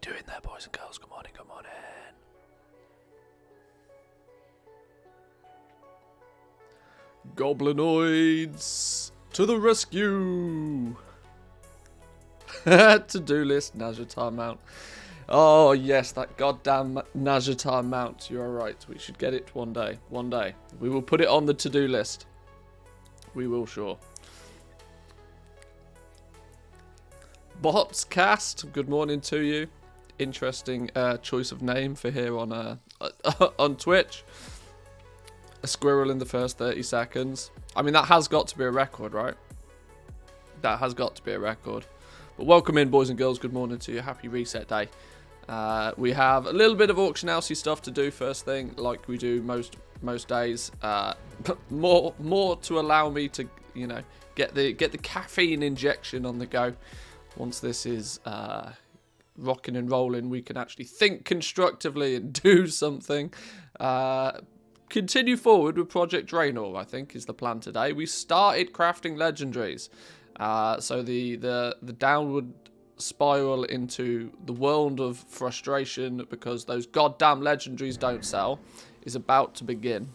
doing there, boys and girls? Good morning, good morning. Goblinoids to the rescue! To-do list, Nazjatar mount. Oh yes, that goddamn Nazjatar mount. You are right. We should get it one day. One day. We will put it on the to-do list. We will, sure. Bots cast. Good morning to you. Interesting choice of name for here on on Twitch. A squirrel in the first 30 seconds. I mean, that has got to be a record, right? That has got to be a record. But welcome in, boys and girls. Good morning to you. Happy reset day. We have a little bit of auction housey stuff to do first thing, like we do most days. More to allow me to, you know, get the caffeine injection on the go. Once this is rocking and rolling, we can actually think constructively and do something. Continue forward with Project Draenor, I think, is the plan today. We started crafting legendaries. So the downward spiral into the world of frustration because those goddamn legendaries don't sell is about to begin.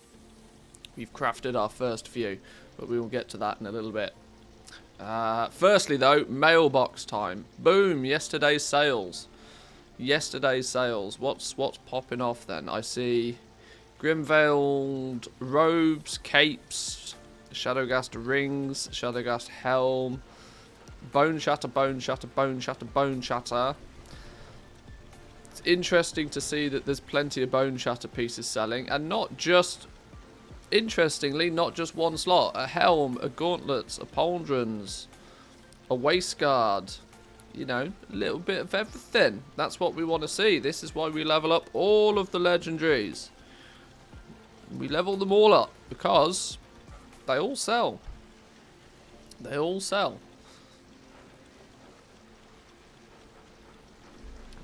We've crafted our first few, but we will get to that in a little bit. Firstly, though, mailbox time. Boom! Yesterday's sales. Yesterday's sales. What's popping off then? I see Grimveiled robes, capes, Shadowgast rings, Shadowgast helm, bone shatter, bone shatter, bone shatter, bone shatter. It's interesting to see that there's plenty of bone shatter pieces selling, and not just, interestingly, not just one slot. A helm, a gauntlets, a pauldrons, a waistguard. You know, a little bit of everything. That's what we want to see. This is why we level up all of the legendaries. We level them all up because they all sell. They all sell.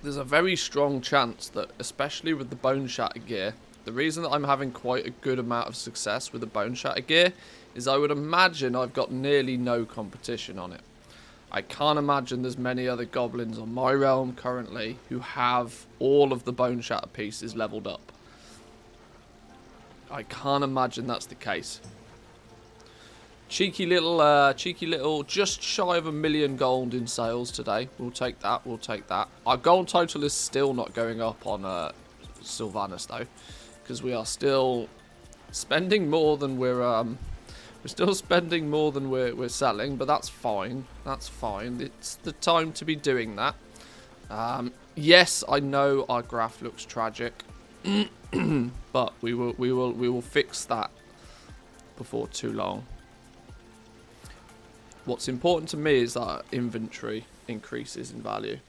There's a very strong chance that, especially with the Bone Shatter gear, the reason that I'm having quite a good amount of success with the Bone Shatter gear is I would imagine I've got nearly no competition on it. I can't imagine there's many other goblins on my realm currently who have all of the Bone Shatter pieces leveled up. I can't imagine that's the case. Cheeky little, just shy of 1 million gold in sales today. We'll take that, we'll take that. Our gold total is still not going up on Sylvanas though, because we are still spending more than we're spending more than we're selling, but that's fine. That's fine. It's the time to be doing that. Yes, I know our graph looks tragic. But we will fix that before too long. What's important to me is that our inventory increases in value.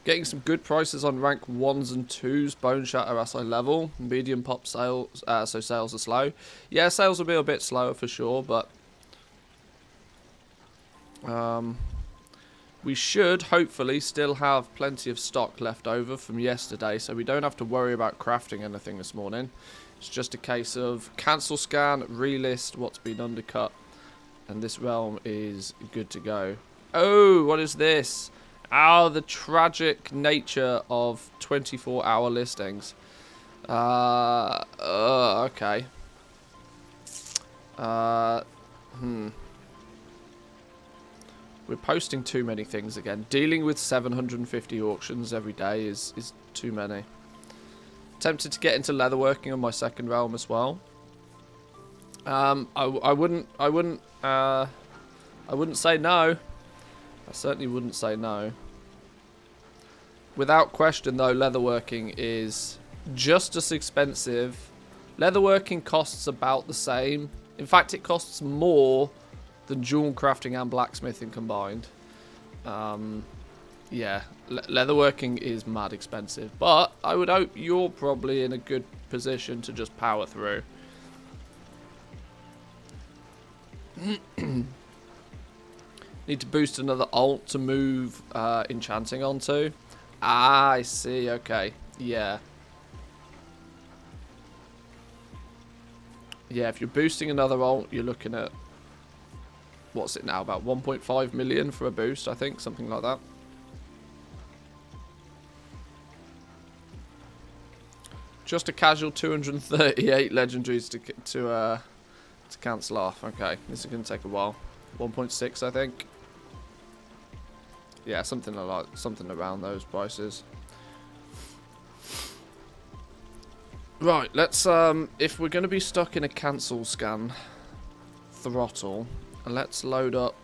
Getting some good prices on rank 1s and 2s, Bone Shatter as I level. Medium pop sales, so sales are slow. Yeah, sales will be a bit slower for sure, but we should hopefully still have plenty of stock left over from yesterday, so we don't have to worry about crafting anything this morning. It's just a case of cancel scan, relist what's been undercut, and this realm is good to go. Oh, what is this? Oh, the tragic nature of 24-hour listings. Okay. We're posting too many things again. Dealing with 750 auctions every day is too many. Tempted to get into leatherworking on my second realm as well. I wouldn't say no. I certainly wouldn't say no. Without question though, leatherworking is just as expensive. Leatherworking costs about the same. In fact, it costs more than jewel crafting and blacksmithing combined. Yeah, leatherworking is mad expensive, but I would hope you're probably in a good position to just power through. Need to boost another alt to move enchanting onto. Ah, I see, okay, yeah. Yeah, if you're boosting another alt, you're looking at, what's it now, about 1.5 million for a boost, I think, something like that. Just a casual 238 legendaries to cancel off. Okay, this is going to take a while. 1.6, I think. Yeah, something around those prices. Right, let's if we're going to be stuck in a cancel scan throttle, let's load up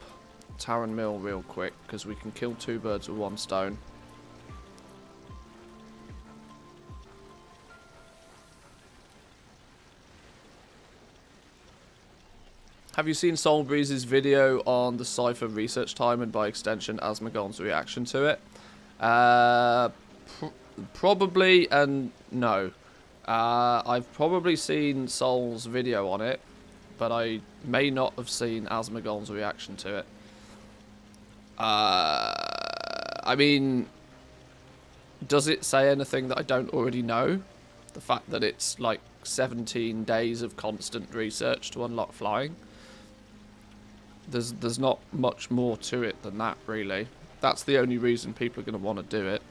Taran Mill real quick because we can kill 2 birds with 1 stone. Have you seen Soulbreeze's video on the Cypher research time and by extension Asmogon's reaction to it? Probably and no. I've probably seen Soul's video on it, but I may not have seen Asmogon's reaction to it. I mean, does it say anything that I don't already know? The fact that it's like 17 days of constant research to unlock flying. There's not much more to it than that, really. That's the only reason people are going to want to do it.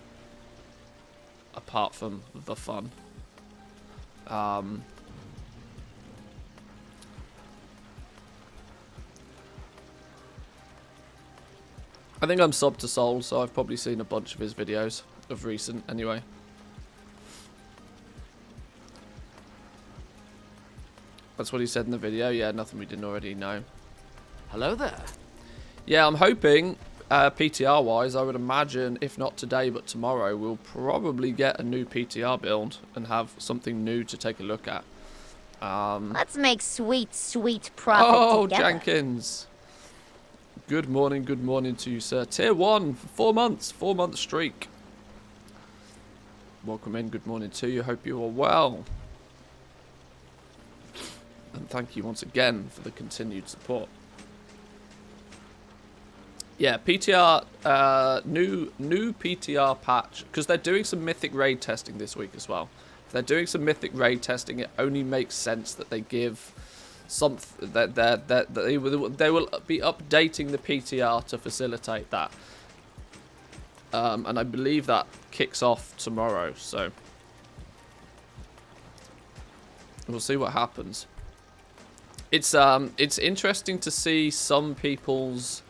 Apart from the fun. I think I'm subbed to Soul, so I've probably seen a bunch of his videos of recent anyway. That's what he said in the video. Yeah, nothing we didn't already know. Hello there. Yeah, I'm hoping, PTR-wise, I would imagine, if not today, but tomorrow, we'll probably get a new PTR build and have something new to take a look at. Let's make sweet, sweet profit together. Jenkins. Good morning to you, sir. Tier 1 for 4 months, 4-month streak. Welcome in, good morning to you. Hope you are well. And thank you once again for the continued support. Yeah, PTR, new PTR patch, because they're doing some Mythic Raid testing this week as well. If they're doing some Mythic Raid testing, it only makes sense that they give that they will be updating the PTR to facilitate that. And I believe that kicks off tomorrow, so we'll see what happens. It's interesting to see some people's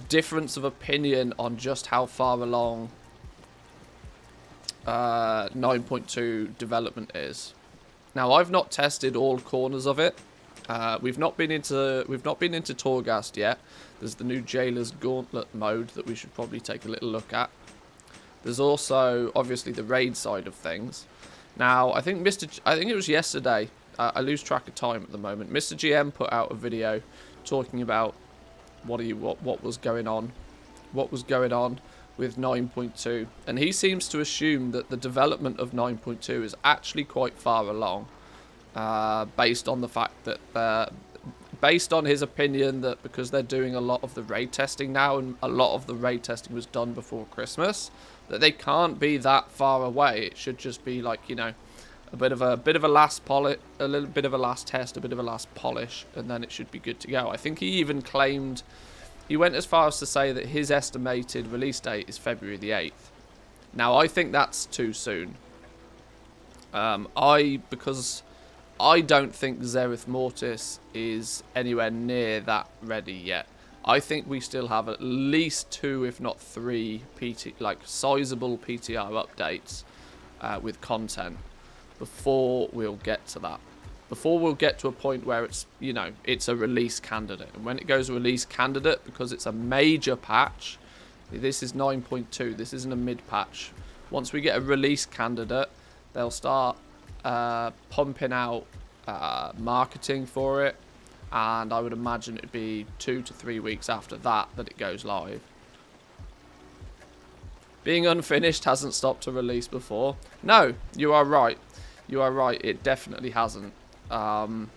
difference of opinion on just how far along 9.2 development is. Now, I've not tested all corners of it. We've not been into Torghast yet. There's the new Jailer's Gauntlet mode that we should probably take a little look at. There's also obviously the raid side of things. Now, I think it was yesterday. I lose track of time at the moment. Mr. GM put out a video talking about what was going on with 9.2, and he seems to assume that the development of 9.2 is actually quite far along, based on the fact that based on his opinion that because they're doing a lot of the raid testing now, and a lot of the raid testing was done before Christmas, that they can't be that far away. It should just be like, you know, a bit of a last polish, a little bit of a last test, a bit of a last polish, and then it should be good to go. I think he even claimed, he went as far as to say that his estimated release date is February the 8th. Now, I think that's too soon. Because I don't think Zereth Mortis is anywhere near that ready yet. I think we still have at least 2, if not 3, sizable PTR updates with content before we'll get to that. Before we'll get to a point where it's, you know, it's a release candidate. And when it goes release candidate, because it's a major patch, this is 9.2, this isn't a mid patch. Once we get a release candidate, they'll start pumping out marketing for it, and I would imagine it'd be 2 to 3 weeks after that it goes live. Being unfinished hasn't stopped a release before. No, you are right. You are right, it definitely hasn't. But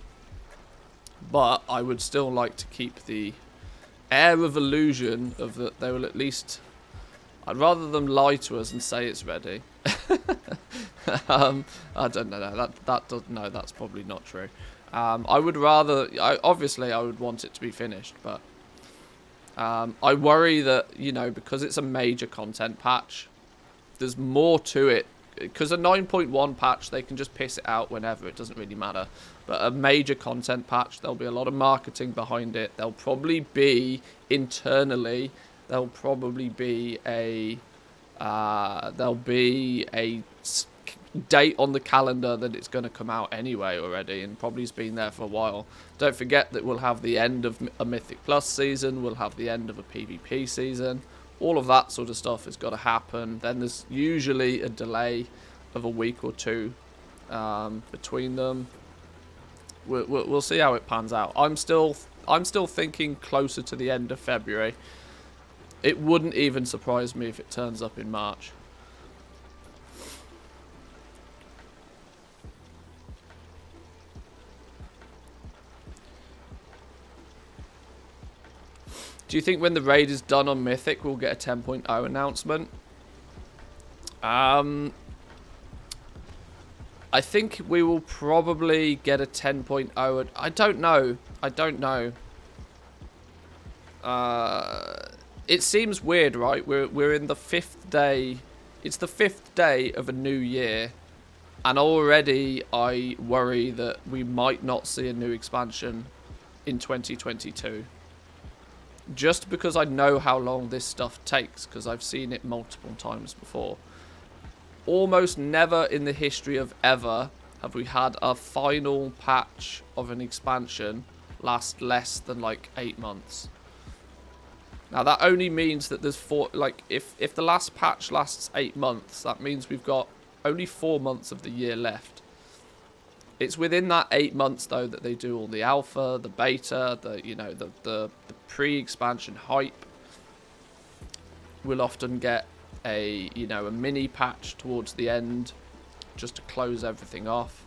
I would still like to keep the air of illusion of that they will at least... I'd rather them lie to us and say it's ready. I don't know. No, that's probably not true. I would rather... obviously, I would want it to be finished, but... I worry that, you know, because it's a major content patch, there's more to it because a 9.1 patch, they can just piss it out whenever. It doesn't really matter. But a major content patch, there'll be a lot of marketing behind it. There'll probably be, internally, there'll probably be a date on the calendar that it's going to come out anyway already, and probably has been there for a while. Don't forget that we'll have the end of a Mythic Plus season, we'll have the end of a PvP season. All of that sort of stuff has got to happen. Then there's usually a delay of a week or two between them. We'll see how it pans out. I'm still thinking closer to the end of February. It wouldn't even surprise me if it turns up in March. Do you think when the raid is done on Mythic, we'll get a 10.0 announcement? I think we will probably get a 10.0. I don't know. It seems weird, right? We're in the 5th day. It's the 5th day of a new year. And already I worry that we might not see a new expansion in 2022. Just because I know how long this stuff takes, because I've seen it multiple times before. Almost never in the history of ever have we had a final patch of an expansion last less than like 8 months. Now that only means that there's if the last patch lasts 8 months, that means we've got only 4 months of the year left. It's within that 8 months though that they do all the alpha, the beta, the pre-expansion hype. We'll often get a mini patch towards the end just to close everything off.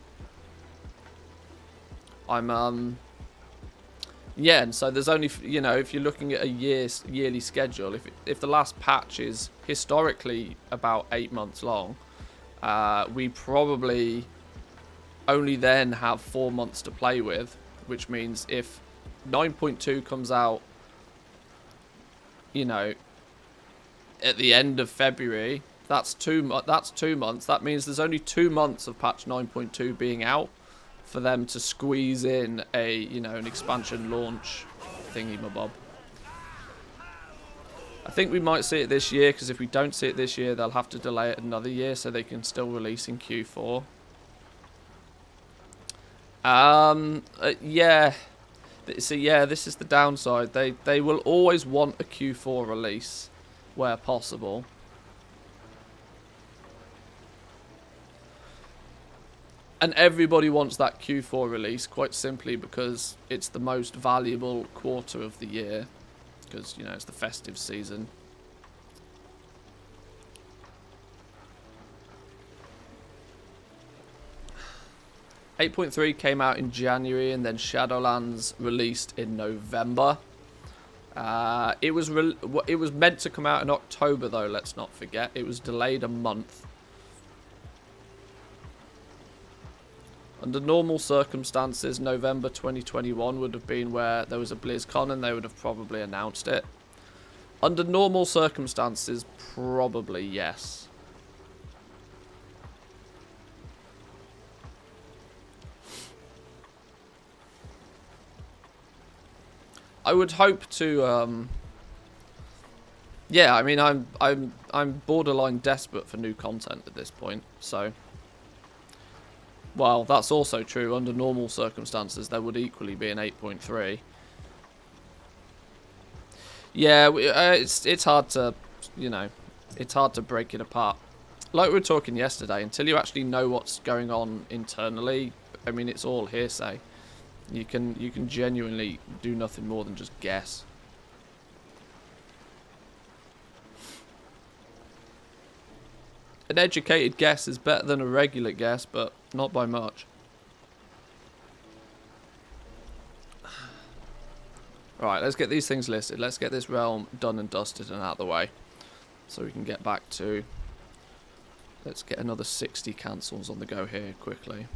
Yeah, and so there's only, if you're looking at a yearly schedule, if the last patch is historically about 8 months long, we probably only then have 4 months to play with, which means if 9.2 comes out, at the end of February, that's 2 months. That means there's only 2 months of patch 9.2 being out for them to squeeze in an expansion launch thingy-mabob. I think we might see it this year, because if we don't see it this year, they'll have to delay it another year so they can still release in Q4. Yeah. So yeah, this is the downside. They will always want a Q4 release where possible. And everybody wants that Q4 release, quite simply because it's the most valuable quarter of the year. Because, it's the festive season. .3 came out in January, and then Shadowlands released in November. It was meant to come out in October, though, let's not forget. It was delayed a month. Under normal circumstances, November 2021 would have been where there was a BlizzCon and they would have probably announced it. Under normal circumstances, probably yes. I would hope to. Yeah, I mean, I'm borderline desperate for new content at this point. So, well, that's also true. Under normal circumstances, there would equally be an 8.3. Yeah, it's hard to, it's hard to break it apart. Like we were talking yesterday, until you actually know what's going on internally, I mean, it's all hearsay. You can genuinely do nothing more than just guess. An educated guess is better than a regular guess, but not by much. Right, let's get these things listed. Let's get this realm done and dusted and out of the way, so we can get back to. Let's get another 60 cancels on the go here quickly.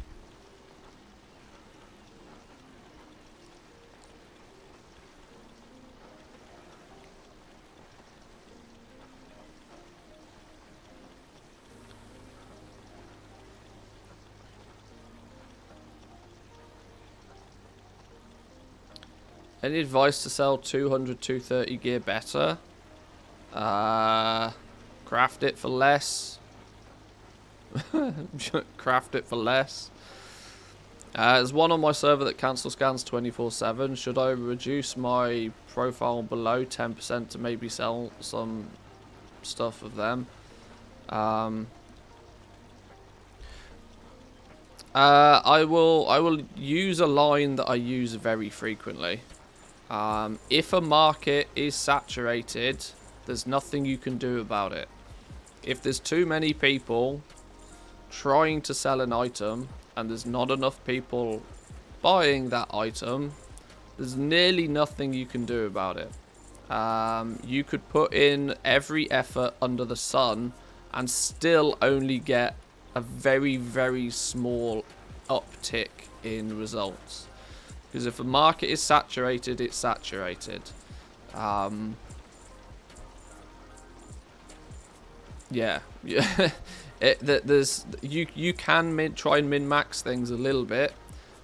Any advice to sell 200, 230 gear better? Craft it for less. Craft it for less. There's one on my server that cancel scans 24/7. Should I reduce my profile below 10% to maybe sell some stuff of them? I will use a line that I use very frequently. If a market is saturated, there's nothing you can do about it. If there's too many people trying to sell an item and there's not enough people buying that item, there's nearly nothing you can do about it. You could put in every effort under the sun and still only get a very, very small uptick in results. Because if a market is saturated, it's saturated. Yeah. You can try and min-max things a little bit,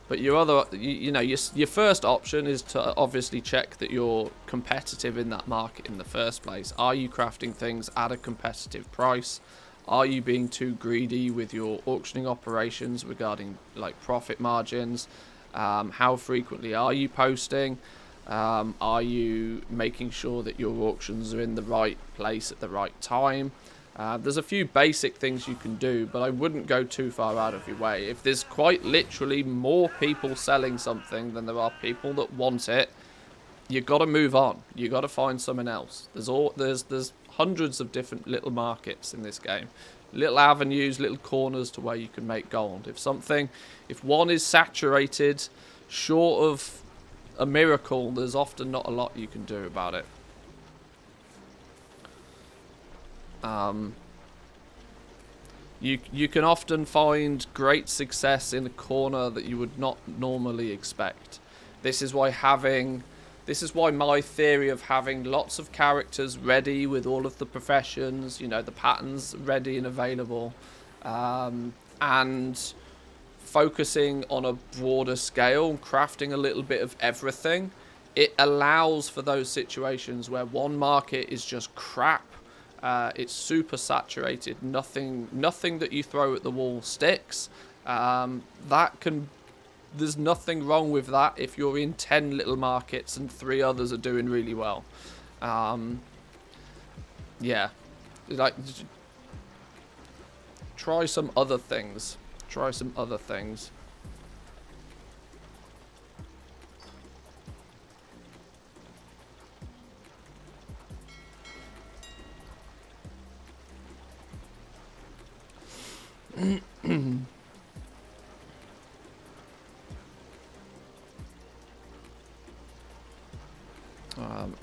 but your first option is to obviously check that you're competitive in that market in the first place. Are you crafting things at a competitive price? Are you being too greedy with your auctioning operations regarding like profit margins? How frequently are you posting? Are you making sure that your auctions are in the right place at the right time? There's a few basic things you can do, but I wouldn't go too far out of your way. If there's quite literally more people selling something than there are people that want it, you got to move on. You got to find something else. There's hundreds of different little markets in this game, little avenues, little corners to where you can make gold. If one is saturated, short of a miracle, there's often not a lot you can do about it. You can often find great success in a corner that you would not normally expect. This is why my theory of having lots of characters ready with all of the professions, the patterns ready and available, and focusing on a broader scale, crafting a little bit of everything, it allows for those situations where one market is just crap. It's super saturated. Nothing that you throw at the wall sticks. There's nothing wrong with that if you're in 10 little markets and 3 others are doing really well. Yeah, like try some other things.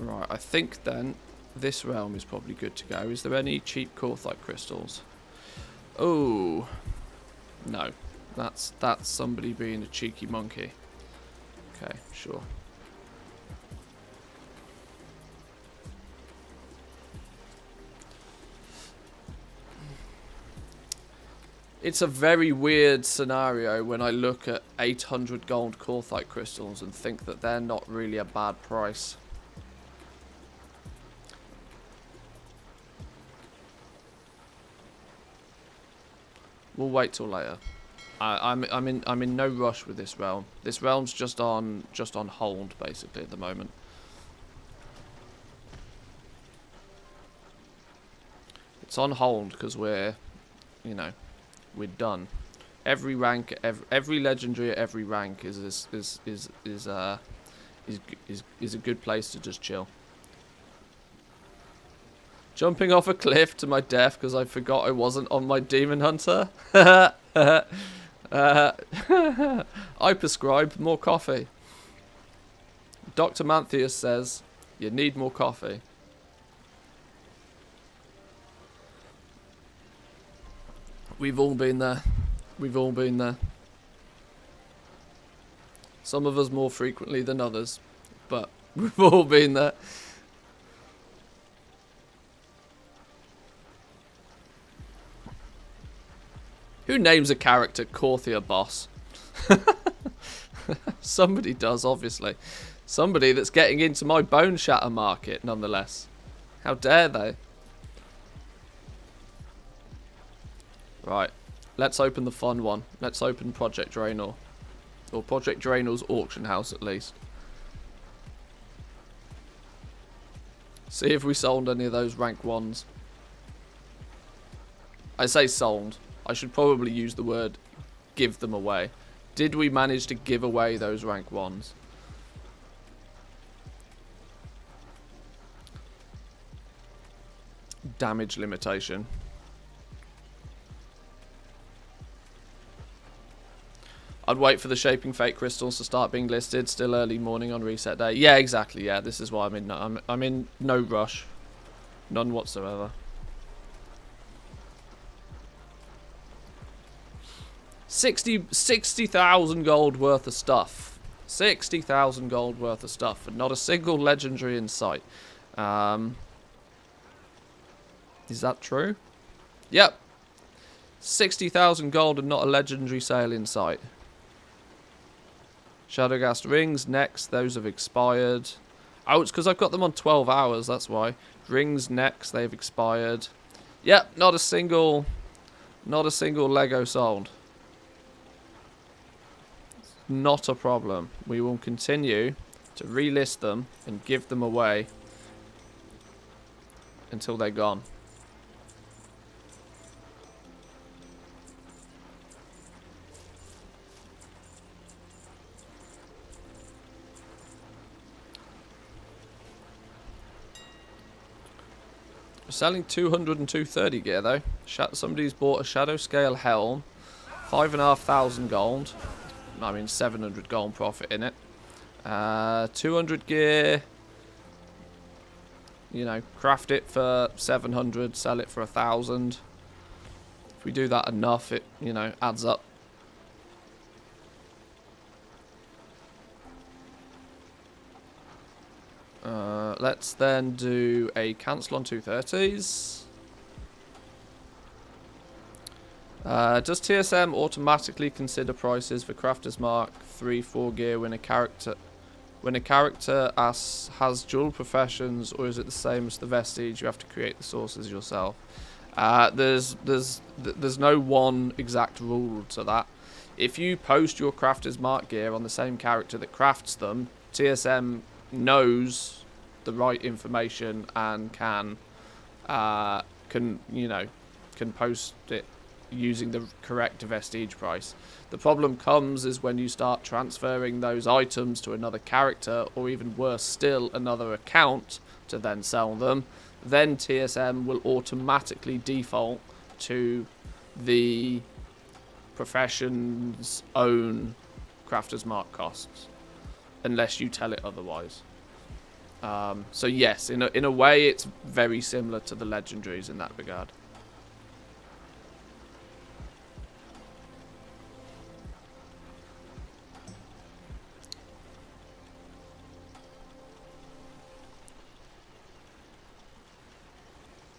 Right, I think then this realm is probably good to go. Is there any cheap Korthite crystals? Oh, no. That's somebody being a cheeky monkey. Okay, sure. It's a very weird scenario when I look at 800 gold Korthite crystals and think that they're not really a bad price. We'll wait till later. I'm in no rush with this realm. This realm's just on hold basically at the moment. It's on hold because we're done. Every rank, every legendary at every rank is a good place to just chill. Jumping off a cliff to my death because I forgot I wasn't on my demon hunter. I prescribe more coffee. Dr. Manthius says you need more coffee. We've all been there. We've all been there. Some of us more frequently than others, but we've all been there. Who names a character Korthia Boss? Somebody does, obviously. Somebody that's getting into my Bone Shatter market, nonetheless. How dare they? Right. Let's open the fun one. Let's open Project Draenor. Or Project Draenor's auction house, at least. See if we sold any of those rank 1s. I say sold. I should probably use the word give them away. Did we manage to give away those rank 1s? Damage limitation. I'd wait for the Shaping Fate crystals to start being listed. Still early morning on reset day. Yeah, exactly. Yeah, this is why I'm in no rush, none whatsoever. 60,000 gold worth of stuff. 60,000 gold worth of stuff, and not a single legendary in sight. Is that true? Yep. 60,000 gold and not a legendary sale in sight. Shadowgast rings next. Those have expired. Oh, it's because I've got them on 12 hours. That's why. Rings next. They've expired. Yep. Not a single Lego sold. Not a problem. We will continue to relist them and give them away until they're gone. We're selling 200 and 230 gear though. Somebody's bought a Shadow Scale Helm, 5,500 gold. I mean 700 gold profit in it. 200 gear. You know, craft it for 700, sell it for 1,000. If we do that enough, it, you know, adds up. Let's then do a cancel on 230s. Does TSM automatically consider prices for Crafter's Mark 3-4 gear when a character has dual professions, or is it the same as the Vestige? You have to create the sources yourself. There's no one exact rule to that. If you post your Crafter's Mark gear on the same character that crafts them, TSM knows the right information and can post it using the correct Vestige price. The problem comes is when you start transferring those items to another character, or even worse still, another account to then sell them, then TSM will automatically default to the profession's own Crafter's Mark costs, unless you tell it otherwise. So yes, in a way it's very similar to the legendaries in that regard.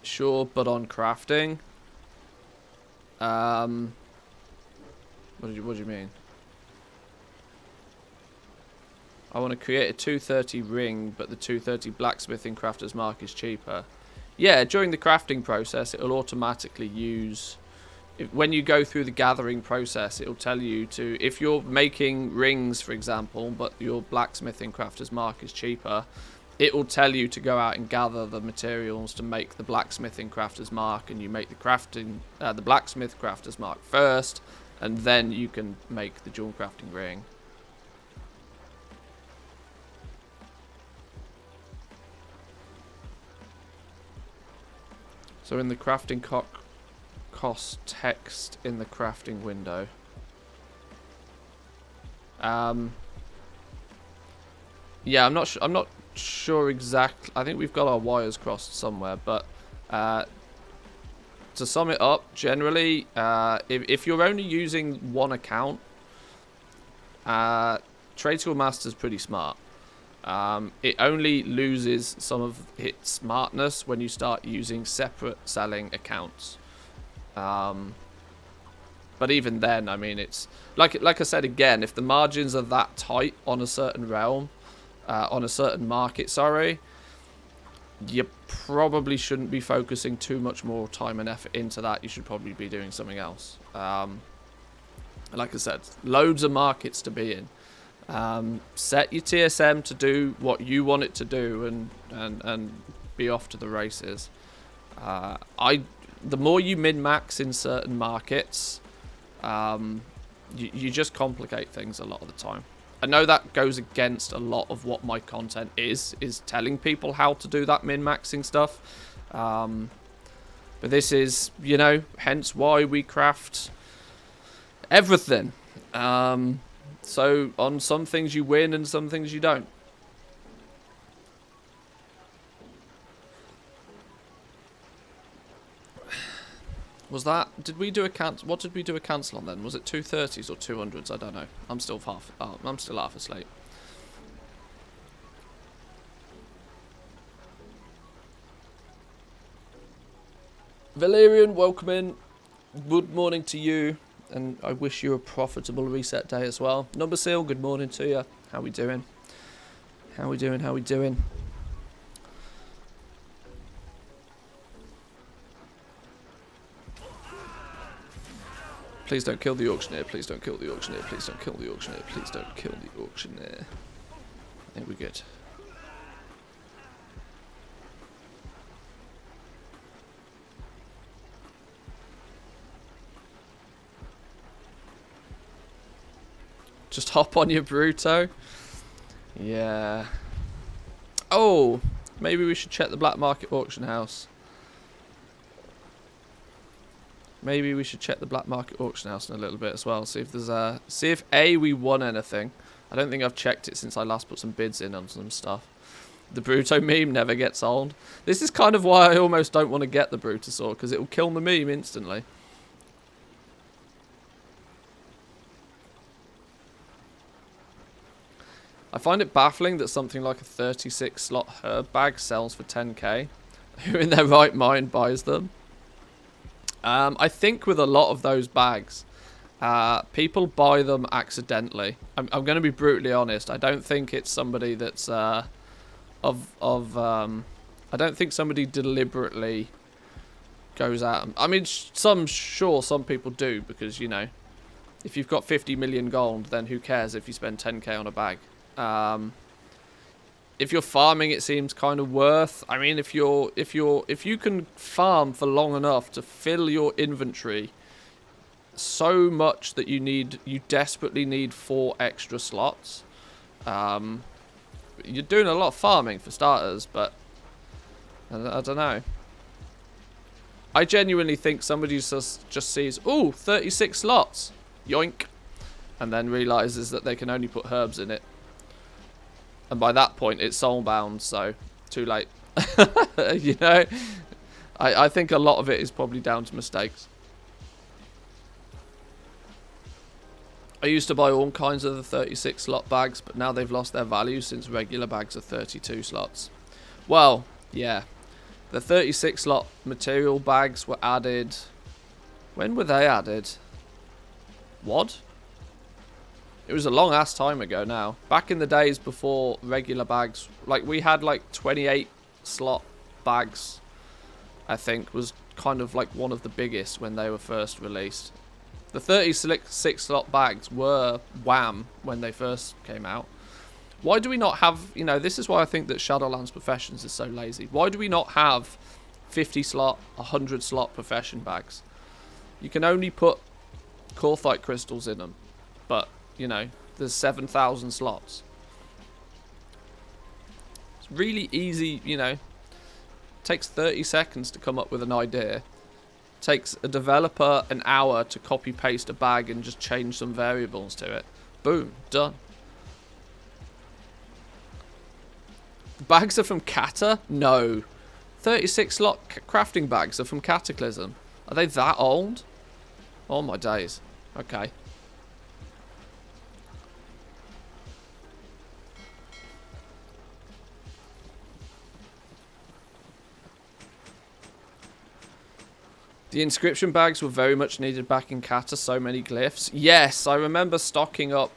Sure, but on crafting. What do you mean? I want to create a 230 ring, but the 230 blacksmithing Crafter's Mark is cheaper. Yeah, during the crafting process, it will automatically use... when you go through the gathering process, it will tell you to... if you're making rings, for example, but your blacksmithing Crafter's Mark is cheaper, it will tell you to go out and gather the materials to make the blacksmithing Crafter's Mark, and you make the blacksmith Crafter's Mark first, and then you can make the dual crafting ring. So in the crafting cost text in the crafting window. Yeah, I'm not sure exactly. I think we've got our wires crossed somewhere, but to sum it up, generally, if you're only using one account, Trade School Master's pretty smart. It only loses some of its smartness when you start using separate selling accounts. But even then, I mean, it's like I said again, if the margins are that tight on a certain realm, on a certain market, sorry, you probably shouldn't be focusing too much more time and effort into that. You should probably be doing something else. Like I said, loads of markets to be in. Set your TSM to do what you want it to do, and be off to the races. The more you min-max in certain markets, you just complicate things a lot of the time. I know that goes against a lot of what my content is telling people how to do that min-maxing stuff. But this is, you know, hence why we craft everything. So on some things you win and some things you don't. Was that... Did we do a cancel? What did we do a cancel on then? Was it 230s or 200s? I don't know. I'm still half asleep. Valerian, welcome in. Good morning to you. And I wish you a profitable reset day as well. Number Seal, good morning to you. How we doing? How we doing? How we doing? Please don't kill the auctioneer. Please don't kill the auctioneer. Please don't kill the auctioneer. Please don't kill the auctioneer. I think we're good. Just hop on your Bruto. Yeah. Oh, maybe we should check the black market auction house. Maybe we should check the black market auction house in a little bit as well. See if there's see if we won anything. I don't think I've checked it since I last put some bids in on some stuff. The Bruto meme never gets old. This is kind of why I almost don't want to get the Brutosaur, because it will kill the meme instantly. I find it baffling that something like a 36 slot herb bag sells for 10k. Who in their right mind buys them? I think with a lot of those bags, people buy them accidentally. I'm going to be brutally honest. I don't think it's somebody that's I don't think somebody deliberately goes out. I mean, some people do, because, you know, if you've got 50 million gold, then who cares if you spend 10k on a bag? If you're farming, it seems kind of worth. I mean, if you can farm for long enough to fill your inventory so much that you desperately need 4 extra slots, you're doing a lot of farming for starters. But I don't know. I genuinely think somebody just sees, ooh, 36 slots, yoink, and then realizes that they can only put herbs in it. And by that point, it's soulbound, so too late. You know? I think a lot of it is probably down to mistakes. I used to buy all kinds of the 36 slot bags, but now they've lost their value since regular bags are 32 slots. Well, yeah. The 36 slot material bags were added... When were they added? What? It was a long ass time ago now. Back in the days before regular bags, like we had like 28 slot bags, I think was kind of like one of the biggest when they were first released. The 36 slot bags were wham when they first came out. Why do we not have, you know, this is why I think that Shadowlands Professions is so lazy. Why do we not have 50 slot, 100 slot profession bags? You can only put Corthite crystals in them, but you know, there's 7,000 slots. It's really easy, you know. Takes 30 seconds to come up with an idea. Takes a developer an hour to copy paste a bag and just change some variables to it. Boom, done. The bags are from Kata? No. 36 slot crafting bags are from Cataclysm. Are they that old? Oh my days. Okay. The inscription bags were very much needed back in Kata, so many glyphs. Yes, I remember stocking up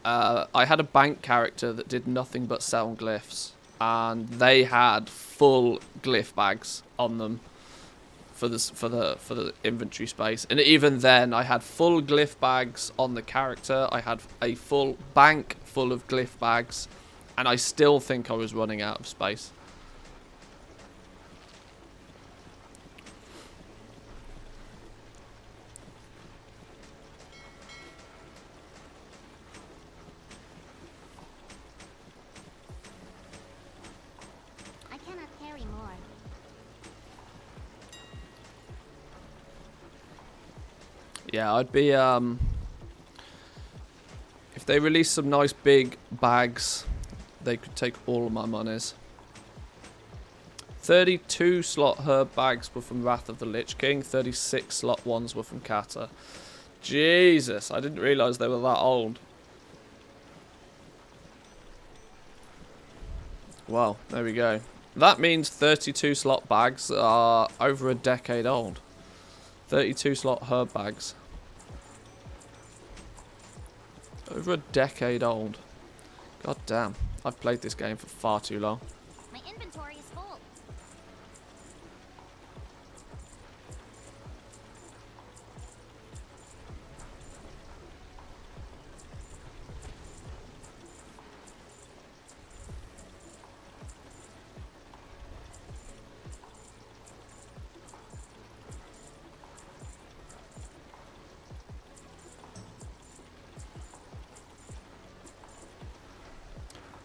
I had a bank character that did nothing but sell glyphs, and they had full glyph bags on them for the inventory space. And even then, I had full glyph bags on the character. I had a full bank full of glyph bags, and I still think I was running out of space. Yeah, I'd be, if they release some nice big bags, they could take all of my monies. 32 slot herb bags were from Wrath of the Lich King, 36 slot ones were from Kata. Jesus, I didn't realise they were that old. Well, there we go. That means 32 slot bags are over a decade old. 32 slot herb bags. Over a decade old. God damn. I've played this game for far too long. My inventory is full.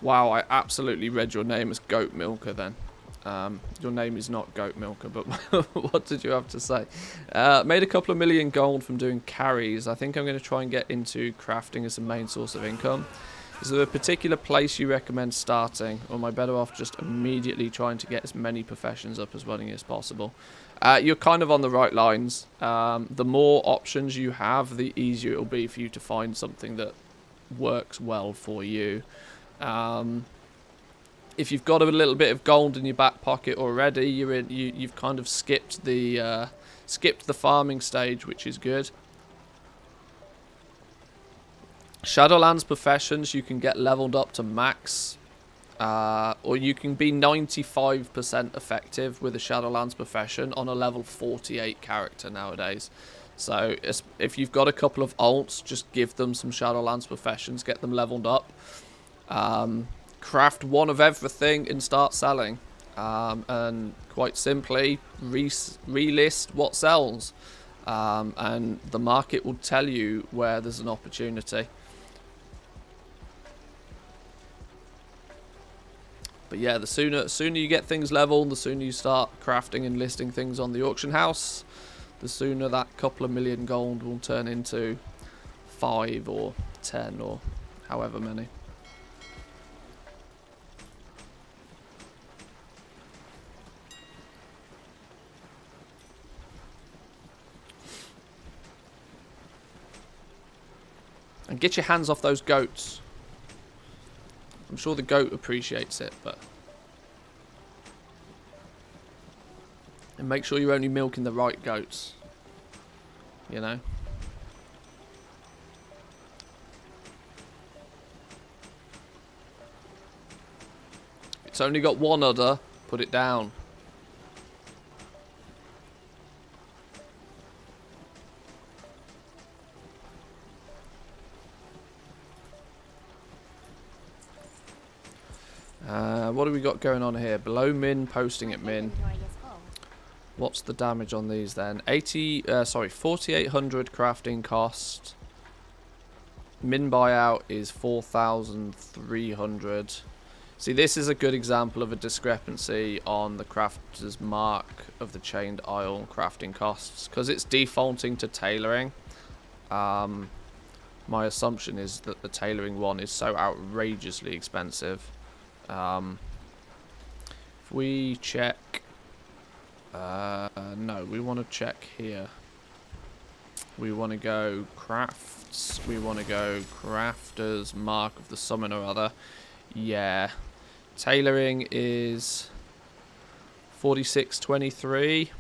Wow, I absolutely read your name as Goat Milker then. Your name is not Goat Milker, but what did you have to say? Made a couple of million gold from doing carries. I think I'm going to try and get into crafting as a main source of income. Is there a particular place you recommend starting, or am I better off just immediately trying to get as many professions up as running as possible? You're kind of on the right lines. The more options you have, the easier it'll be for you to find something that works well for you. If you've got a little bit of gold in your back pocket already, you've kind of skipped the farming stage, which is good. Shadowlands professions you can get leveled up to max, or you can be 95% effective with a Shadowlands profession on a level 48 character nowadays. So if you've got a couple of alts, just give them some Shadowlands professions, get them leveled up. Craft one of everything and start selling, and quite simply relist what sells, and the market will tell you where there's an opportunity. But yeah, the sooner you get things leveled, the sooner you start crafting and listing things on the auction house, the sooner that couple of million gold will turn into 5 or 10 or however many. And get your hands off those goats. I'm sure the goat appreciates it, but... And make sure you're only milking the right goats. You know? It's only got one udder, put it down. What do we got going on here? Below min, posting at min. What's the damage on these then? 4,800 crafting cost. Min buyout is 4,300. See, this is a good example of a discrepancy on the crafter's mark of the chained isle crafting costs, because it's defaulting to tailoring. My assumption is that the tailoring one is so outrageously expensive. If we check, no, we want to check here. We want to go crafts. We want to go crafters, mark of the summon or other. Yeah, tailoring is 4623.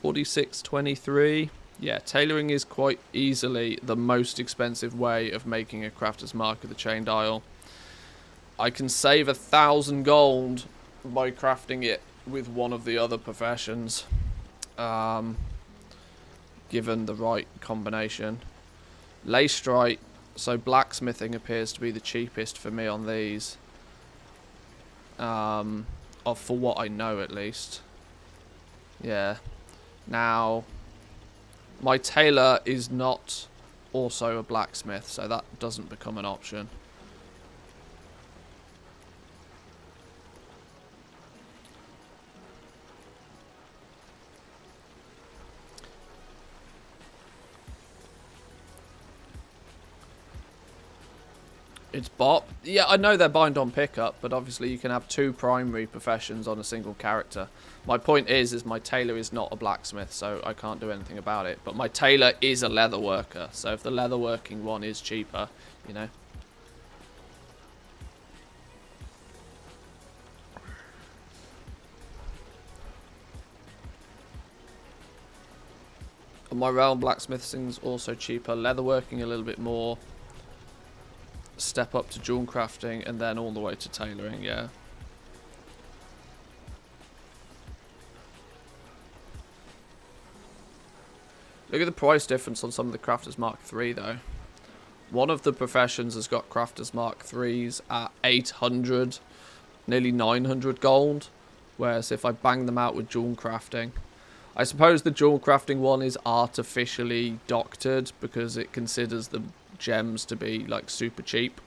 4623. Yeah, tailoring is quite easily the most expensive way of making a crafter's mark of the chain dial. I can save 1,000 gold by crafting it with one of the other professions, given the right combination. Leystrite, so blacksmithing appears to be the cheapest for me on these, for what I know at least. Yeah. Now, my tailor is not also a blacksmith, so that doesn't become an option. It's bot. Yeah, I know they're bind on pickup, but obviously you can have 2 primary professions on a single character. My point is my tailor is not a blacksmith, so I can't do anything about it. But my tailor is a leather worker, so if the leather working one is cheaper, you know. On my realm, blacksmithing's also cheaper. Leather working a little bit more. Step up to jewel crafting and then all the way to tailoring, yeah. Look at the price difference on some of the Crafters Mark III though. One of the professions has got Crafters Mark IIIs at 800, nearly 900 gold. Whereas if I bang them out with jewel crafting, I suppose the jewel crafting one is artificially doctored because it considers the gems to be like super cheap.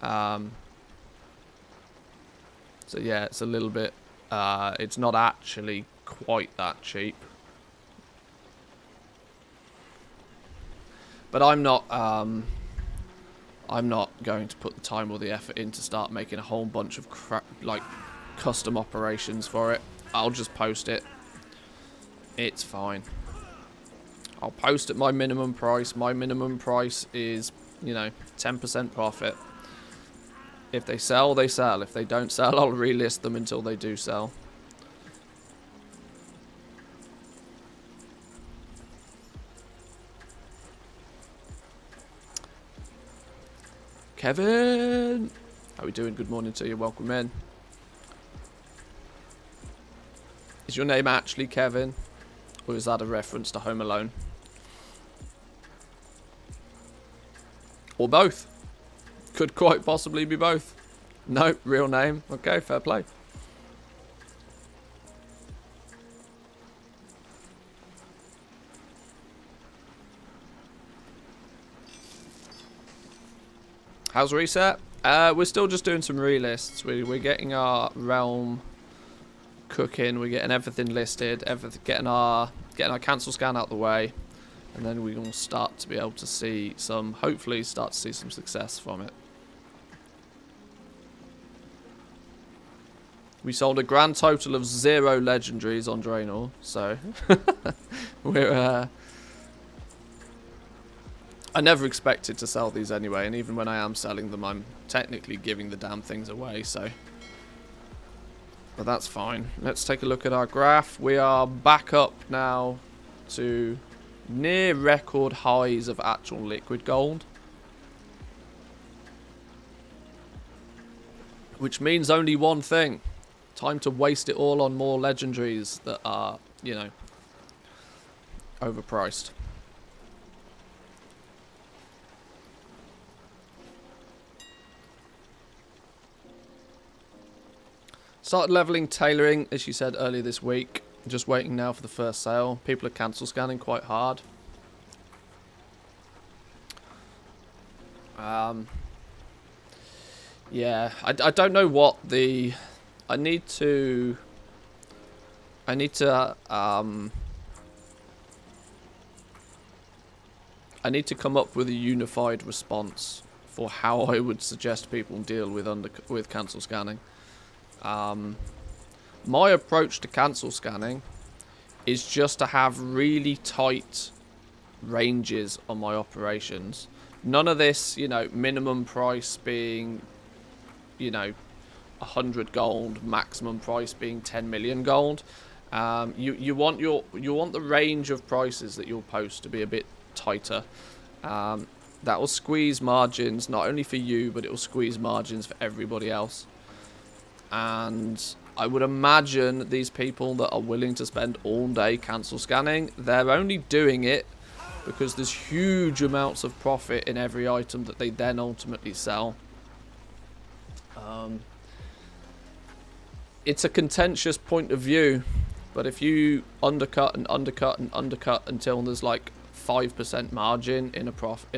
So yeah, it's a little bit, it's not actually quite that cheap. But I'm not going to put the time or the effort in to start making a whole bunch of like custom operations for it. I'll just post it. It's fine. I'll post at my minimum price. My minimum price is, you know, 10% profit. If they sell, they sell. If they don't sell, I'll relist them until they do sell. Kevin! How are we doing? Good morning to you. Welcome in. Is your name actually Kevin? Or is that a reference to Home Alone? Or both. Could quite possibly be both. No, real name. Okay, fair play. How's reset? We're still just doing some relists. We're getting our realm cooking. We're getting everything listed. Getting our cancel scan out the way. And then we will start to be able to see some, hopefully start to see some success from it. We sold a grand total of 0 legendaries on Draenor, so we're I never expected to sell these anyway, and even when I am selling them, I'm technically giving the damn things away, so. But that's fine. Let's take a look at our graph. We are back up now to near record highs of actual liquid gold. Which means only one thing. Time to waste it all on more legendaries that are, you know, overpriced. Started leveling tailoring, as you said earlier this week. Just waiting now for the first sale. People are cancel scanning quite hard. Yeah, I don't know what the... I need to come up with a unified response for how I would suggest people deal with cancel scanning. My approach to cancel scanning is just to have really tight ranges on my operations. None of this, you know, minimum price being, you know, 100 gold, maximum price being 10 million gold. You want the range of prices that you'll post to be a bit tighter. That will squeeze margins not only for you, but it will squeeze margins for everybody else. And I would imagine these people that are willing to spend all day cancel scanning, they're only doing it because there's huge amounts of profit in every item that they then ultimately sell. It's a contentious point of view, but if you undercut and undercut and undercut until there's like 5% margin in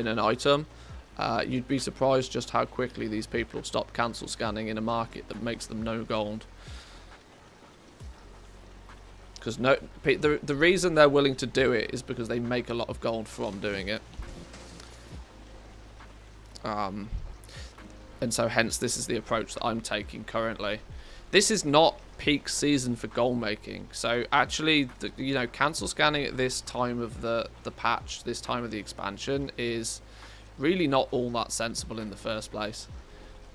an item, you'd be surprised just how quickly these people will stop cancel scanning in a market that makes them no gold. Because the reason they're willing to do it is because they make a lot of gold from doing it. And so hence this is the approach that I'm taking currently. This is not peak season for gold making. So actually, cancel scanning at this time of the patch, this time of the expansion, is really not all that sensible in the first place.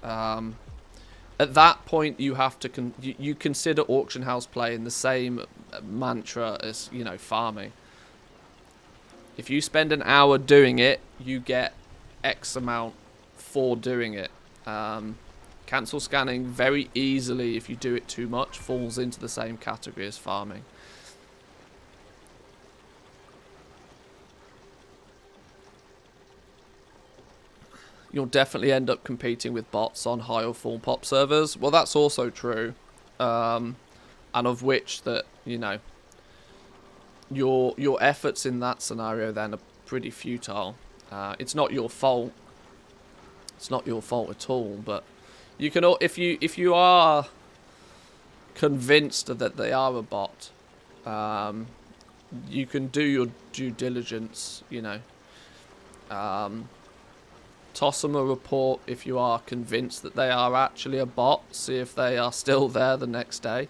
At that point, you have to you consider auction house play in the same mantra as farming. If you spend an hour doing it, you get X amount for doing it. Cancel scanning very easily, if you do it too much, falls into the same category as farming. You'll definitely end up competing with bots on high or full pop servers. Well, that's also true. And of which that, your efforts in that scenario then are pretty futile. It's not your fault. It's not your fault at all, but you can, if you are convinced that they are a bot, you can do your due diligence, toss them a report if you are convinced that they are actually a bot, see if they are still there the next day.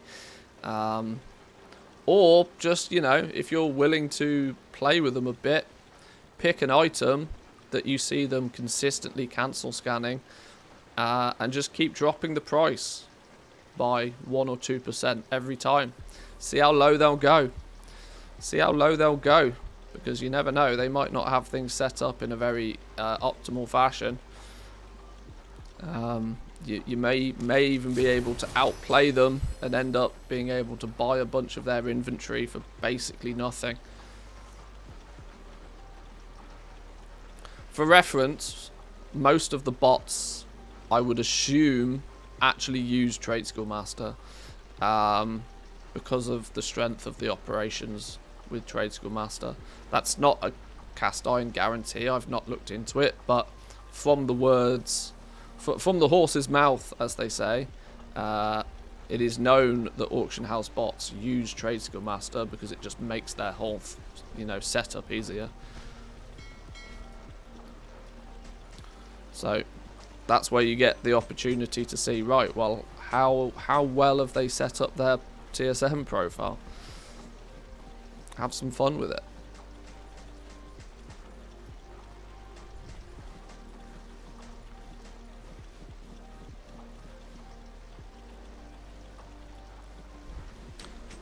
Or just, if you're willing to play with them a bit, pick an item that you see them consistently cancel scanning, and just keep dropping the price by 1 or 2% every time. See how low they'll go. See how low they'll go. Because you never know, they might not have things set up in a very optimal fashion. You may even be able to outplay them and end up being able to buy a bunch of their inventory for basically nothing. For reference, most of the bots, I would assume, actually use Tradescore Master, because of the strength of the operations with Tradescore Master. That's not a cast iron guarantee. I've not looked into it, but from the words, from the horse's mouth, as they say, it is known that auction house bots use Tradescore Master because it just makes their whole, setup easier. So that's where you get the opportunity to see, right, well, how well have they set up their TSM profile? Have some fun with it.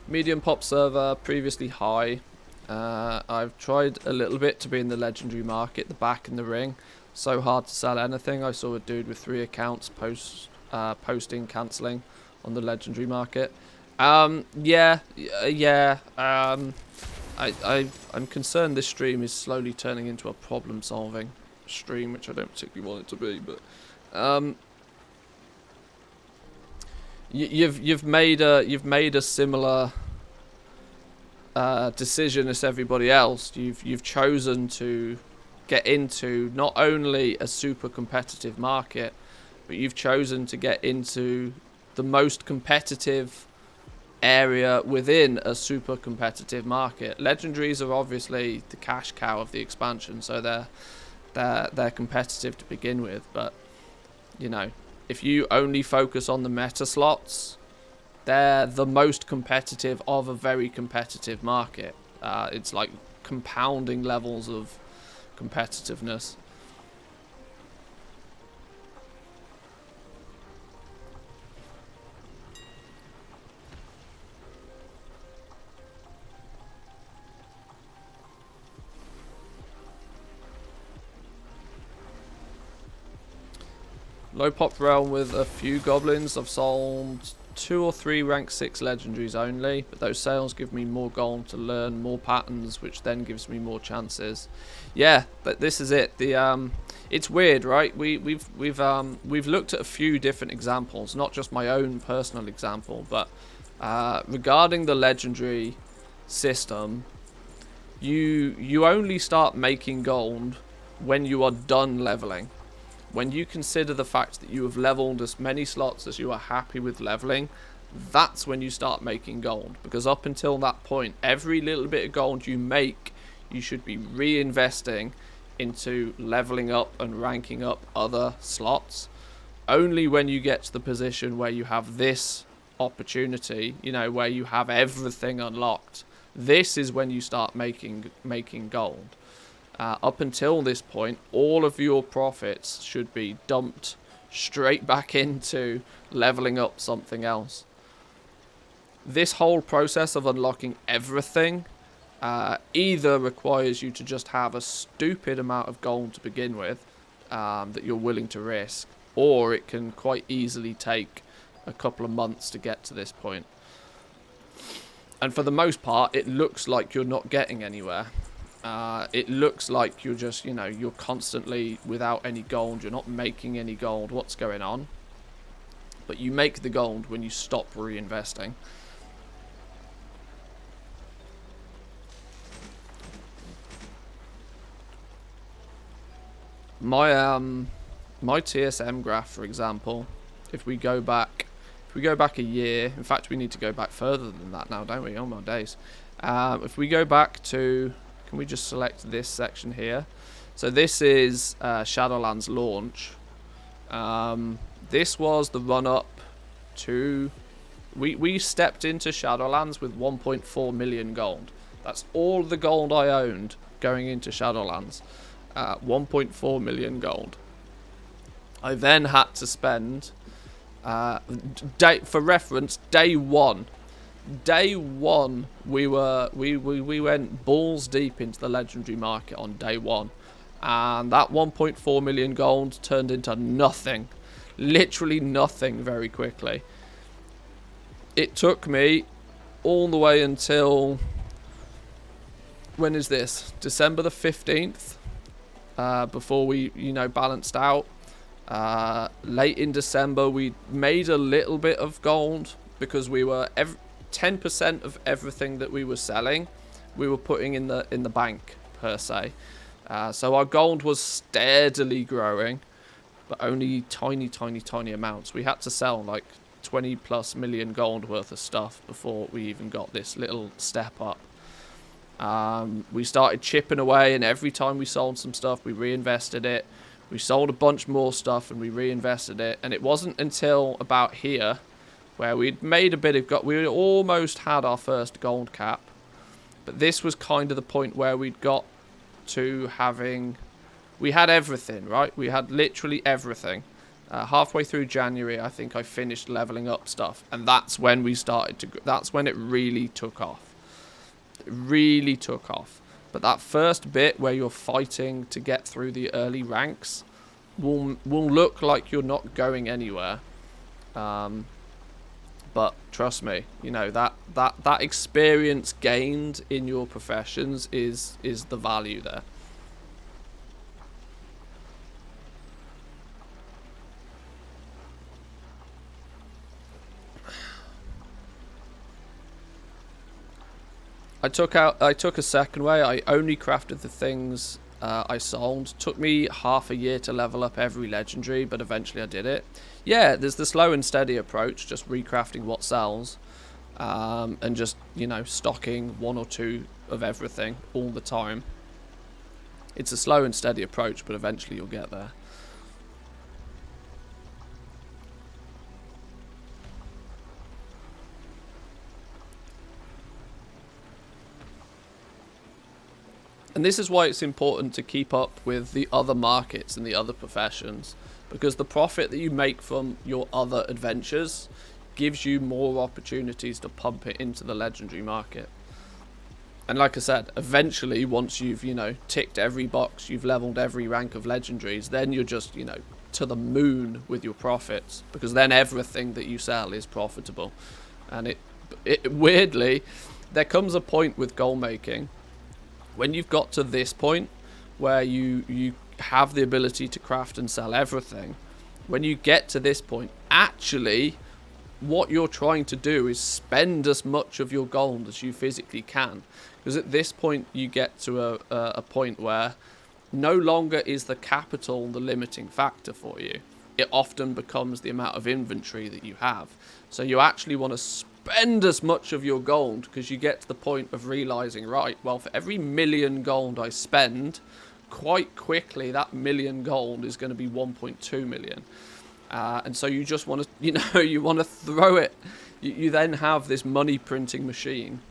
Medium pop server, previously high. I've tried a little bit to be in the legendary market, the back in the ring. So hard to sell anything. I saw a dude with 3 accounts posting cancelling on the legendary market. I'm concerned this stream is slowly turning into a problem-solving stream, which I don't particularly want it to be. But you've made a similar decision as everybody else. You've chosen to get into not only a super competitive market, but you've chosen to get into the most competitive area within a super competitive market. Legendaries are obviously the cash cow of the expansion, so they're competitive to begin with, but if you only focus on the meta slots, they're the most competitive of a very competitive market. It's like compounding levels of competitiveness. Low pop realm with a few goblins. I've sold 2 or 3 rank 6 legendaries only, but those sales give me more gold to learn more patterns, which then gives me more chances. Yeah, but this is it. It's weird, right? We've looked at a few different examples, not just my own personal example, but regarding the legendary system, you only start making gold when you are done leveling. When you consider the fact that you have leveled as many slots as you are happy with leveling, that's when you start making gold. Because up until that point, every little bit of gold you make, you should be reinvesting into leveling up and ranking up other slots. Only when you get to the position where you have this opportunity, you know, where you have everything unlocked, this is when you start making gold. Up until this point, all of your profits should be dumped straight back into leveling up something else. This whole process of unlocking everything either requires you to just have a stupid amount of gold to begin with that you're willing to risk, or it can quite easily take a couple of months to get to this point. And for the most part, it looks like you're not getting anywhere. It looks like you're just, you know, you're constantly without any gold. You're not making any gold. What's going on? But you make the gold when you stop reinvesting. My TSM graph, for example, if we go back a year, in fact, we need to go back further than that now, don't we? Oh my days. If we go back to, can we just select this section here? So this is Shadowlands launch. This was the run-up to... We stepped into Shadowlands with 1.4 million gold. That's all the gold I owned going into Shadowlands. 1.4 million gold. I then had to spend... for reference, day one we went balls deep into the legendary market on day one, and that 1.4 million gold turned into nothing, literally nothing, very quickly. It took me all the way until, when is this, December the 15th, before we, you know, balanced out. Late in December we made a little bit of gold because we were 10% of everything that we were selling we were putting in the bank, per se. So our gold was steadily growing, but only tiny amounts. We had to sell like 20 plus million gold worth of stuff before we even got this little step up. We started chipping away, and every time we sold some stuff we reinvested it. We sold a bunch more stuff and we reinvested it. And it wasn't until about here where we'd made a bit of gold. We almost had our first gold cap. But this was kind of the point where we'd got to having... We had everything, right? We had literally everything. Halfway through January, I think I finished leveling up stuff. And that's when we started to... That's when it really took off. It really took off. But that first bit where you're fighting to get through the early ranks will look like you're not going anywhere. But trust me, you know, that experience gained in your professions is the value there. I took a second way. I only crafted the things I sold. Took me half a year to level up every legendary, but eventually I did it. Yeah, there's the slow and steady approach, just recrafting what sells, and just, you know, stocking 1 or 2 of everything all the time. It's a slow and steady approach, but eventually you'll get there. And this is why it's important to keep up with the other markets and the other professions, because the profit that you make from your other adventures gives you more opportunities to pump it into the legendary market. And like I said, eventually, once you've, you know, ticked every box, you've leveled every rank of legendaries, then you're just, you know, to the moon with your profits, because then everything that you sell is profitable. And it weirdly, there comes a point with gold making when you've got to this point where you have the ability to craft and sell everything. When you get to this point, actually what you're trying to do is spend as much of your gold as you physically can, because at this point you get to a point where no longer is the capital the limiting factor for you. It often becomes the amount of inventory that you have. So you actually want to spend as much of your gold, because you get to the point of realizing, right, well, for every 1,000,000 gold I spend, quite quickly that 1,000,000 gold is going to be 1.2 million. And so you just want to, you want to throw it. You then have this money printing machine,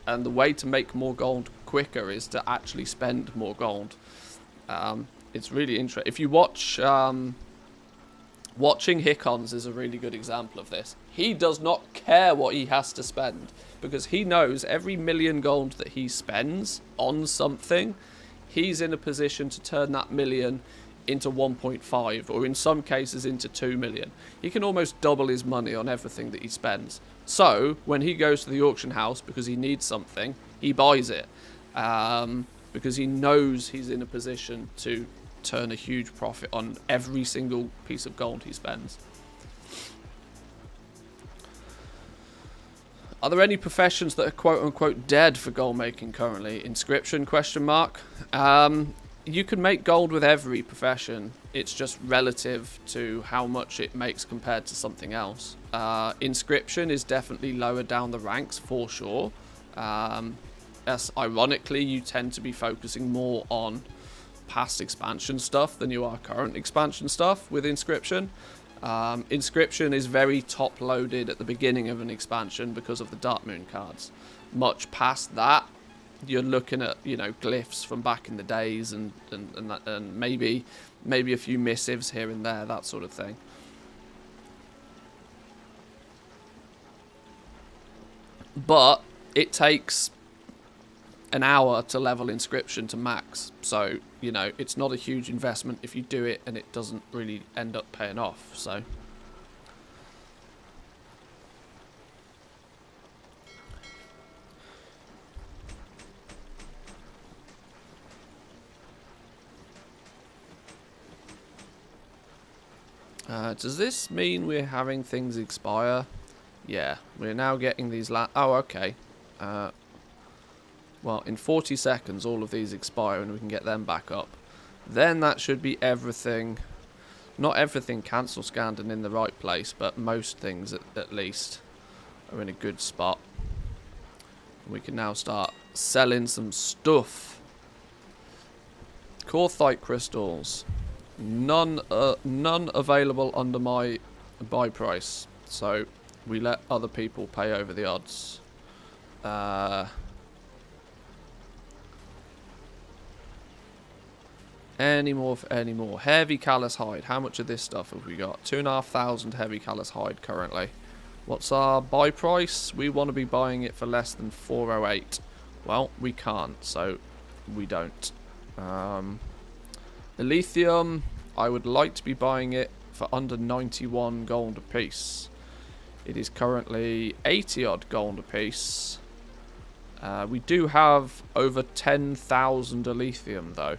and the way to make more gold quicker is to actually spend more gold. It's really interesting. If you watch, watching Hickons is a really good example of this. He does not care what he has to spend, because he knows every 1,000,000 gold that he spends on something, he's in a position to turn that 1,000,000 into 1.5, or in some cases into 2 million. He can almost double his money on everything that he spends. So when he goes to the auction house because he needs something, he buys it, because he knows he's in a position to turn a huge profit on every single piece of gold he spends. Are there any professions that are quote unquote dead for gold making currently? Inscription ? You can make gold with every profession. It's just relative to how much it makes compared to something else. Inscription is definitely lower down the ranks for sure. Yes, ironically, you tend to be focusing more on past expansion stuff than you are current expansion stuff with Inscription. Inscription is very top loaded at the beginning of an expansion because of the Darkmoon cards. Much past that, you're looking at, glyphs from back in the days and maybe a few missives here and there, that sort of thing. But it takes an hour to level Inscription to max, so it's not a huge investment if you do it, and it doesn't really end up paying off. So does this mean we're having things expire? Yeah, we're now getting these oh, okay. Well, in 40 seconds, all of these expire and we can get them back up. Then that should be everything. Not everything cancel scanned and in the right place, but most things at least are in a good spot. We can now start selling some stuff. Korthite crystals. None available under my buy price. So we let other people pay over the odds. Any more. Heavy callous hide. How much of this stuff have we got? 2,500 heavy callous hide currently. What's our buy price? We want to be buying it for less than 408. Well, we can't, so we don't. The lithium, I would like to be buying it for under 91 gold a piece. It is currently 80 odd gold a piece. We do have over 10,000 lithium though.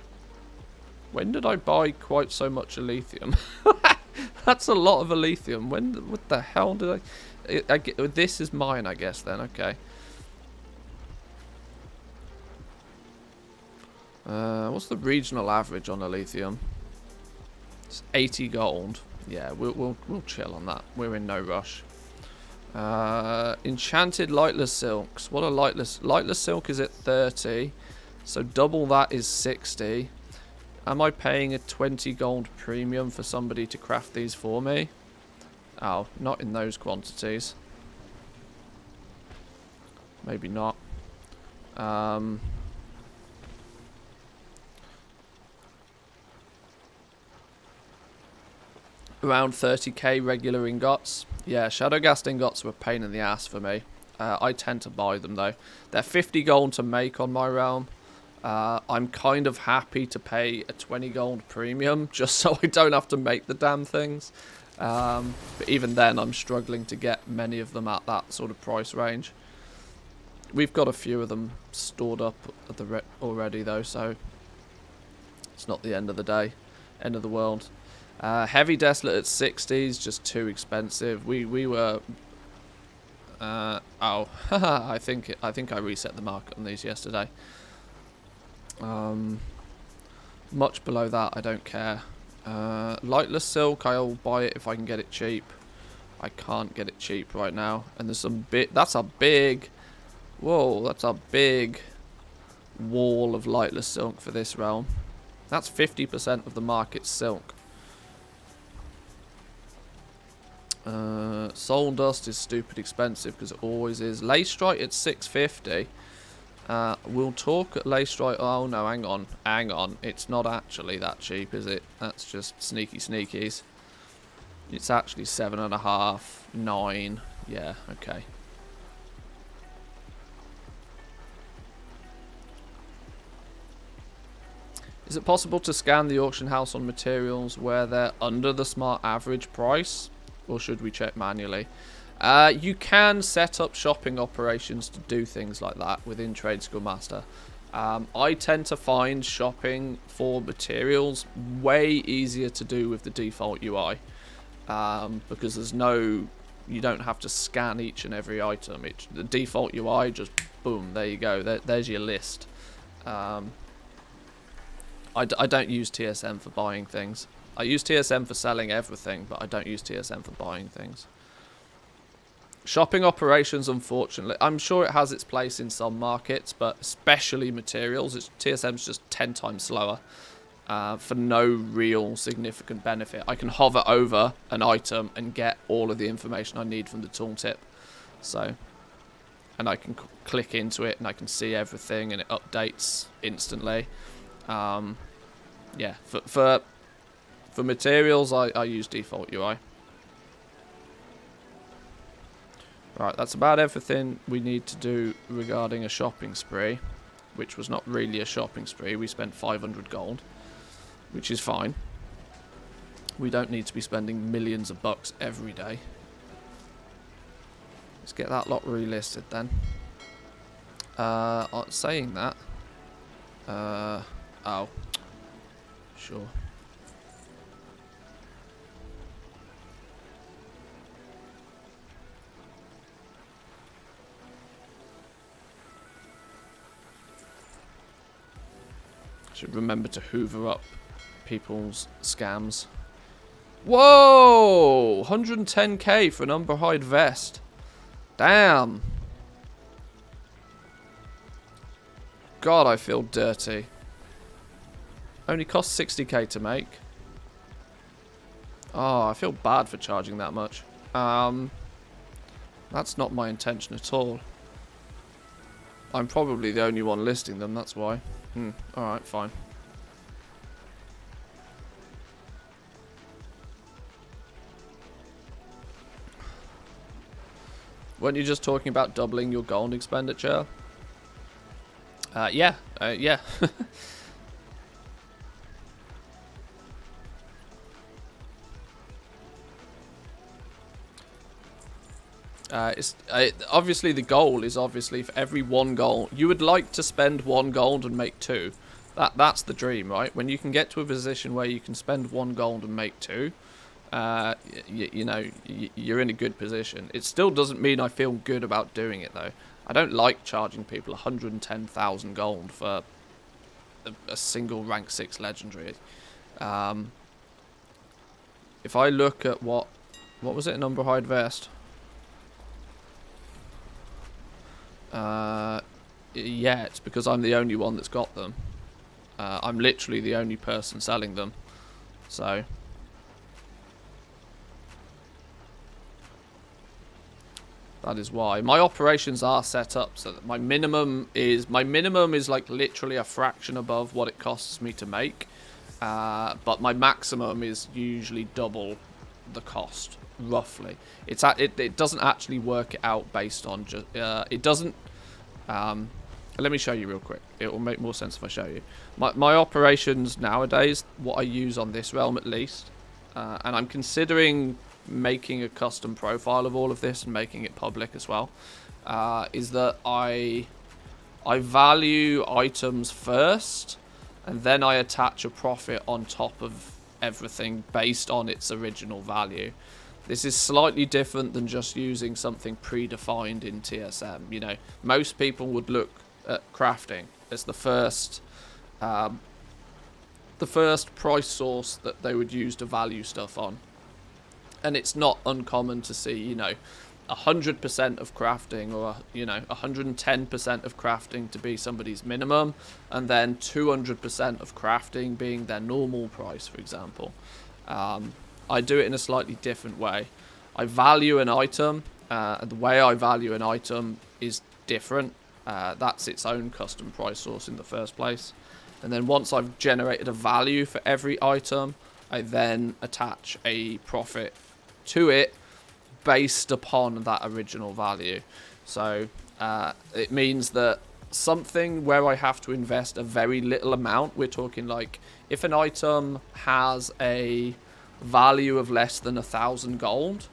When did I buy quite so much lithium? That's a lot of lithium. What the hell did I get? This is mine, I guess, then. Okay. What's the regional average on lithium? It's 80 gold. Yeah, we'll chill on that. We're in no rush. Enchanted lightless silks. What a lightless silk is at 30. So double that is 60. Am I paying a 20 gold premium for somebody to craft these for me? Oh, not in those quantities. Maybe not. Around 30k regular ingots. Yeah, Shadowgast ingots are a pain in the ass for me. I tend to buy them though. They're 50 gold to make on my realm. I'm kind of happy to pay a 20 gold premium just so I don't have to make the damn things. But even then, I'm struggling to get many of them at that sort of price range. We've got a few of them stored up at the already though, so it's not the end of the day, end of the world. Heavy Desolate at 60 is just too expensive. We were oh, I think I reset the market on these yesterday. Much below that, I don't care. Lightless Silk, I'll buy it if I can get it cheap. I can't get it cheap right now, and there's some that's a big, whoa, that's a big wall of Lightless Silk for this realm. That's 50% of the market's silk. Soul Dust is stupid expensive because it always is. Leystrite at 650. We'll talk at Leystrite. Oh no, hang on. It's not actually that cheap, is it? That's just sneaky sneakies. It's actually 7.5, 9. Yeah, okay. Is it possible to scan the auction house on materials where they're under the smart average price? Or should we check manually? You can set up shopping operations to do things like that within TradeSkill Master. I tend to find shopping for materials way easier to do with the default UI. Because there's no... You don't have to scan each and every item. The default UI, just boom, there you go. There's your list. I don't use TSM for buying things. I use TSM for selling everything, but I don't use TSM for buying things. Shopping operations, unfortunately, I'm sure it has its place in some markets, but especially materials, TSM's just 10 times slower for no real significant benefit. I can hover over an item and get all of the information I need from the tooltip. So, and I can click into it and I can see everything and it updates instantly. Yeah, for materials, I use default UI. Right, that's about everything we need to do regarding a shopping spree, which was not really a shopping spree. We spent 500 gold, which is fine. We don't need to be spending millions of bucks every day. Let's get that lot relisted then. Saying that, oh, sure. Should remember to hoover up people's scams. Whoa! 110k for an Umberhide vest. Damn. God, I feel dirty. Only cost 60k to make. Oh, I feel bad for charging that much. That's not my intention at all. I'm probably the only one listing them, that's why. Alright, fine. Weren't you just talking about doubling your gold expenditure? Yeah. Obviously the goal is obviously for every 1 gold. You would like to spend 1 gold and make 2. That's the dream, right? When you can get to a position where you can spend 1 gold and make 2, you know, you're in a good position. It still doesn't mean I feel good about doing it though. I don't like charging people 110,000 gold for a single rank 6 legendary. If I look at what was it, an Umberhide vest? Yeah, it's because I'm the only one that's got them. I'm literally the only person selling them. So that is why my operations are set up so that my minimum is like literally a fraction above what it costs me to make, but my maximum is usually double the cost, roughly. It doesn't actually work it out based on just it doesn't let me show you real quick. It will make more sense if I show you. My operations nowadays, what I use on this realm at least, and I'm considering making a custom profile of all of this and making it public as well, is that I value items first, and then I attach a profit on top of everything based on its original value. This is slightly different than just using something predefined in TSM. You know, most people would look at crafting as the first price source that they would use to value stuff on. And it's not uncommon to see, you know, 100% of crafting, or, you know, 110% of crafting to be somebody's minimum, and then 200% of crafting being their normal price, for example. I do it in a slightly different way. I value an item, and the way I value an item is different. That's its own custom price source in the first place. And then once I've generated a value for every item, I then attach a profit to it based upon that original value. So it means that something where I have to invest a very little amount, we're talking like if an item has a value of less than 1,000 gold,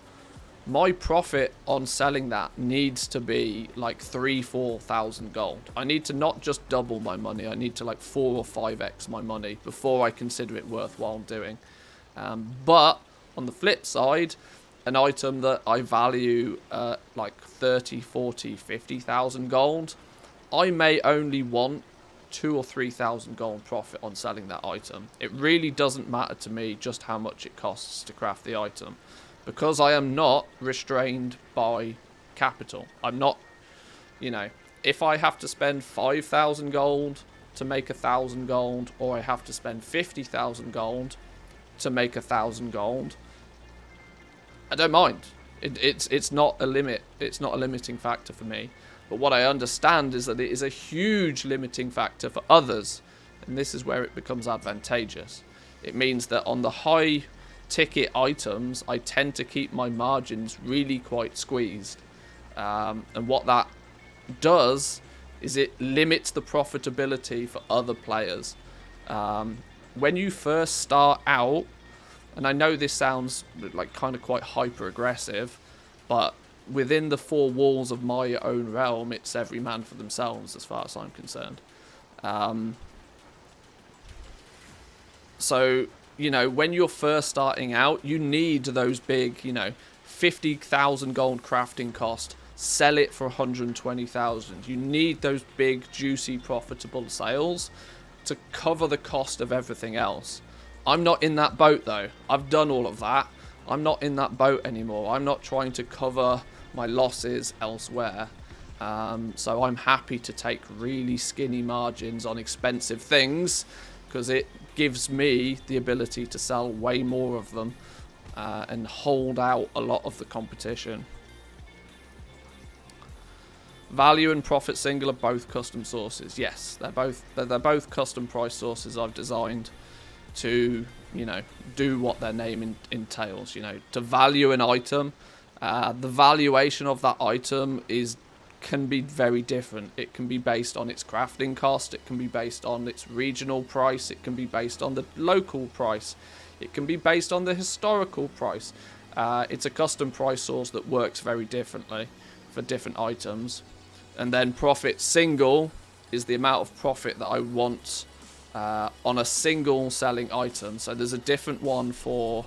my profit on selling that needs to be like 3,000-4,000 gold. I need to not just double my money, I need to like 4 or 5x my money before I consider it worthwhile doing. But on the flip side, an item that I value like 30, 40, 50,000 gold, I may only want 2,000 or 3,000 gold profit on selling that item. It really doesn't matter to me just how much it costs to craft the item, because I am not restrained by capital. I'm not, you know, if I have to spend 5,000 gold to make 1,000 gold, or I have to spend 50,000 gold to make 1,000 gold, I don't mind. It's not a limit. It's not a limiting factor for me. But what I understand is that it is a huge limiting factor for others, and this is where it becomes advantageous. It means that on the high ticket items, I tend to keep my margins really quite squeezed. And what that does is it limits the profitability for other players. When you first start out, and I know this sounds like kind of quite hyper aggressive, but within the four walls of my own realm, it's every man for themselves as far as I'm concerned. So, you know, when you're first starting out, you need those big, you know, 50,000 gold crafting cost, sell it for 120,000. You need those big, juicy, profitable sales to cover the cost of everything else. I'm not in that boat though. I've done all of that. I'm not in that boat anymore. I'm not trying to cover my losses elsewhere. So I'm happy to take really skinny margins on expensive things, because it gives me the ability to sell way more of them and hold out a lot of the competition. Value and profit single are both custom sources. Yes, they're both custom price sources I've designed to, you know, do what their name entails. You know, to value an item, the valuation of that item can be very different. It can be based on its crafting cost, it can be based on its regional price, it can be based on the local price, it can be based on the historical price. It's a custom price source that works very differently for different items. And then profit single is the amount of profit that I want on a single selling item. So there's a different one for,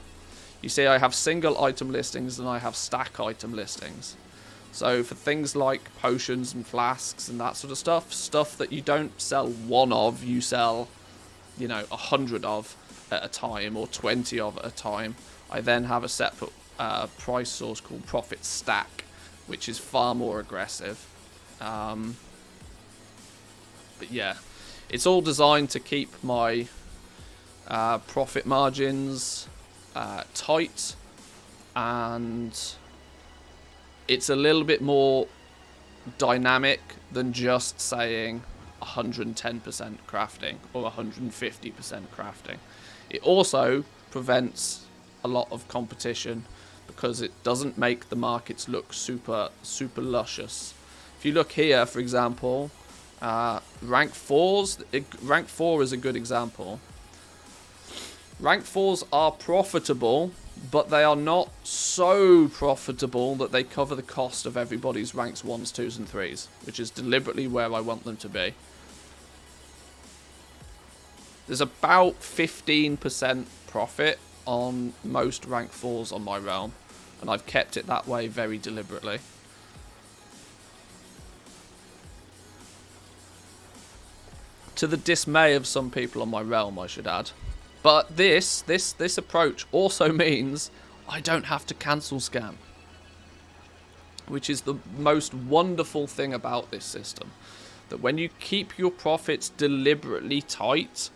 you see, I have single item listings and I have stack item listings. So for things like potions and flasks and that sort of stuff that you don't sell one of, you sell, you know, 100 of at a time or 20 of at a time. I then have a separate price source called profit stack, which is far more aggressive. But yeah, it's all designed to keep my profit margins tight, and it's a little bit more dynamic than just saying 110% crafting or 150% crafting. It also prevents a lot of competition because it doesn't make the markets look super luscious. If you look here, for example, Rank 4s, rank 4 is a good example. Rank 4s are profitable, but they are not so profitable that they cover the cost of everybody's ranks 1s, 2s and 3s, which is deliberately where I want them to be. There's about 15% profit on most rank 4s on my realm, and I've kept it that way very deliberately. To the dismay of some people on my realm, I should add. But this approach also means I don't have to cancel scam, which is the most wonderful thing about this system. That when you keep your profits deliberately tight,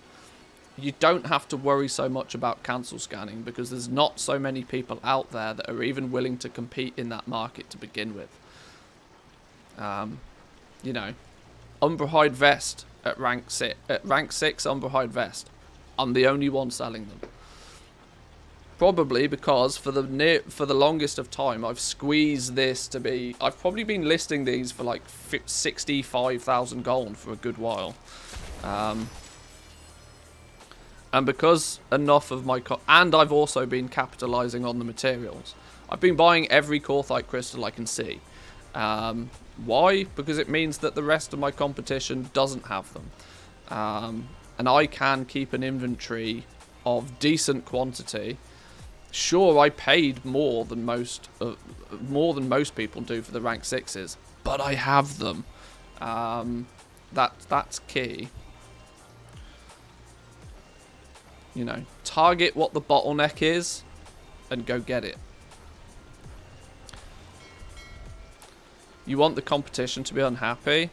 you don't have to worry so much about cancel scanning, because there's not so many people out there that are even willing to compete in that market to begin with. You know, Umberhide Vest at rank 6, Umberhide Vest, I'm the only one selling them. Probably because for the longest of time I've squeezed this to be. I've probably been listing these for like 65,000 gold for a good while, and because enough of my and I've also been capitalizing on the materials. I've been buying every Korthite crystal I can see. Why? Because it means that the rest of my competition doesn't have them, and I can keep an inventory of decent quantity. Sure, I paid more than most people do for the rank 6s, but I have them. That's key. You know, target what the bottleneck is and go get it. You want the competition to be unhappy.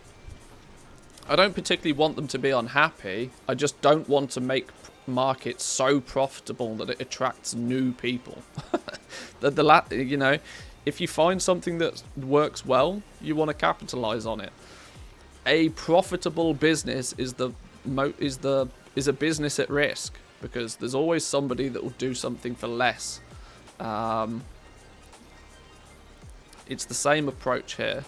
I don't particularly want them to be unhappy. I just don't want to make markets so profitable that it attracts new people. You know, if you find something that works well, you want to capitalize on it. A profitable business is a business at risk, because there's always somebody that will do something for less. It's the same approach here.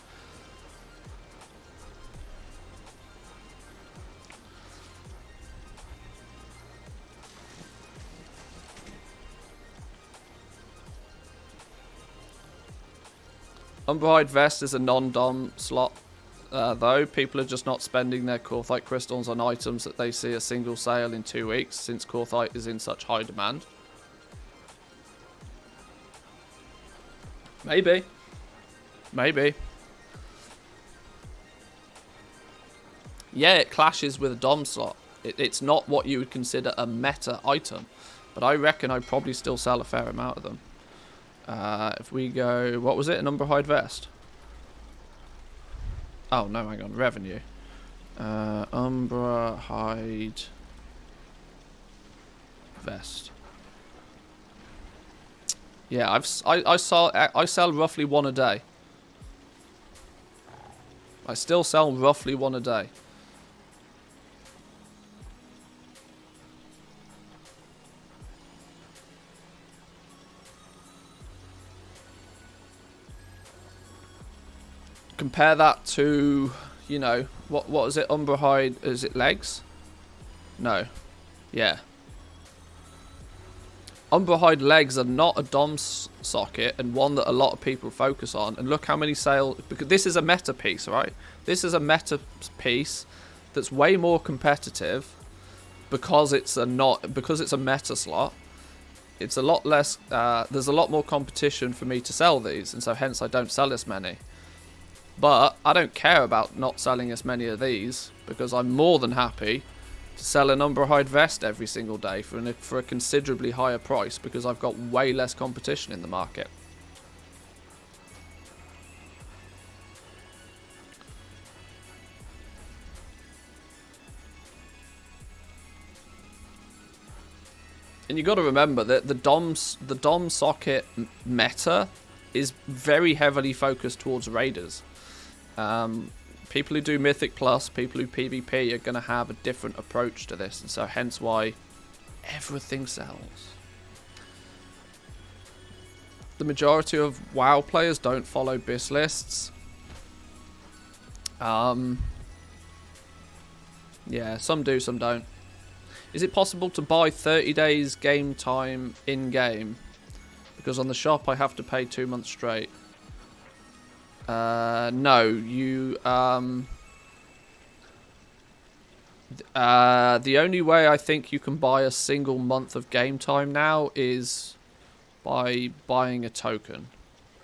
Umberhide Vest is a non-dom slot, though. People are just not spending their Korthite crystals on items that they see a single sale in 2 weeks, since Korthite is in such high demand. Maybe. Maybe. Yeah, it clashes with a dom slot. It's not what you would consider a meta item, but I reckon I'd probably still sell a fair amount of them. If we go, what was it, an Umberhide Vest? Oh no, hang on, revenue. Umberhide Vest. Yeah, I sell roughly one a day. I still sell roughly one a day. Compare that to, you know, what is it? Umberhide, is it legs? No. Yeah. Umberhide legs are not a dom socket, and one that a lot of people focus on. And look how many sales, because this is a meta piece, right? This is a meta piece that's way more competitive because it's a meta slot. It's a lot less. There's a lot more competition for me to sell these, and so hence I don't sell as many. But I don't care about not selling as many of these, because I'm more than happy to sell an Umberhide Vest every single day for a considerably higher price, because I've got way less competition in the market. And you got to remember that the dom socket meta is very heavily focused towards raiders. People who do Mythic Plus, people who PvP are going to have a different approach to this, and so hence why everything sells. The majority of WoW players don't follow BIS lists. Yeah, some do, some don't. Is it possible to buy 30 days game time in-game? Because on the shop I have to pay 2 months straight. No, you... the only way I think you can buy a single month of game time now is by buying a token.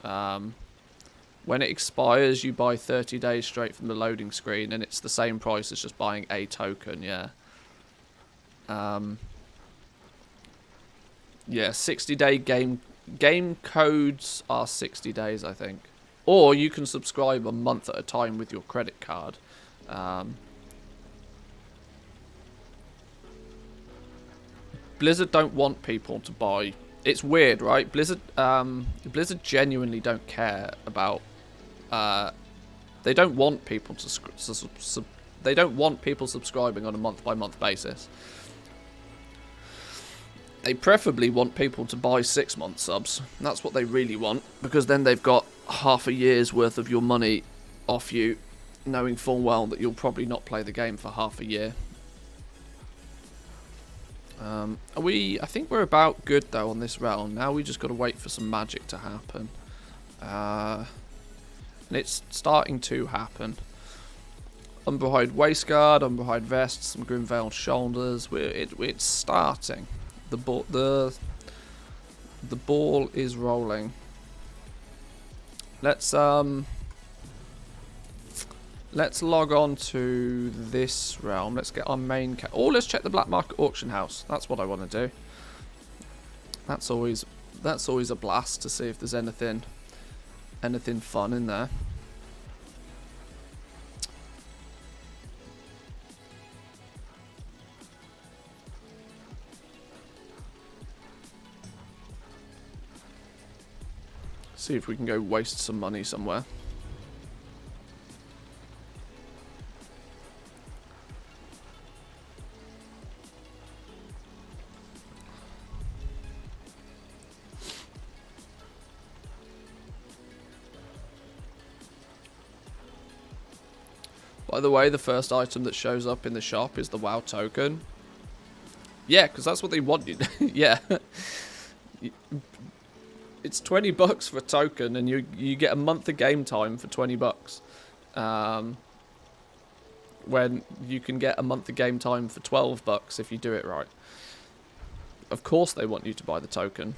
When it expires, you buy 30 days straight from the loading screen, and it's the same price as just buying a token, yeah. Yeah, 60-day game codes are 60 days, I think. Or you can subscribe a month at a time with your credit card. Blizzard don't want people to buy. It's weird, right? Blizzard genuinely don't care about. They don't want people to they don't want people subscribing on a month-by-month basis. They preferably want people to buy 6-month subs. That's what they really want, because then they've got half a year's worth of your money off you, knowing full well that you'll probably not play the game for half a year. I think we're about good though on this realm. Now we just got to wait for some magic to happen. And it's starting to happen. Umberhide Waistguard, Umberhide Vest, some Grimveiled Shoulders. It's starting. The ball is rolling. Let's log on to this realm. Let's get our main let's check the black market auction house. That's what I want to do. That's always a blast to see if there's anything fun in there. See if we can go waste some money somewhere. By the way, the first item that shows up in the shop is the WoW token. Yeah, because that's what they want you. Yeah. It's $20 for a token, and you get a month of game time for $20. When you can get a month of game time for $12 if you do it right. Of course they want you to buy the token.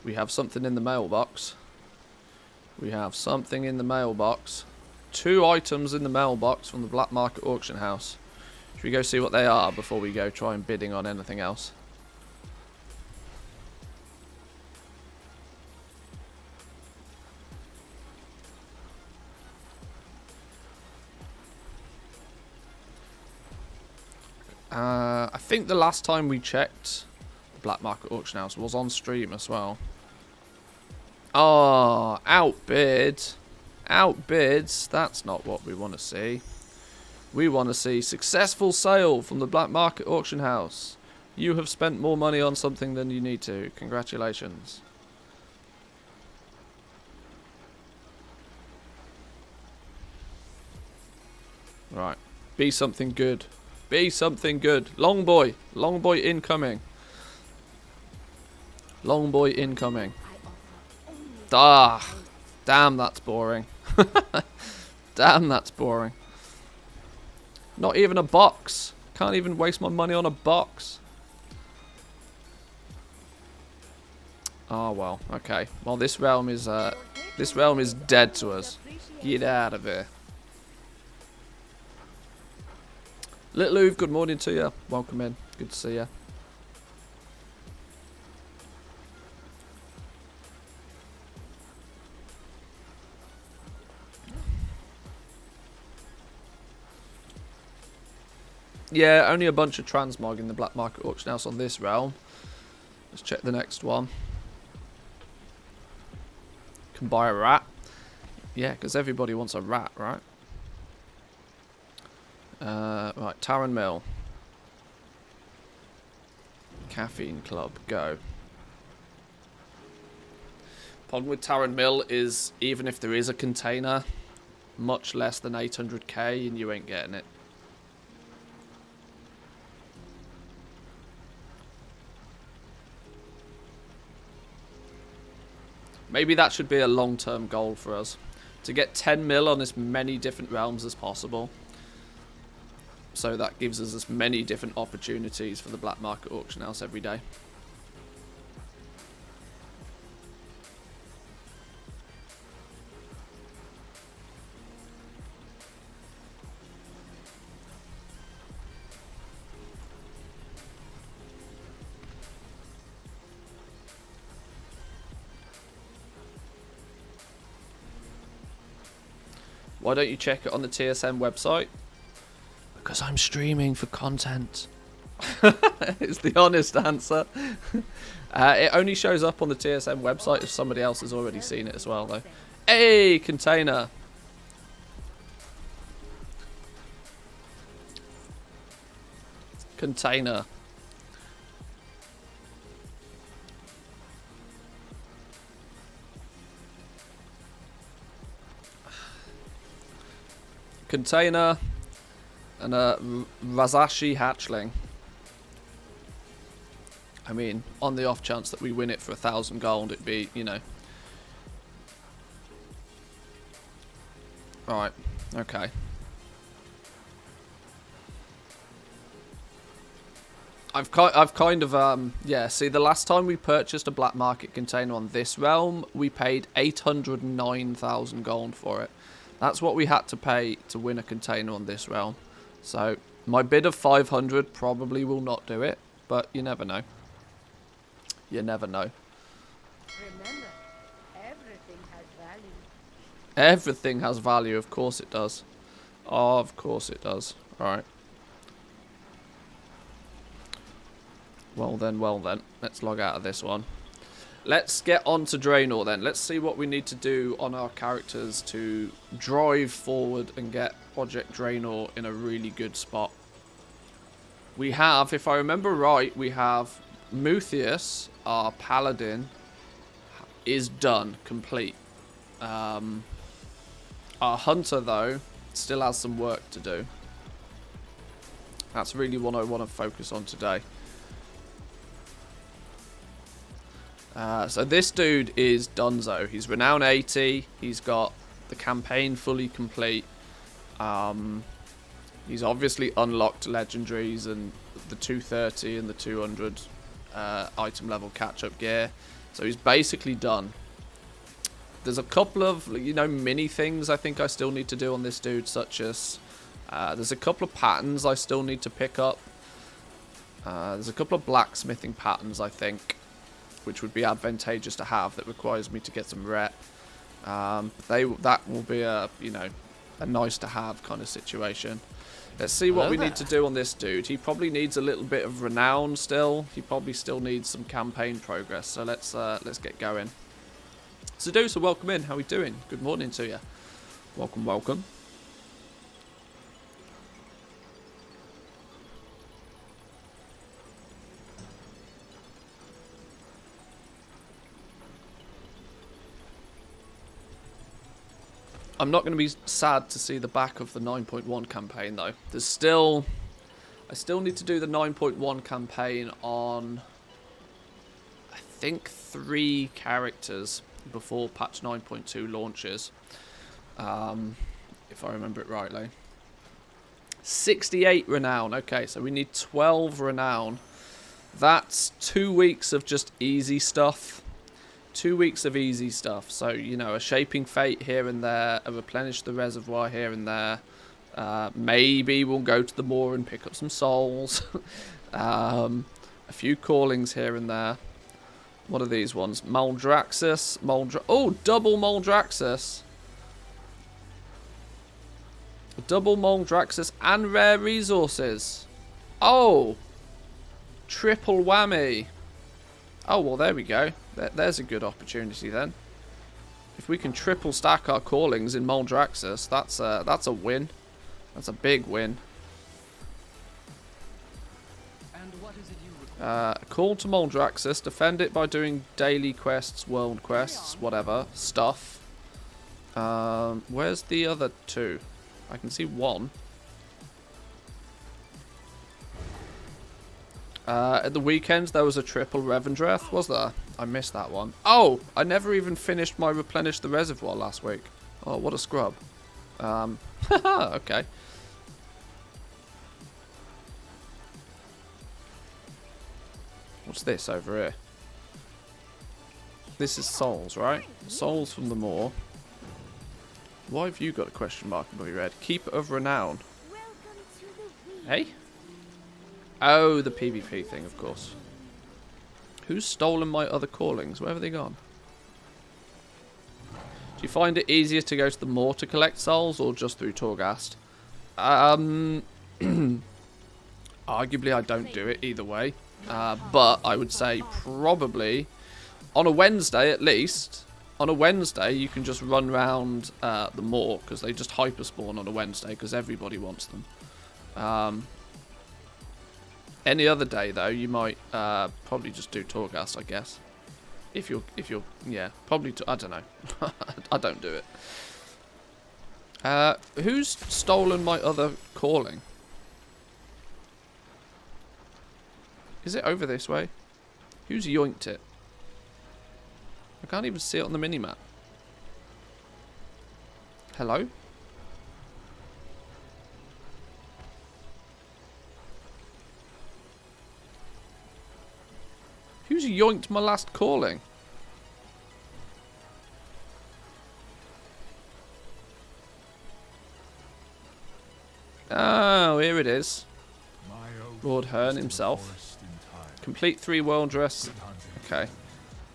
We have something in the mailbox. We have something in the mailbox. 2 items in the mailbox from the black market auction house. Should we go see what they are before we go try and bidding on anything else? I think the last time we checked the black market auction house was on stream as well. Oh, outbid. Outbids. That's not what we want to see. We want to see successful sale from the black market auction house. You have spent more money on something than you need to. Congratulations. Right. Be something good. Be something good. Long boy. Long boy incoming. Long boy incoming. Ah, damn, that's boring. Damn, that's boring. Not even a box. Can't even waste my money on a box. Oh well, okay. Well, this realm is dead to us. Get out of here. Little Uve, good morning to you. Welcome in. Good to see you. Yeah, only a bunch of transmog in the black market auction house on this realm. Let's check the next one. Can buy a rat. Yeah, because everybody wants a rat, right? Right, Taran Mill. Caffeine Club, go. Problem with Taran Mill is, even if there is a container, much less than 800k and you ain't getting it. Maybe that should be a long-term goal for us. To get 10 mil on as many different realms as possible. So that gives us as many different opportunities for the black market auction house every day. Why don't you check it on the TSM website? Because I'm streaming for content. It's the honest answer. It only shows up on the TSM website if somebody else has already seen it as well, though. Hey, container. Container. Container and a Razashi hatchling. I mean, on the off chance that we win it for 1,000 gold, it'd be, you know. Right, okay. I've kind of, yeah, see, the last time we purchased a black market container on this realm, we paid 809,000 gold for it. That's what we had to pay to win a container on this realm. So, my bid of 500 probably will not do it, but you never know. You never know. Remember, everything has value. Everything has value, of course it does. Of course it does. Alright. Well then, let's log out of this one. Let's get on to Draenor then. Let's see what we need to do on our characters to drive forward and get Project Draenor in a really good spot. We have, if I remember right, we have Muthius, our paladin, is done, complete. Our hunter, though, still has some work to do. That's really what I want to focus on today. So this dude is Dunzo. He's renown 80. He's got the campaign fully complete. He's obviously unlocked legendaries and the 230 and the 200 item level catch-up gear. So he's basically done. There's a couple of, you know, mini things I think I still need to do on this dude, such as there's a couple of patterns I still need to pick up. There's a couple of blacksmithing patterns, I think, which would be advantageous to have, that requires me to get some rep. That will be a, you know, a nice to have kind of situation. Let's see what we need to do on this dude. He probably needs a little bit of renown still. He probably still needs some campaign progress. So let's get going. Seducer, welcome in. How are we doing? Good morning to you. Welcome, welcome. I'm not going to be sad to see the back of the 9.1 campaign, though. I still need to do the 9.1 campaign on, I think, 3 characters before patch 9.2 launches. If I remember it rightly. 68 renown. Okay, so we need 12 renown. That's 2 weeks of just easy stuff. 2 weeks of easy stuff. So, you know, a Shaping Fate here and there, a Replenish the Reservoir here and there. Maybe we'll go to the moor and pick up some souls. A few callings here and there. What are these ones? Maldraxxus. Oh, double Maldraxxus. Double Maldraxxus and rare resources. Oh. Triple whammy. Oh, well, there we go. There's a good opportunity then. If we can triple stack our callings in Maldraxxus, that's a win. That's a big win. Call to Moldraxxus. Defend it by doing daily quests, world quests, whatever. Stuff. Where's the other two? I can see one. At the weekends, there was a triple Revendreth, was there? I missed that one. Oh, I never even finished my Replenish the Reservoir last week. Oh, what a scrub. Okay. What's this over here? This is souls, right? Souls from the Maw. Why have you got a question mark above your head? Keeper of Renown. Hey? Oh, the PvP thing, of course. Who's stolen my other callings? Where have they gone? Do you find it easier to go to the Maw to collect souls or just through Torghast? Arguably, I don't do it either way. But I would say probably on a Wednesday at least. On a Wednesday, you can just run around the Maw because they just hyper spawn on a Wednesday because everybody wants them. Any other day though, you might probably just do Torghast, I guess. If you're, yeah, probably. I don't know. I don't do it. Who's stolen my other calling? Is it over this way? Who's yoinked it? I can't even see it on the minimap. Hello? Who's yoinked my last calling? Oh, here it is. Lord Hearn himself. Complete 3 world dress. Okay.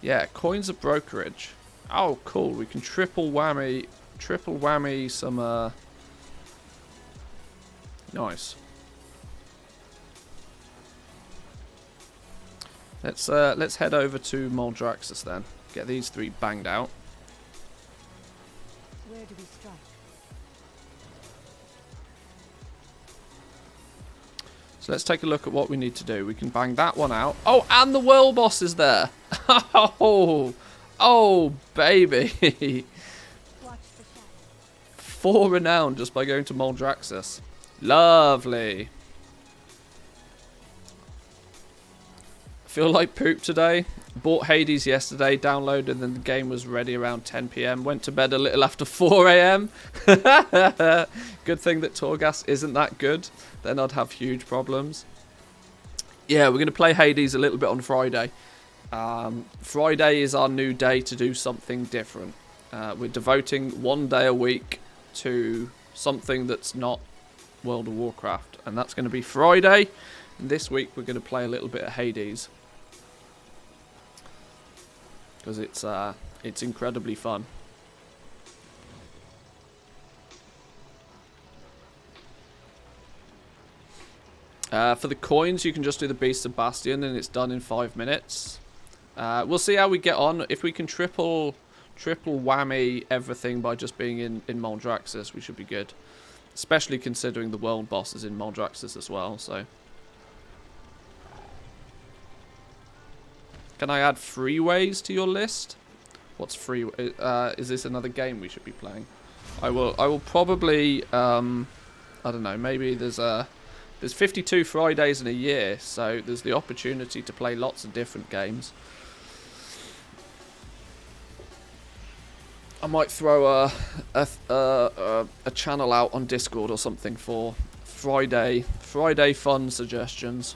Yeah, coins of brokerage. Oh, cool. We can triple whammy some, nice. Let's head over to Moldraxxus then. Get these 3 banged out. Where do we strike? So let's take a look at what we need to do. We can bang that one out. Oh, and the world boss is there. Oh, baby. Watch the shadow. 4 renown just by going to Moldraxxus. Lovely. Feel like poop today. Bought Hades yesterday, downloaded, and then the game was ready around 10 PM. Went to bed a little after 4 AM. Good thing that Torghast isn't that good. Then I'd have huge problems. Yeah, we're going to play Hades a little bit on Friday. Friday is our new day to do something different. We're devoting 1 day a week to something that's not World of Warcraft. And that's going to be Friday. And this week we're going to play a little bit of Hades. Because it's incredibly fun. For the coins, you can just do the Beast of Bastion and it's done in 5 minutes. We'll see how we get on. If we can triple whammy everything by just being in Moldraxxus, we should be good. Especially considering the world boss is in Moldraxxus as well, so... Can I add freeways to your list? What's free? Is this another game we should be playing? I will probably I don't know, maybe there's 52 Fridays in a year, so there's the opportunity to play lots of different games. I might throw a channel out on Discord or something for Friday fun suggestions.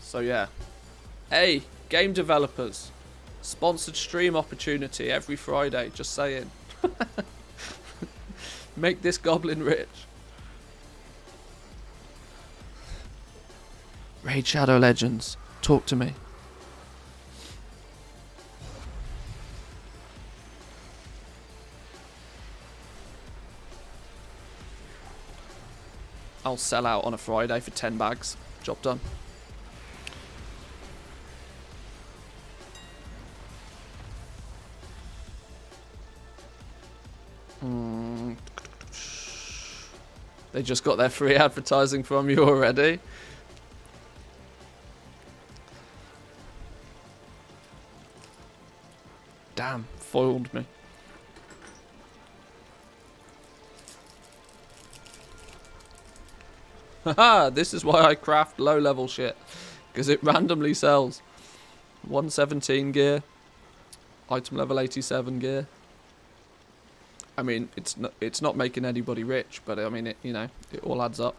So yeah. Hey, game developers. Sponsored stream opportunity every Friday, just saying. Make this goblin rich. Raid Shadow Legends, talk to me. I'll sell out on a Friday for 10 bags. Job done. They just got their free advertising from you already. Damn, foiled me. Haha, this is why I craft low level shit. Because it randomly sells. 117 gear. Item level 87 gear. I mean, it's not making anybody rich, but I mean, you know, it all adds up.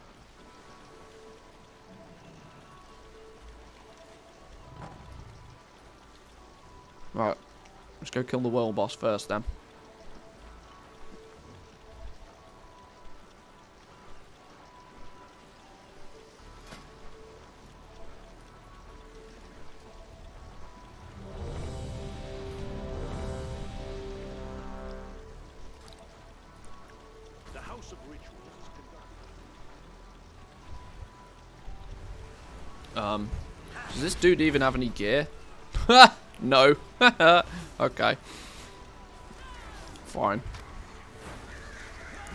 Right, let's go kill the world boss first then. Does this dude even have any gear? No. Okay. Fine.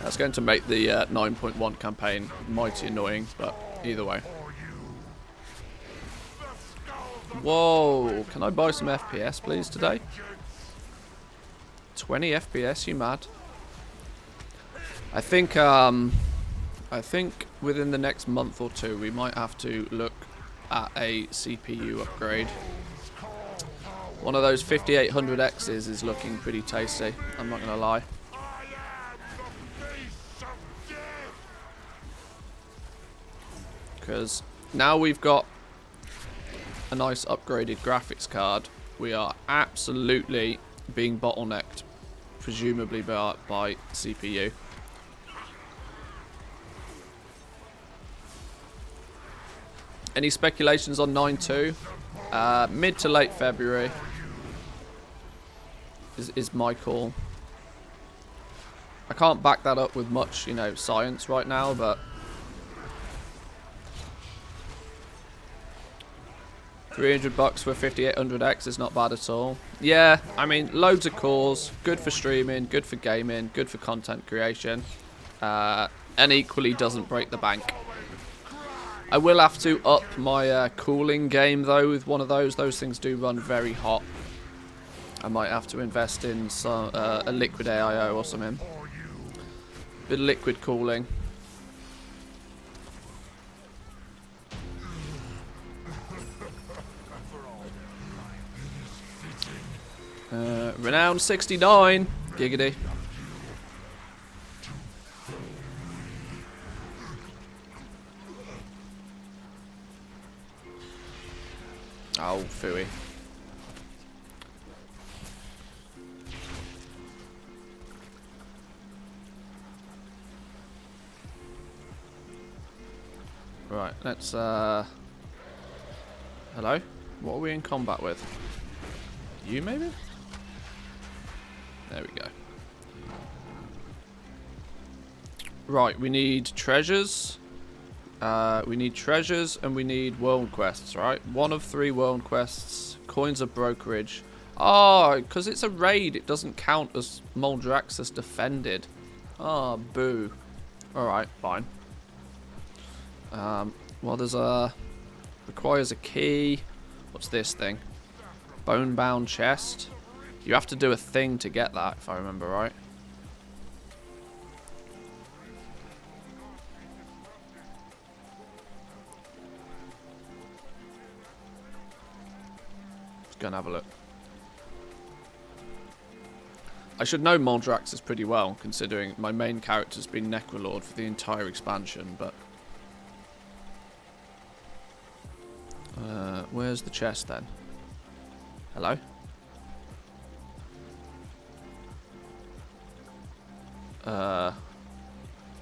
That's going to make the 9.1 campaign mighty annoying, but either way. Whoa, can I buy some FPS please today? 20 FPS, you mad? I think within the next month or two we might have to look at a CPU upgrade. One of those 5800Xs is looking pretty tasty, I'm not gonna lie. Because now we've got a nice upgraded graphics card, we are absolutely being bottlenecked, presumably by CPU. Any speculations on 9.2? Mid to late February is my call. I can't back that up with much, you know, science right now, but $300 for 5800X is not bad at all. Yeah, I mean, loads of cores, good for streaming, good for gaming, good for content creation, and equally doesn't break the bank. I will have to up my cooling game though with one of those. Those things do run very hot. I might have to invest in some a liquid AIO or something. Bit of liquid cooling. Renown 69. Giggity. Oh, phooey. Right, let's, hello? What are we in combat with? You, maybe? There we go. Right, we need treasures. We need treasures and we need world quests, right? 1 of 3 world quests. Coins of brokerage. Oh, because it's a raid, it doesn't count as Moldraxxus defended. Oh, boo. Alright, fine. Well, there's a... Requires a key. What's this thing? Bone-bound chest. You have to do a thing to get that, if I remember right. Let's go and have a look. I should know Moldraxxus pretty well, considering my main character's been Necrolord for the entire expansion, but... where's the chest then? Hello?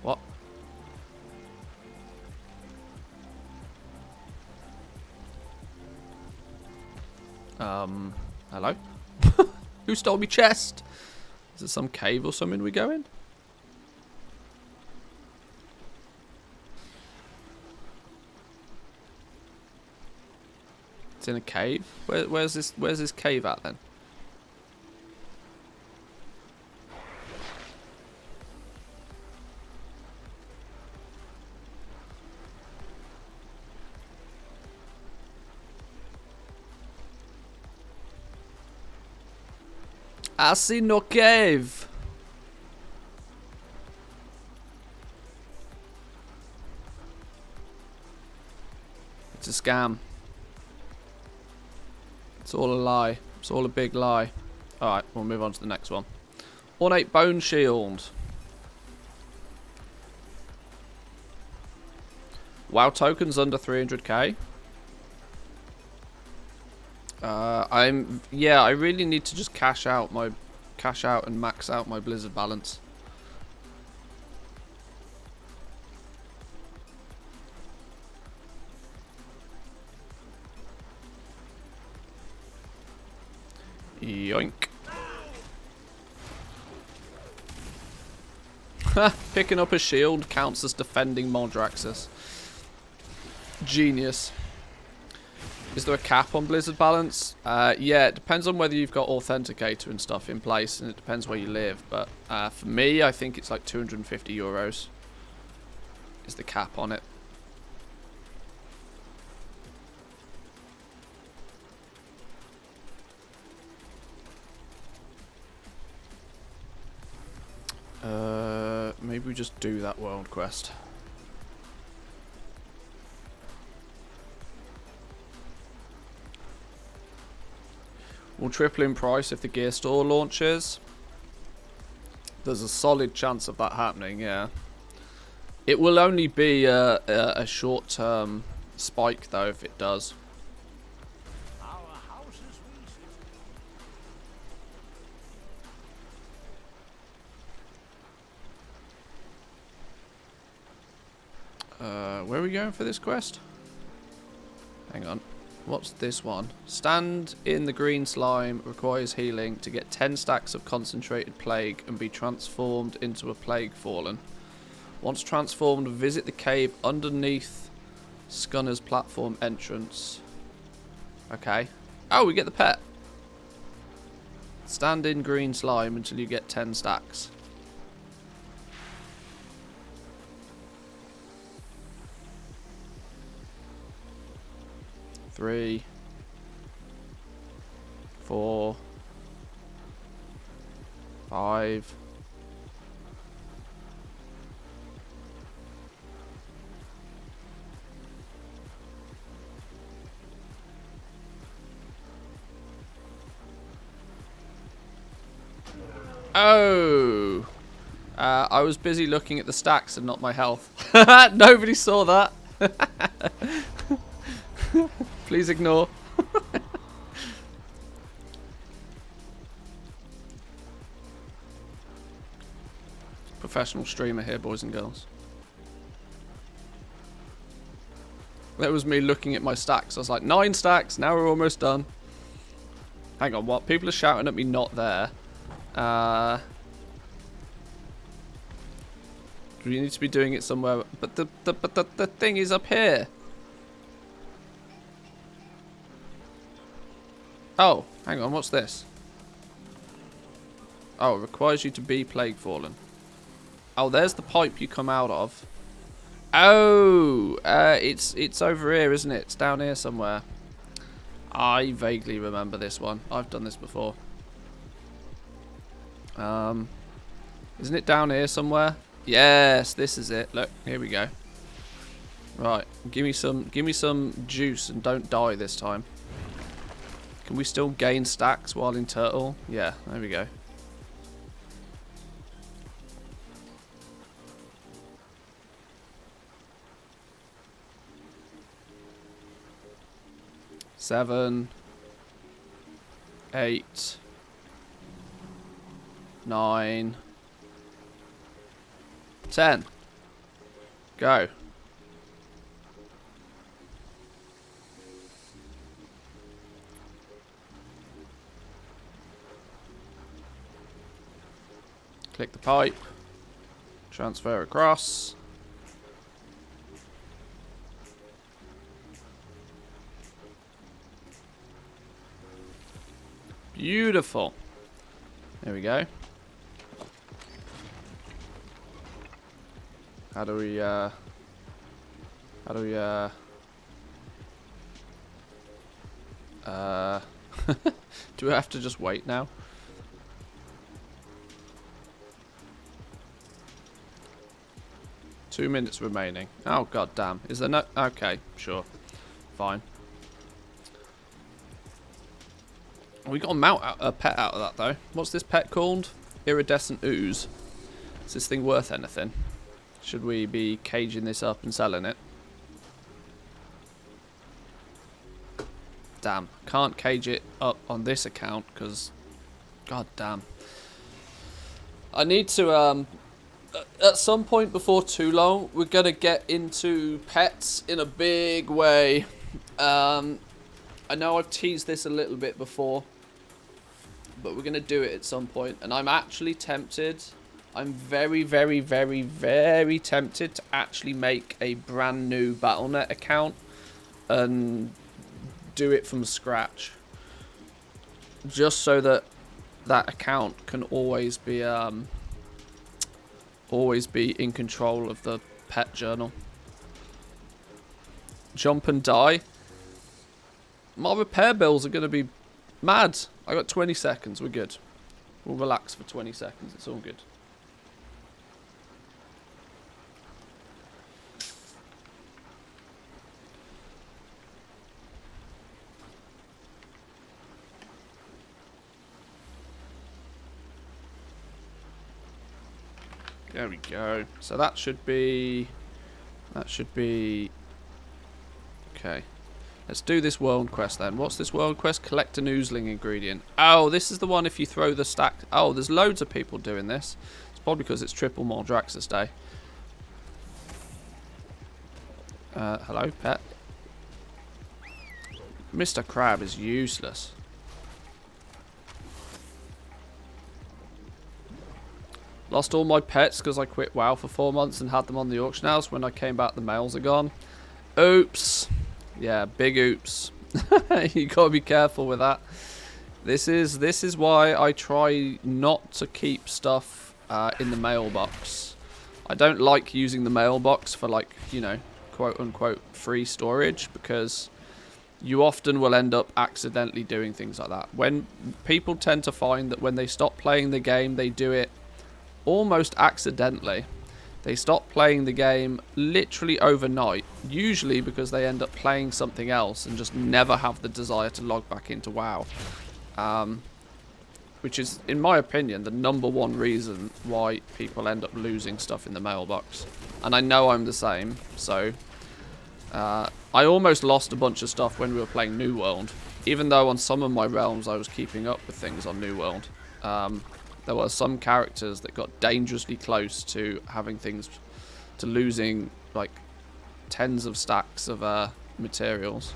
What? Hello? Who stole me chest? Is it some cave or something we go in? It's in a cave? Where's this cave at then? I see no cave. It's a scam. It's all a lie. It's all a big lie. Alright, we'll move on to the next one. Ornate Bone Shield. WoW tokens under 300k. I really need to just cash out and max out my Blizzard balance. Yoink. Picking up a shield counts as defending Moldraxxus. Genius. Is there a cap on Blizzard balance? Yeah, it depends on whether you've got Authenticator and stuff in place, and it depends where you live. But for me, I think it's like 250 euros is the cap on it. Maybe we just do that world quest. We'll triple in price if the gear store launches. There's a solid chance of that happening, yeah. It will only be a short-term spike, though, if it does. Where are we going for this quest? Hang on. What's this one? Stand in the green slime, requires healing to get 10 stacks of concentrated plague and be transformed into a plague fallen. Once transformed, visit the cave underneath Scunner's platform entrance. Okay. Oh, we get the pet. Stand in green slime until you get 10 stacks. Three, 4, 5. Oh! I was busy looking at the stacks and not my health. Nobody saw that. Please ignore. Professional streamer here, boys and girls. That was me looking at my stacks. I was like, 9 stacks, now we're almost done. Hang on, what? People are shouting at me not there. Do we need to be doing it somewhere? But the thing is up here. Oh, hang on, what's this? Oh, it requires you to be plague fallen. Oh, there's the pipe you come out of. Oh, it's over here, isn't it? It's down here somewhere. I vaguely remember this one. I've done this before. Isn't it down here somewhere? Yes, this is it. Look, here we go. Right, give me some juice and don't die this time. Can we still gain stacks while in turtle? Yeah, there we go. Seven, 8, 9, 10. Go. Click the pipe. Transfer across. Beautiful. There we go. How do we do we have to just wait now? 2 minutes remaining. Oh, god damn. Is there no... Okay, sure. Fine. We got a pet out of that, though. What's this pet called? Iridescent ooze. Is this thing worth anything? Should we be caging this up and selling it? Damn. Can't cage it up on this account, because... God damn. I need to, at some point before too long, we're going to get into pets in a big way. I know I've teased this a little bit before, but we're going to do it at some point. And I'm actually tempted. I'm very, very, very, very tempted to actually make a brand new Battle.net account and do it from scratch. Just so that that account can always be in control of the pet journal. Jump and die. My repair bills are going to be mad. I got 20 seconds. We're good. We'll relax for 20 seconds. It's all good. There we go. So that should be... Okay. Let's do this world quest then. What's this world quest? Collect an oozling ingredient. Oh, this is the one if you throw the stack... Oh, there's loads of people doing this. It's probably because it's triple Maldraxxus Day. Hello, pet. Mr. Crab is useless. Lost all my pets because I quit WoW for 4 months and had them on the auction house. When I came back, the males are gone. Oops. Yeah, big oops. You gotta be careful with that. This is why I try not to keep stuff in the mailbox. I don't like using the mailbox for, like, you know, quote unquote free storage, because you often will end up accidentally doing things like that. When people tend to find that when they stop playing the game, they do it almost accidentally. They stop playing the game literally overnight, usually because they end up playing something else and just never have the desire to log back into WoW. Which is, in my opinion, the #1 reason why people end up losing stuff in the mailbox. And I know I'm the same, so... I almost lost a bunch of stuff when we were playing New World. Even though on some of my realms I was keeping up with things on New World. There were some characters that got dangerously close to having things, to losing like tens of stacks of materials.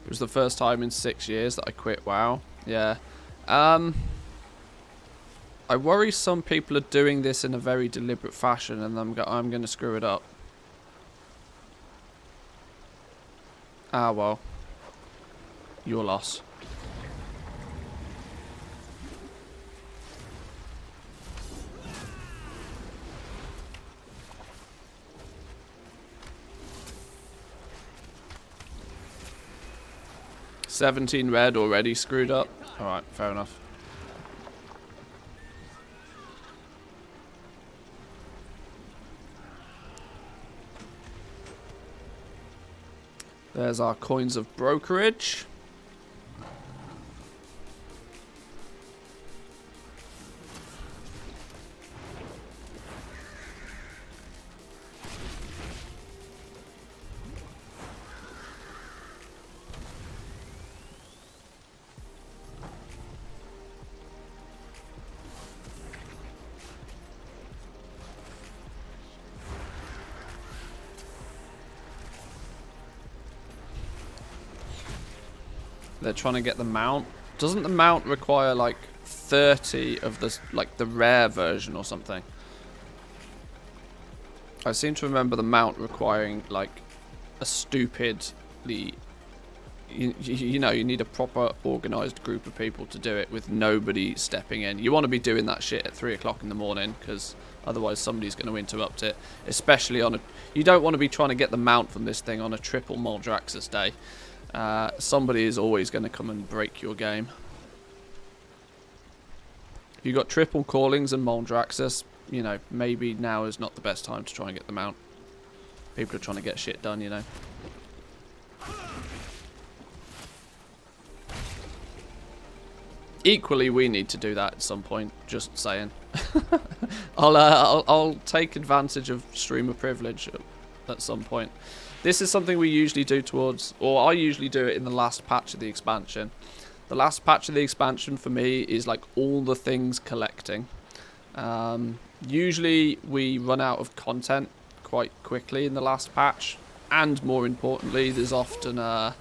It was the first time in 6 years that I quit WoW. Yeah. I worry some people are doing this in a very deliberate fashion, and I'm going to screw it up. Ah, well. Your loss. $17 red already screwed up. Alright, fair enough. There's our coins of brokerage. They're trying to get the mount. Doesn't the mount require like 30 of the, like, the rare version or something? I seem to remember the mount requiring like a stupidly you know, you need a proper organised group of people to do it with nobody stepping in. You want to be doing that shit at 3 o'clock in the morning, because otherwise somebody's going to interrupt it. Especially on a... You don't want to be trying to get the mount from this thing on a triple Moldraxxus day. Somebody is always going to come and break your game. If you've got triple Callings and Moldraxxus, you know, maybe now is not the best time to try and get them out. People are trying to get shit done, you know. Equally, we need to do that at some point. Just saying. I'll take advantage of streamer privilege at some point. This is something we usually do towards, or I usually do it in the last patch of the expansion. The last patch of the expansion for me is like all the things collecting. Usually we run out of content quite quickly in the last patch, and more importantly, there's often a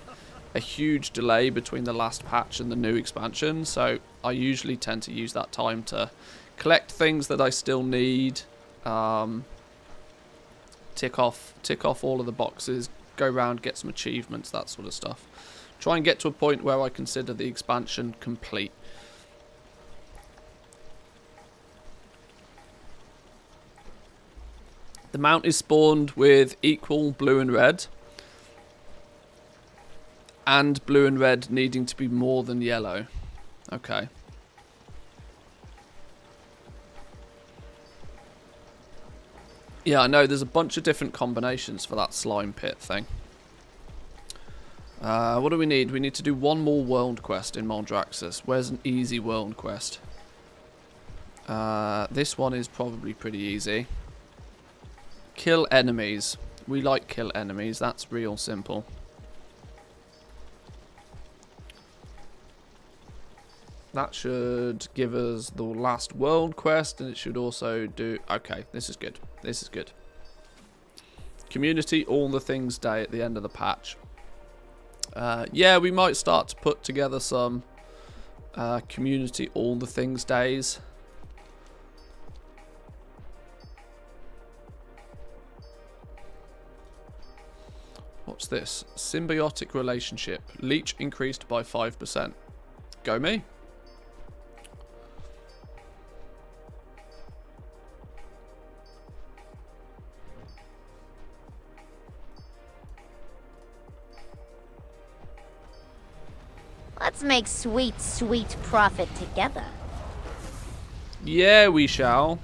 huge delay between the last patch and the new expansion, so I usually tend to use that time to collect things that I still need, tick off all of the boxes, go around, get some achievements, that sort of stuff. Try and get to a point where I consider the expansion complete. The mount is spawned with equal blue and red, and blue and red needing to be more than yellow. Okay. Yeah, I know there's a bunch of different combinations for that slime pit thing. What do we need? We need to do one more world quest in Moldraxxus. Where's an easy world quest? This one is probably pretty easy. Kill enemies. We like kill enemies. That's real simple. That should give us the last world quest, and it should also do... Okay, this is good. This is good. Community all the things day at the end of the patch. Yeah, we might start to put together some community all the things days. What's this? Symbiotic relationship. Leech increased by 5%. Go me. Let's make sweet, sweet profit together. Yeah, we shall.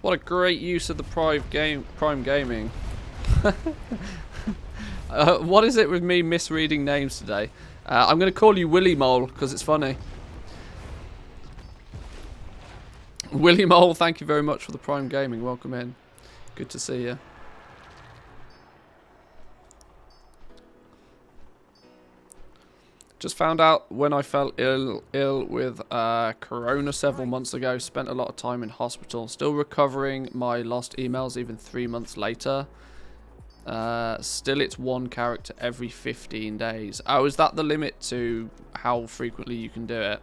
What a great use of the Prime Gaming. What is it with me misreading names today? I'm going to call you Willy Mole because it's funny. Willy Mole, thank you very much for the Prime Gaming. Welcome in. Good to see you. Just found out when I fell ill with corona several months ago. Spent a lot of time in hospital. Still recovering my lost emails even 3 months later. Still it's one character every 15 days. Oh, is that the limit to how frequently you can do it?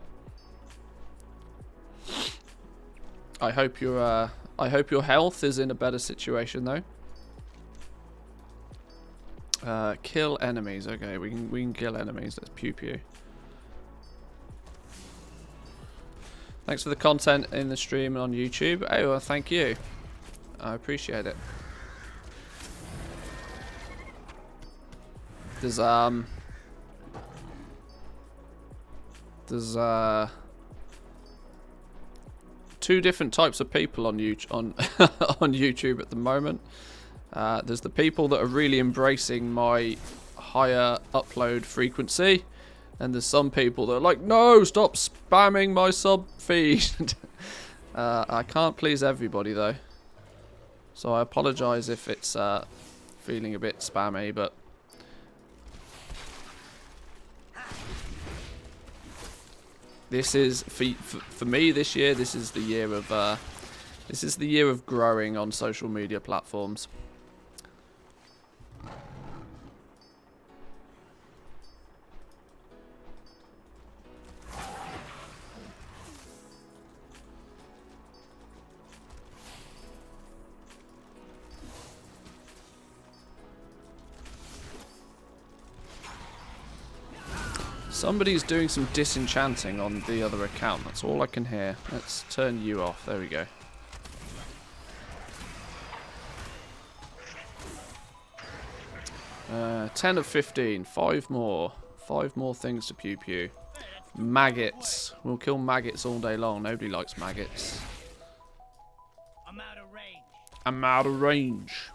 I hope your health is in a better situation though. Kill enemies. Okay, we can kill enemies. Let's pew pew. Thanks for the content in the stream and on YouTube. Oh, well, thank you. I appreciate it. There's two different types of people on YouTube on YouTube at the moment. There's the people that are really embracing my higher upload frequency, and there's some people that are like, no, stop spamming my sub feed. I can't please everybody though, so I apologize if it's feeling a bit spammy, but this is for me this year. This is the year of growing on social media platforms. Somebody's doing some disenchanting on the other account. That's all I can hear. Let's turn you off. There we go. Uh, 10 of 15. 5 more. 5 more things to pew pew. Maggots. We'll kill maggots all day long. Nobody likes maggots. I'm out of range. I'm out of range.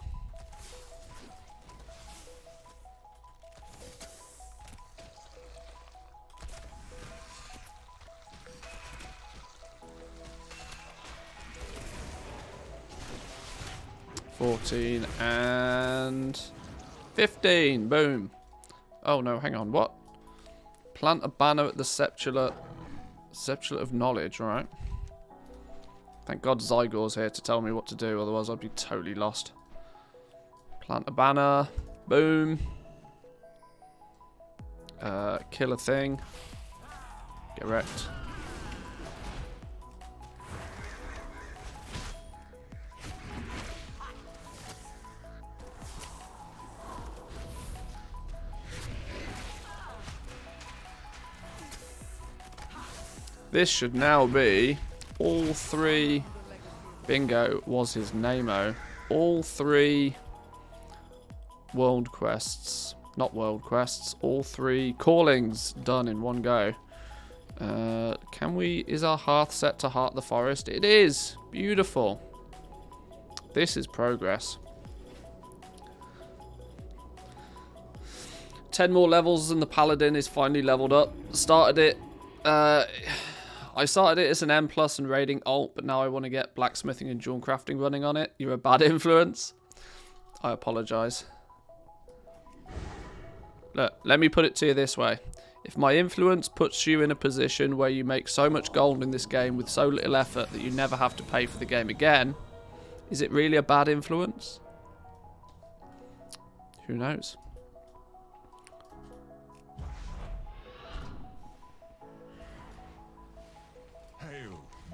$14 and 15. Boom. Oh no, hang on. What? Plant a banner at the Sepulchre of Knowledge, right? Thank God Zygor's here to tell me what to do, otherwise I'd be totally lost. Plant a banner. Boom. Kill a thing. Get wrecked. This should now be all 3. Bingo was his name-o. All 3 world quests. Not world quests. All 3 callings done in one go. Can we... Is our hearth set to Heart the Forest? It is! Beautiful. This is progress. 10 more levels and the Paladin is finally leveled up. Started it... I started it as an M+ and raiding alt, but now I want to get blacksmithing and jewel crafting running on it. You're a bad influence. I apologise. Look, let me put it to you this way. If my influence puts you in a position where you make so much gold in this game with so little effort that you never have to pay for the game again, is it really a bad influence? Who knows?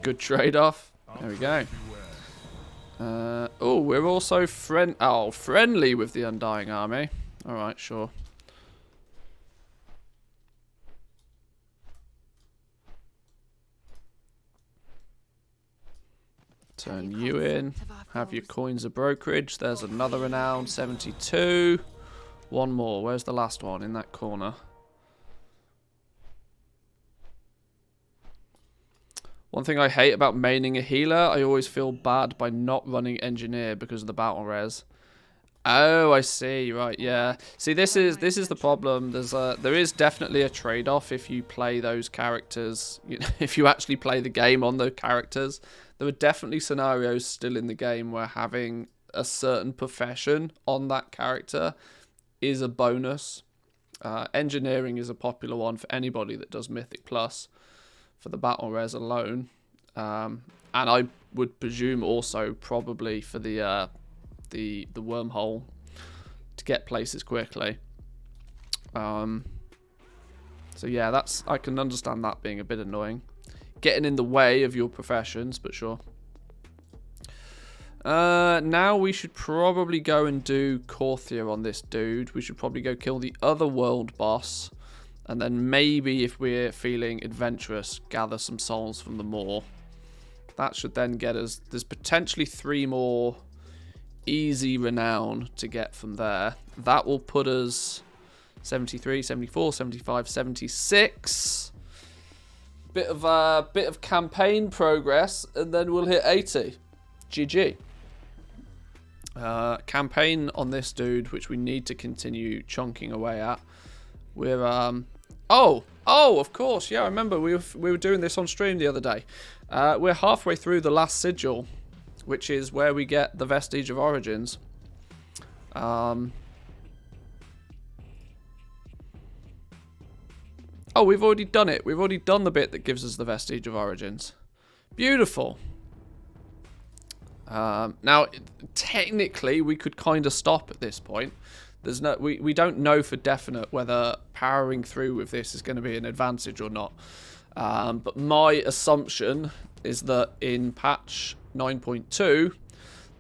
Good trade-off. There we go. Oh, we're also friendly with the Undying Army. Alright, sure. Turn you in. Have your coins of brokerage. There's another renown. 72. One more. Where's the last one? In that corner. One thing I hate about maining a healer, I always feel bad by not running engineer because of the battle res. Oh, I see. Right, yeah. See, this is the problem. There is definitely a trade-off if you play those characters. You know, if you actually play the game on the characters, there are definitely scenarios still in the game where having a certain profession on that character is a bonus. Engineering is a popular one for anybody that does Mythic Plus. For the battle res alone, and I would presume also probably for the wormhole to get places quickly. So yeah, I can understand that being a bit annoying, getting in the way of your professions, but sure. Now we should probably go and do Korthia on this dude. We should probably go kill the other world boss. And then maybe, if we're feeling adventurous, gather some souls from the Maw. That should then get us... There's potentially 3 more easy renown to get from there. That will put us 73, 74, 75, 76. Bit of campaign progress, and then we'll hit 80. GG. Campaign on this dude, which we need to continue chunking away at. We're Oh, of course. Yeah, I remember we were doing this on stream the other day. We're halfway through the last sigil, which is where we get the Vestige of Origins. Oh, we've already done it. We've already done the bit that gives us the Vestige of Origins. Beautiful. Now, technically, we could kind of stop at this point. There's no, we don't know for definite whether powering through with this is going to be an advantage or not. But my assumption is that in patch 9.2,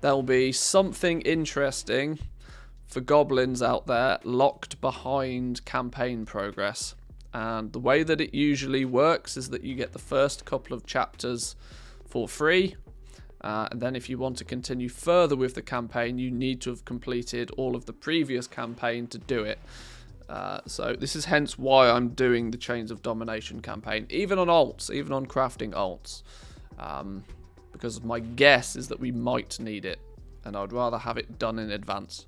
there'll be something interesting for goblins out there locked behind campaign progress. And the way that it usually works is that you get the first couple of chapters for free. And then if you want to continue further with the campaign, you need to have completed all of the previous campaign to do it. So this is hence why I'm doing the Chains of Domination campaign, even on alts, even on crafting alts. Because my guess is that we might need it, and I'd rather have it done in advance.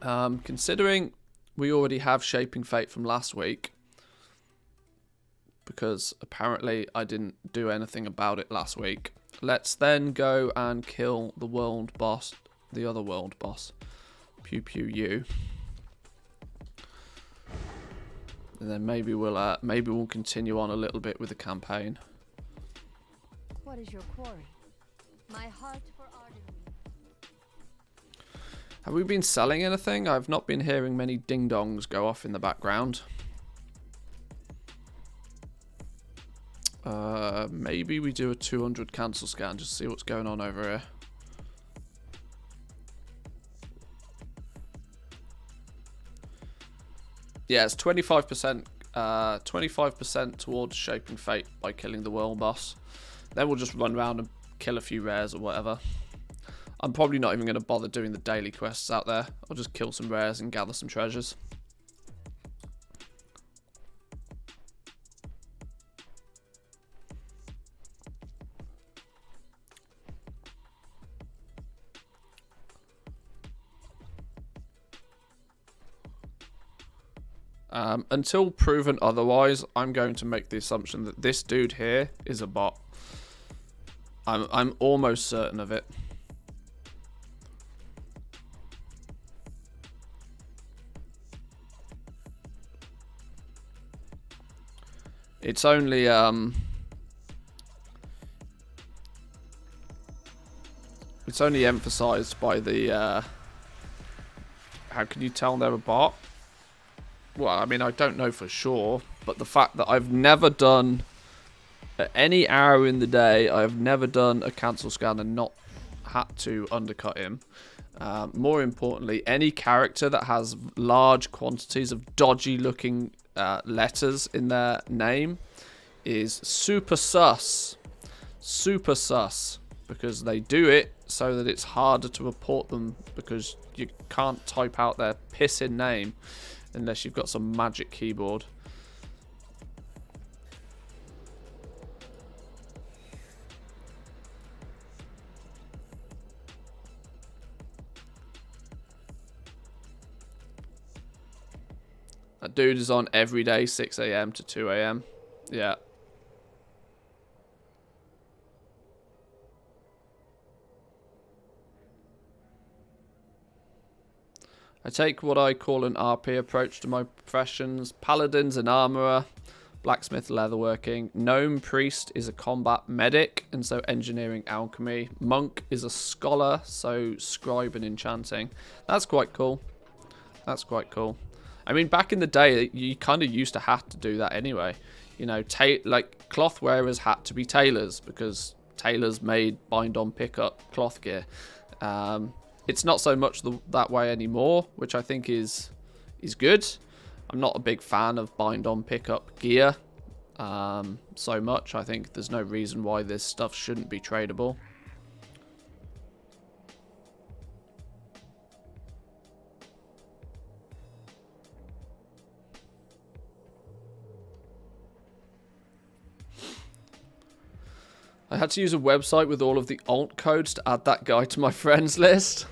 Considering we already have Shaping Fate from last week, because apparently I didn't do anything about it last week, let's then go and kill the world boss, the other world boss, Pew Pew You, and then maybe we'll continue on a little bit with the campaign. What is your quarry? My heart for Arden. Have we been selling anything? I've not been hearing many ding-dongs go off in the background. Maybe we do a 200 cancel scan, just see what's going on over here. Yeah, it's 25%, 25% towards Shaping Fate by killing the world boss. Then we'll just run around and kill a few rares or whatever. I'm probably not even going to bother doing the daily quests out there. I'll just kill some rares and gather some treasures. Until proven otherwise, I'm going to make the assumption that this dude here is a bot. I'm almost certain of it. It's only emphasized by the how can you tell they're a bot? Well, I mean, I don't know for sure, but the fact that I've never done, at any hour in the day, I've never done a cancel scan and not had to undercut him. More importantly, any character that has large quantities of dodgy looking letters in their name is super sus. Super sus. Because they do it so that it's harder to report them, because you can't type out their pissing name unless you've got some magic keyboard. That dude is on every day, 6 AM to 2 AM. Yeah. I take what I call an RP approach to my professions. Paladin's an armorer, blacksmith leatherworking, gnome priest is a combat medic, and so engineering alchemy. Monk is a scholar, so scribe and enchanting. That's quite cool. That's quite cool. I mean, back in the day, you kind of used to have to do that anyway. You know, like cloth wearers had to be tailors because tailors made bind-on pickup cloth gear. It's not so much that way anymore, which I think is good. I'm not a big fan of bind-on pickup gear so much. I think there's no reason why this stuff shouldn't be tradable. I had to use a website with all of the alt codes to add that guy to my friends list.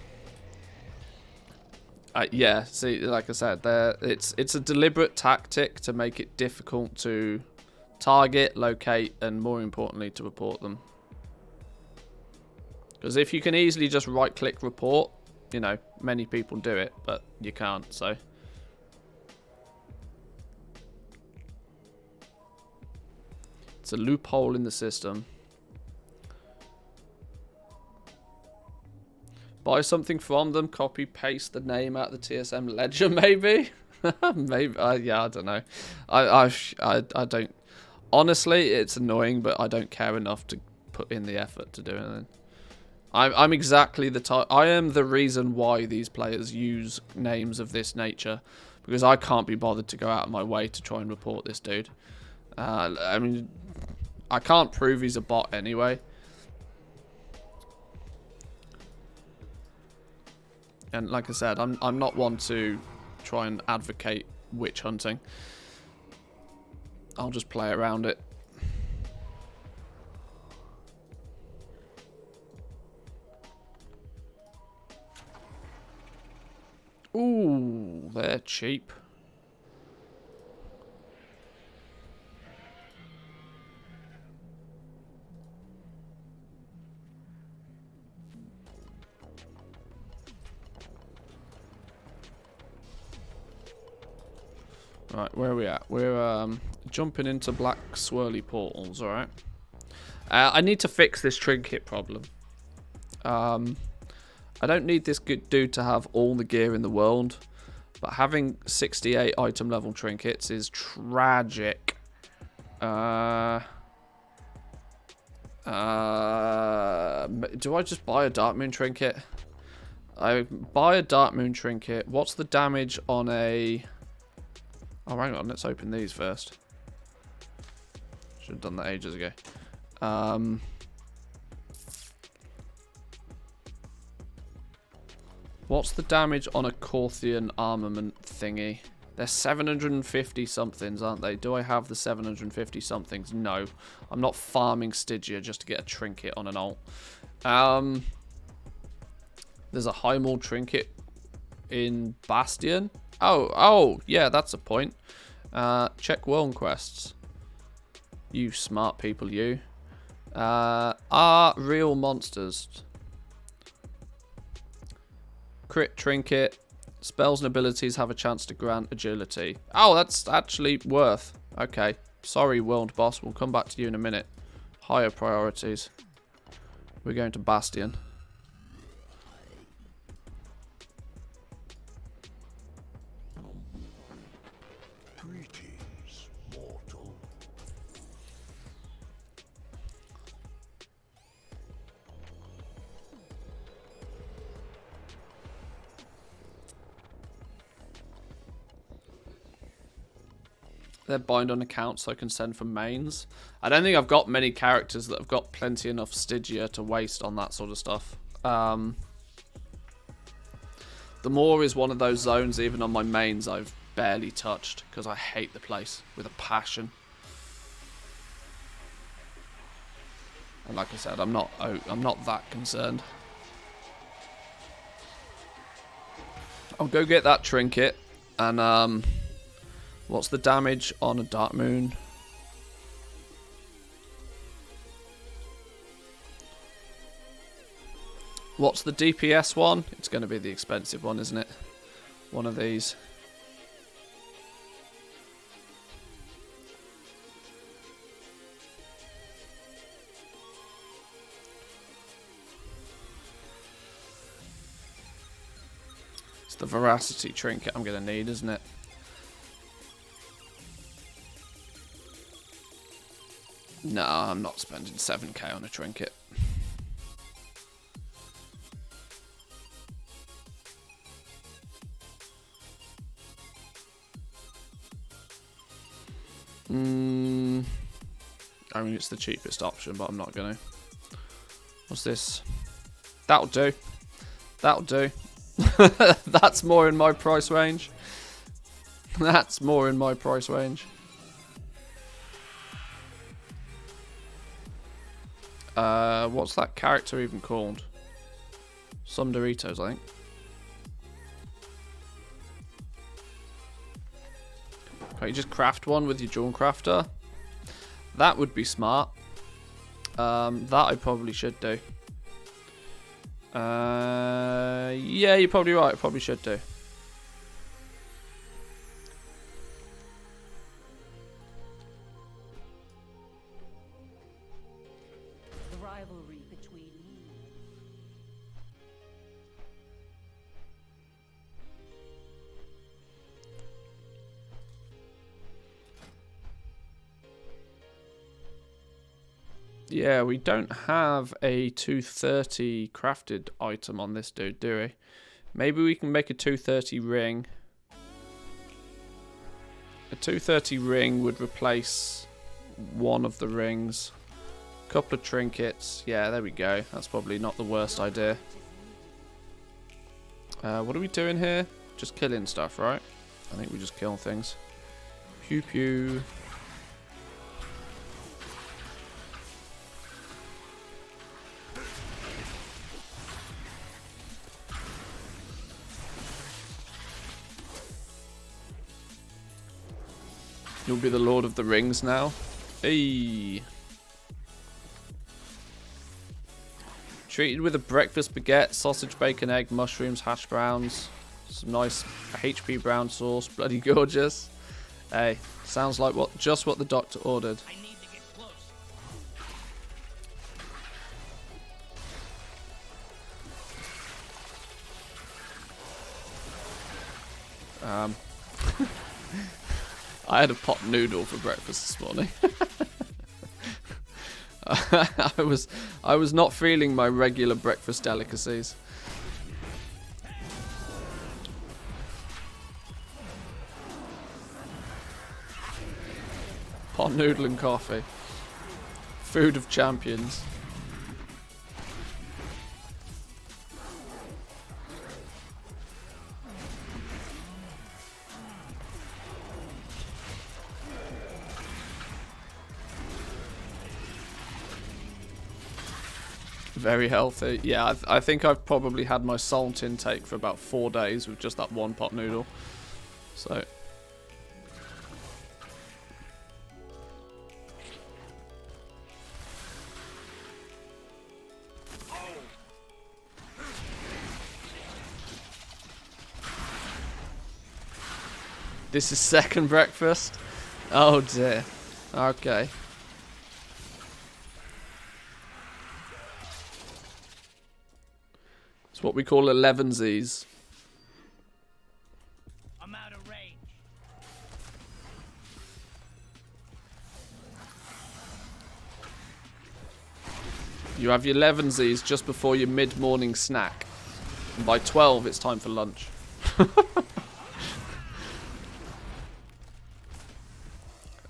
Yeah, see, like I said, it's a deliberate tactic to make it difficult to target, locate, and more importantly, to report them. Because if you can easily just right-click report, you know, many people do it, but you can't, so. It's a loophole in the system. Buy something from them, copy, paste the name out the TSM ledger, maybe? Maybe, yeah, I don't know. I don't, honestly, it's annoying, but I don't care enough to put in the effort to do anything. I'm exactly the type. I am the reason why these players use names of this nature, because I can't be bothered to go out of my way to try and report this dude. I mean, I can't prove he's a bot anyway. And like I said, I'm not one to try and advocate witch hunting. I'll just play around it. Ooh, they're cheap. Right, where are we at? We're jumping into black swirly portals, alright? I need to fix this trinket problem. I don't need this good dude to have all the gear in the world, but having 68 item level trinkets is tragic. Do I just buy a Dark Moon trinket? I buy a Dark Moon trinket. What's the damage on a... Oh, hang on. Let's open these first. Should have done that ages ago. What's the damage on a Corthian armament thingy? They're 750 somethings, aren't they? Do I have the 750 somethings? No. I'm not farming Stygia just to get a trinket on an ult. There's a high maul trinket in Bastion. Oh, yeah, that's a point. Check world quests. You smart people, you. Are real monsters. Crit trinket. Spells and abilities have a chance to grant agility. Oh, that's actually worth. Okay. Sorry, world boss. We'll come back to you in a minute. Higher priorities. We're going to Bastion. Greetings, mortal. They're bind on account so I can send for mains. I don't think I've got many characters that have got plenty enough Stygia to waste on that sort of stuff. The Moor is one of those zones, even on my mains, I've barely touched because I hate the place with a passion. And like I said, I'm not that concerned. I'll go get that trinket and what's the damage on a Dark Moon? What's the DPS one? It's going to be the expensive one, isn't it? One of these. It's the Veracity trinket I'm going to need, isn't it? No, I'm not spending 7k on a trinket. I mean, it's the cheapest option, but I'm not going to. What's this? That'll do. That'll do. That's more in my price range. That's more in my price range. What's that character even called? Some Doritos, I think. Can't you just craft one with your Jawn Crafter? That would be smart. That I probably should do. Yeah, you're probably right. I probably should do. The rivalry between Yeah, we don't have a 230 crafted item on this dude, do we? Maybe we can make a 230 ring. A 230 ring would replace one of the rings. Couple of trinkets. Yeah, there we go. That's probably not the worst idea. What are we doing here? Just killing stuff, right? I think we just kill things. Pew pew. You'll be the Lord of the Rings now. Hey. Treated with a breakfast baguette, sausage, bacon, egg, mushrooms, hash browns, some nice HP brown sauce. Bloody gorgeous. Hey, sounds like just what the doctor ordered. I need to get close. I had a pot noodle for breakfast this morning. I was not feeling my regular breakfast delicacies. Pot noodle and coffee. Food of champions. Very healthy. Yeah, I think I've probably had my salt intake for about 4 days with just that one pot noodle. So. This is second breakfast? Oh dear. Okay. It's what we call 11sies. I'm out of range. You have your 11sies just before your mid-morning snack. And by 12, it's time for lunch.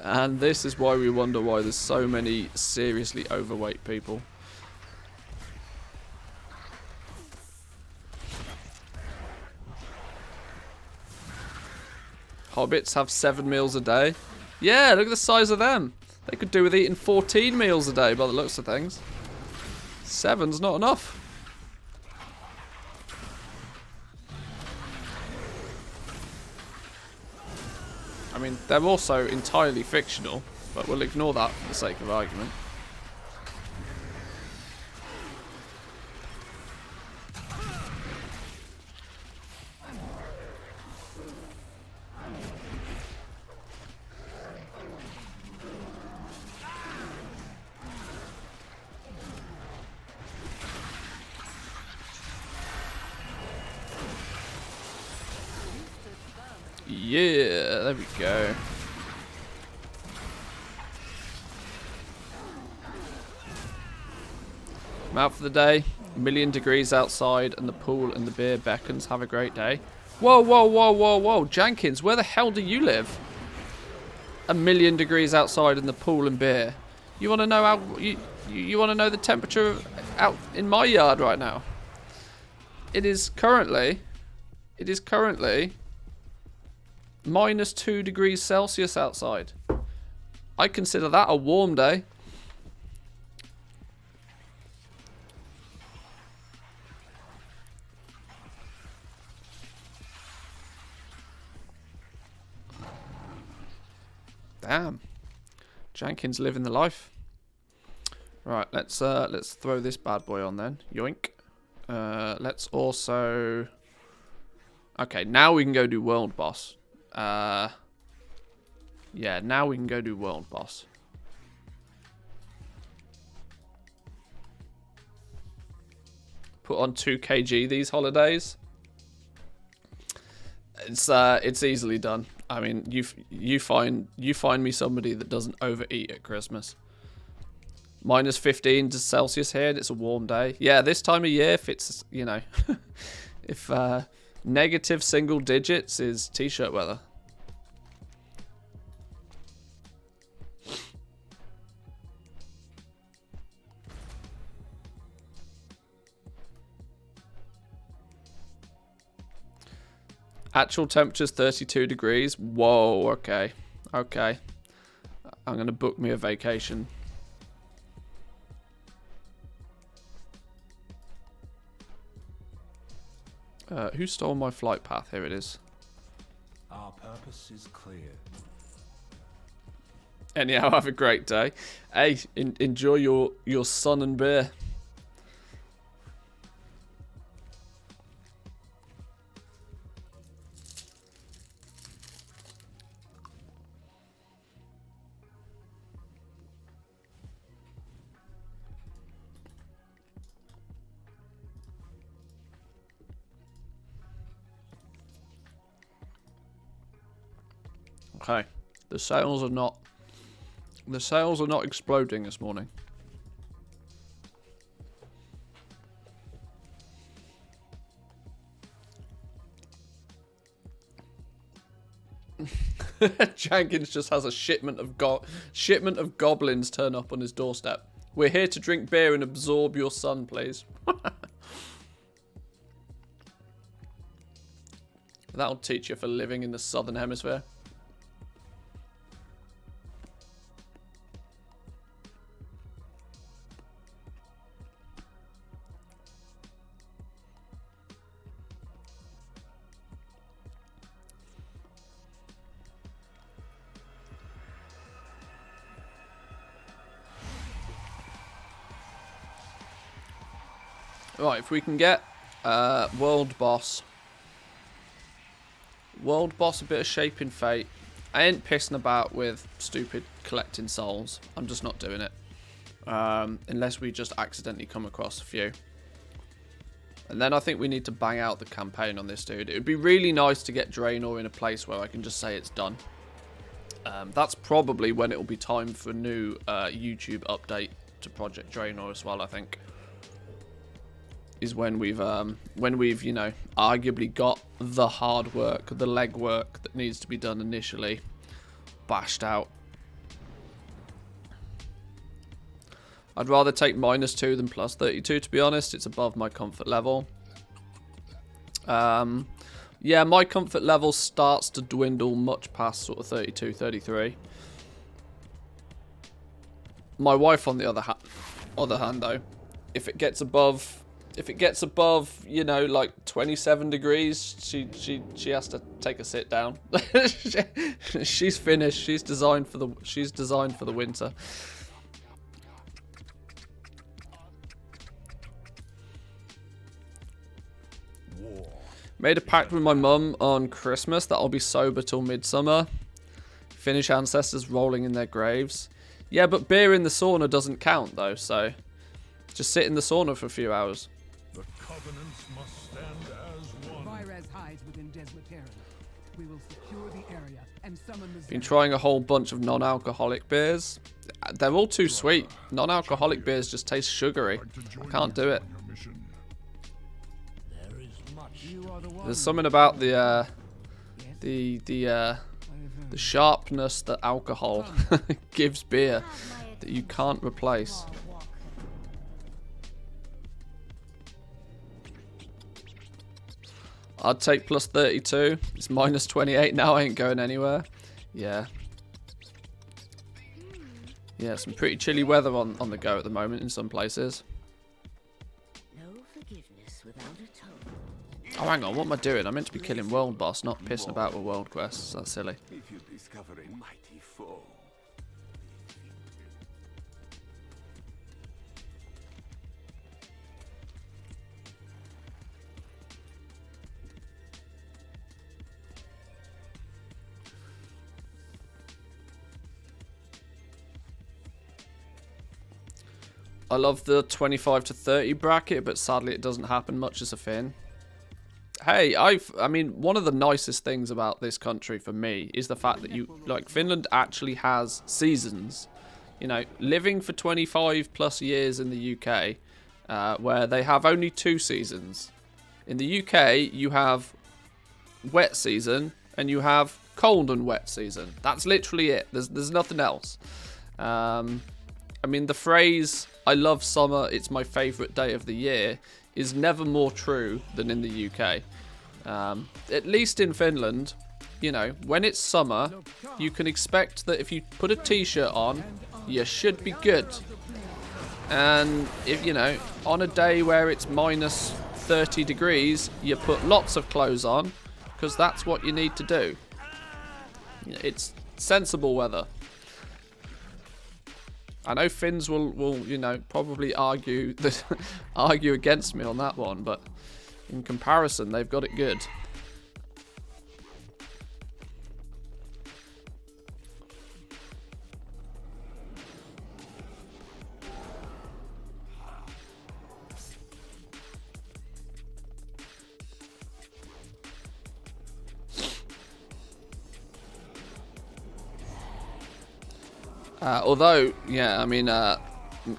And this is why we wonder why there's so many seriously overweight people. Hobbits have 7 meals a day. Yeah, look at the size of them. They could do with eating 14 meals a day by the looks of things. 7's not enough. I mean, they're also entirely fictional, but we'll ignore that for the sake of argument. Yeah, there we go. I'm out for the day. 1,000,000 degrees outside and the pool and the beer beckons. Have a great day. Whoa, whoa, whoa, whoa, whoa. Jenkins, where the hell do you live? 1,000,000 degrees outside and the pool and beer. You want to know how... You want to know the temperature out in my yard right now? It is currently... -2 degrees Celsius outside. I consider that a warm day. Damn. Jenkins living the life. Right, let's throw this bad boy on then. Yoink. Let's also... Okay, now we can go do world boss. Yeah, now we can go do world boss. Put on 2 kg these holidays. It's easily done. I mean, you find me somebody that doesn't overeat at Christmas. Minus 15 to Celsius here, and it's a warm day. Yeah, this time of year, if it's, you know, if negative single digits is t-shirt weather. Actual temperature's 32 degrees. Whoa, okay. Okay. I'm going to book me a vacation. Who stole my flight path? Here it is. Our purpose is clear. Anyhow, have a great day. Hey, enjoy your sun and beer. Okay, the sales are not exploding this morning. Jenkins just has a shipment of goblins turn up on his doorstep. We're here to drink beer and absorb your sun, please. That'll teach you for living in the southern hemisphere. Right, if we can get World Boss a bit of Shaping Fate. I ain't pissing about with stupid collecting souls. I'm just not doing it. Unless we just accidentally come across a few. And then I think we need to bang out the campaign on this dude. It would be really nice to get Draenor in a place where I can just say it's done. That's probably when it will be time for a new YouTube update to Project Draenor as well, I think. Is when we've you know, arguably got the hard work, the leg work that needs to be done initially bashed out. I'd rather take -2 than +32, to be honest. It's above my comfort level. Yeah, my comfort level starts to dwindle much past sort of 32, 33. My wife, on the other hand, though, if it gets above, you know, like 27 degrees, she has to take a sit down. She's finished. She's designed for the winter. Made a pact with my mum on Christmas that I'll be sober till midsummer. Finnish ancestors rolling in their graves. Yeah, but beer in the sauna doesn't count though, so just sit in the sauna for a few hours. The covenants must stand as one. Virez hides within Desmataran. We will secure the area and summon the Been trying a whole bunch of non-alcoholic beers. They're all too sweet. Non-alcoholic beers just taste sugary. I can't do it. There's something about the sharpness that alcohol gives beer that you can't replace. I'd take +32. It's -28 now. I ain't going anywhere. Yeah. Yeah, some pretty chilly weather on the go at the moment in some places. No forgiveness without atonement. Oh, hang on. What am I doing? I'm meant to be killing World Boss, not pissing about with World Quests. That's silly. If you discover a mighty foe. I love the 25 to 30 bracket, but sadly it doesn't happen much as a Finn. Hey, I mean, one of the nicest things about this country for me is the fact that Finland actually has seasons. You know, living for 25 plus years in the UK, where they have only 2 seasons. In the UK, you have wet season and you have cold and wet season. That's literally it. There's nothing else. I mean, the phrase, I love summer, it's my favourite day of the year, is never more true than in the UK. At least in Finland, you know, when it's summer, you can expect that if you put a t-shirt on, you should be good. And if, you know, on a day where it's minus 30 degrees, you put lots of clothes on, because that's what you need to do. It's sensible weather. I know Finns will you know, probably argue against me on that one, but in comparison, they've got it good. Although, yeah, I mean,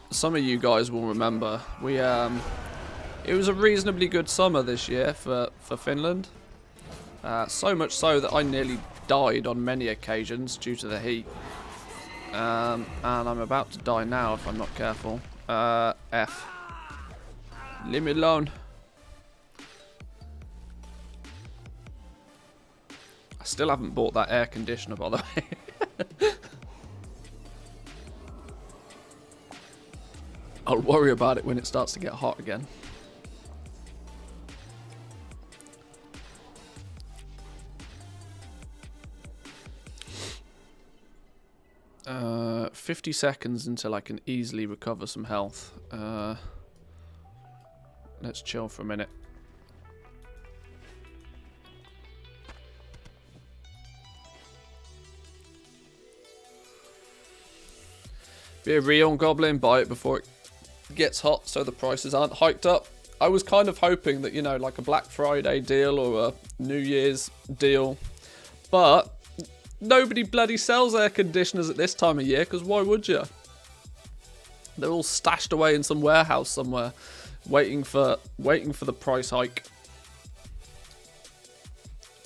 some of you guys will remember it was a reasonably good summer this year for Finland. So much so that I nearly died on many occasions due to the heat. And I'm about to die now if I'm not careful. F. Leave me alone. I still haven't bought that air conditioner, by the way. I'll worry about it when it starts to get hot again. Uh, 50 seconds until I can easily recover some health. Let's chill for a minute. Be a real goblin, buy it before it gets hot so the prices aren't hiked up. I was kind of hoping that, you know, like a Black Friday deal or a New Year's deal, but nobody bloody sells air conditioners at this time of year, because why would you? They're all stashed away in some warehouse somewhere, waiting for the price hike.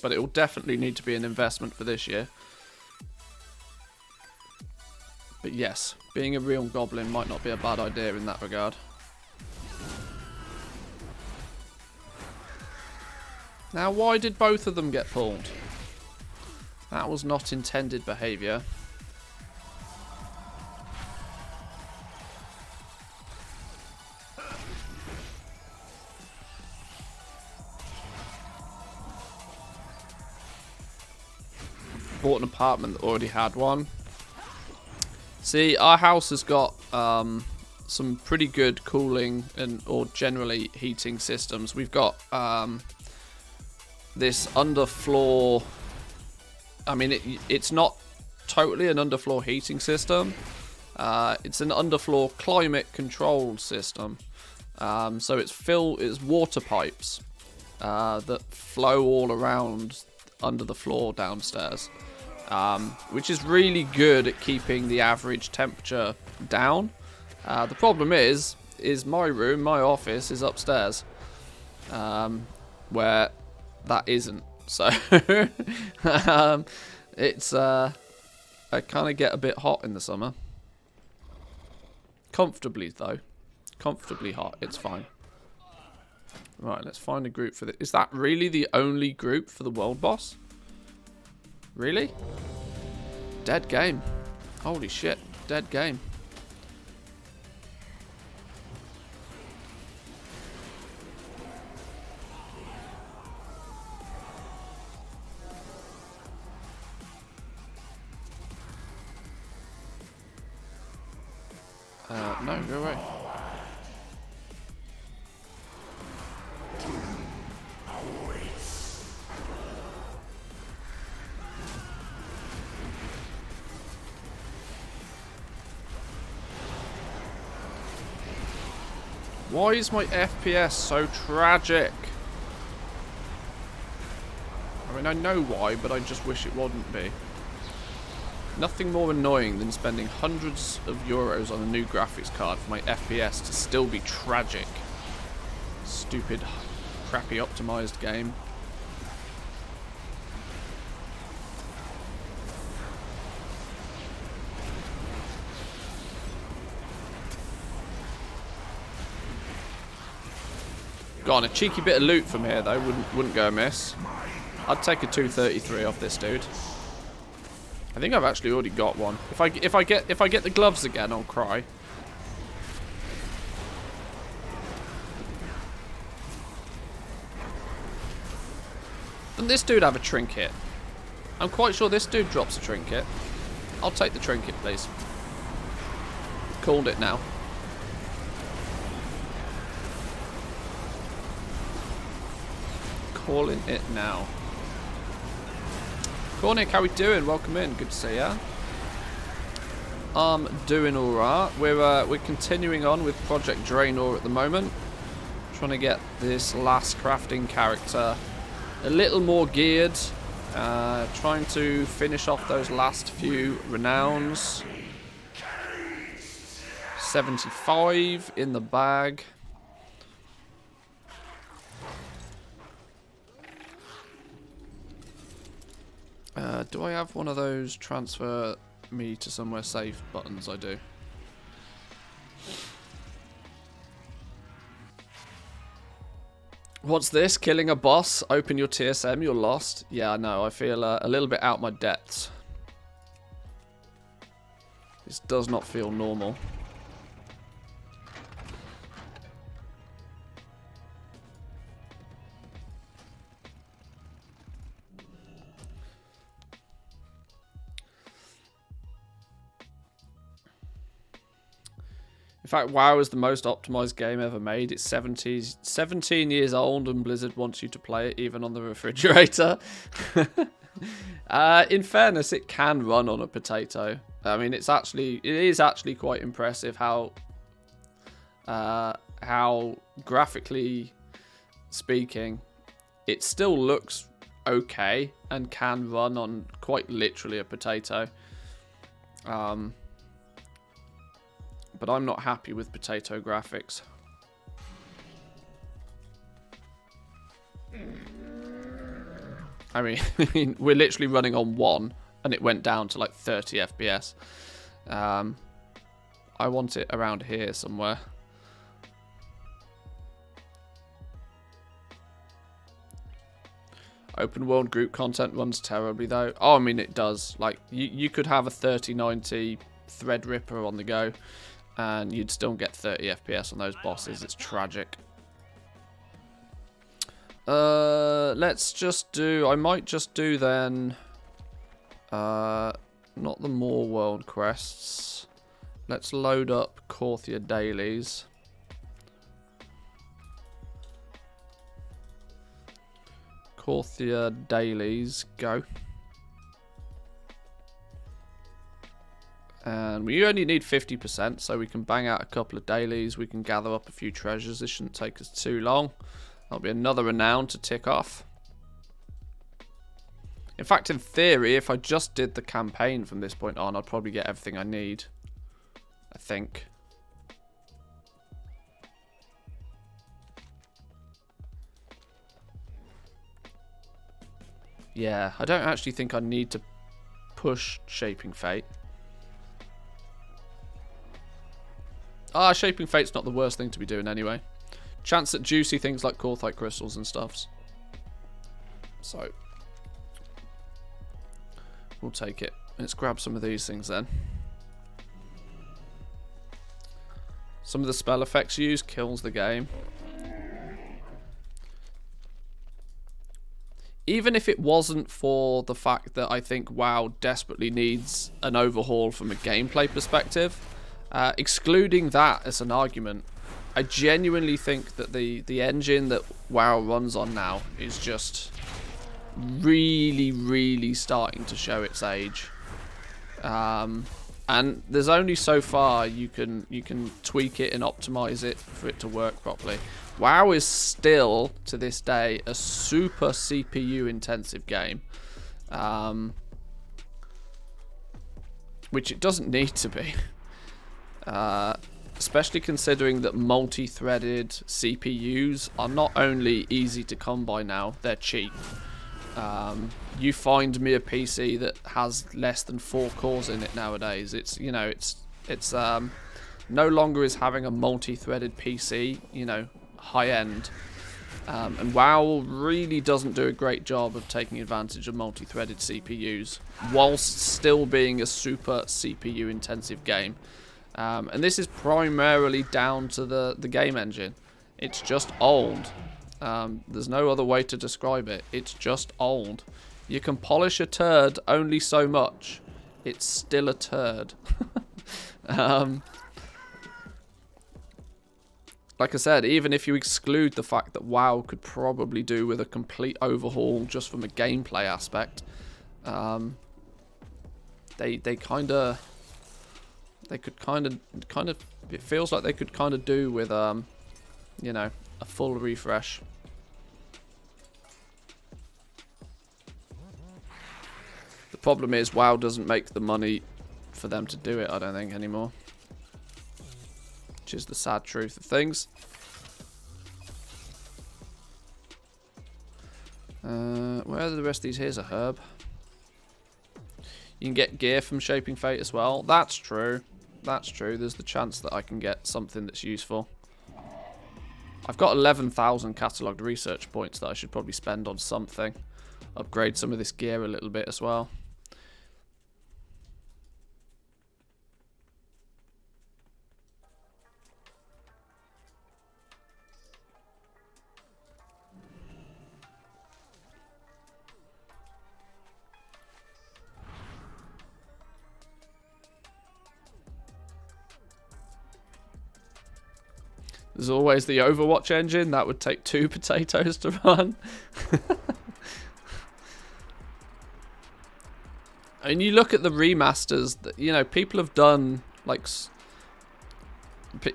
But it will definitely need to be an investment for this year. But yes, being a real goblin might not be a bad idea in that regard. Now, why did both of them get pulled? That was not intended behaviour. Bought an apartment that already had one. See, our house has got some pretty good cooling or generally heating systems. We've got this underfloor. I mean, it's not totally an underfloor heating system. It's an underfloor climate controlled system. So it's water pipes that flow all around under the floor downstairs. Which is really good at keeping the average temperature down. The problem is my room, my office is upstairs, where that isn't. So it's I kind of get a bit hot in the summer. Comfortably though, comfortably hot. It's fine. Right, let's find a group for this. Is that really the only group for the world boss? Really? Dead game. Holy shit. Dead game. No, go away. Why is my FPS so tragic? I mean, I know why, but I just wish it wouldn't be. Nothing more annoying than spending hundreds of euros on a new graphics card for my FPS to still be tragic. Stupid, crappy optimized game. Got on a cheeky bit of loot from here though, wouldn't go amiss. I'd take a 233 off this dude. I think I've actually already got one. If I get the gloves again, I'll cry. Doesn't this dude have a trinket? I'm quite sure this dude drops a trinket. I'll take the trinket, please. Called it now. Calling it now. Cornick, how we doing? Welcome in. Good to see ya. I'm doing alright. We're continuing on with Project Draenor at the moment. Trying to get this last crafting character a little more geared. Trying to finish off those last few renowns. 75 in the bag. Do I have one of those transfer me to somewhere safe buttons? I do. What's this? Killing a boss? Open your TSM, you're lost. Yeah, I know. I feel a little bit out my depths. This does not feel normal. In fact, WoW is the most optimized game ever made. It's 17 years old and Blizzard wants you to play it even on the refrigerator. In fairness, it can run on a potato. I mean, it is actually quite impressive how graphically speaking, it still looks okay and can run on quite literally a potato. But I'm not happy with potato graphics. I mean, we're literally running on 1, and it went down to like 30 FPS. I want it around here somewhere. Open world group content runs terribly though. Oh, I mean, it does. Like, you could have a 3090 Threadripper on the go, and you'd still get 30 FPS on those bosses. It's tragic. Let's just do... I might just do then... not the more world quests. Let's load up Korthia dailies. Korthia dailies, go. And we only need 50%, so we can bang out a couple of dailies. We can gather up a few treasures. This shouldn't take us too long. That'll be another renown to tick off. In fact, in theory, if I just did the campaign from this point on, I'd probably get everything I need. I think. Yeah, I don't actually think I need to push Shaping Fate. Ah, Shaping Fate's not the worst thing to be doing anyway. Chance at juicy things like Korthite crystals and stuffs. So, we'll take it. Let's grab some of these things then. Some of the spell effects used kills the game. Even if it wasn't for the fact that I think WoW desperately needs an overhaul from a gameplay perspective, excluding that as an argument, I genuinely think that the engine that WoW runs on now is just really, really starting to show its age. And there's only so far you can tweak it and optimize it for it to work properly. WoW is still, to this day, a super CPU intensive game. which it doesn't need to be. Especially considering that multi-threaded CPUs are not only easy to come by now, they're cheap. You find me a PC that has less than 4 cores in it nowadays. It's, you know, it's no longer is having a multi-threaded PC, you know, high end. And WoW really doesn't do a great job of taking advantage of multi-threaded CPUs, whilst still being a super CPU intensive game. And this is primarily down to the game engine. It's just old. There's no other way to describe it. It's just old. You can polish a turd only so much. It's still a turd. Like I said, even if you exclude the fact that WoW could probably do with a complete overhaul just from a gameplay aspect, they could kind of it feels like they could kind of do with you know, a full refresh. The problem is WoW doesn't make the money for them to do it, I don't think, anymore. Which is the sad truth of things. Where are the rest of these? Here's a herb. You can get gear from Shaping Fate as well. That's true. That's true. There's the chance that I can get something that's useful. I've got 11,000 catalogued research points that I should probably spend on something. Upgrade some of this gear a little bit as well. There's always the Overwatch engine. That would take 2 potatoes to run. And you look at the remasters that, you know, people have done, like,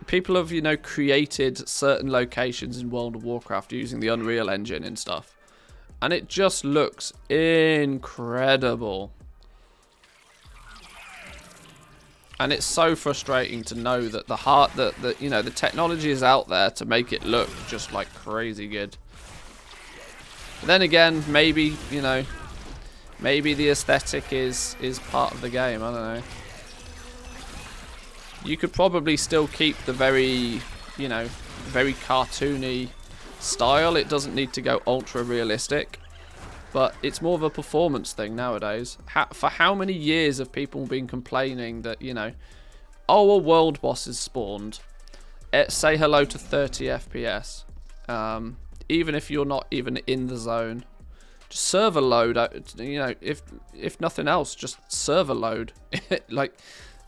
people have, you know, created certain locations in World of Warcraft using the Unreal Engine and stuff. And it just looks incredible. And it's so frustrating to know that you know, the technology is out there to make it look just like crazy good. But then again, maybe, you know, maybe the aesthetic is part of the game. I don't know. You could probably still keep the very, you know, very cartoony style. It doesn't need to go ultra realistic. But it's more of a performance thing nowadays. For how many years have people been complaining that, you know, oh, a world boss is spawned. Say hello to 30 FPS. Even if you're not even in the zone. Just server load, you know, if nothing else, just server load. Like,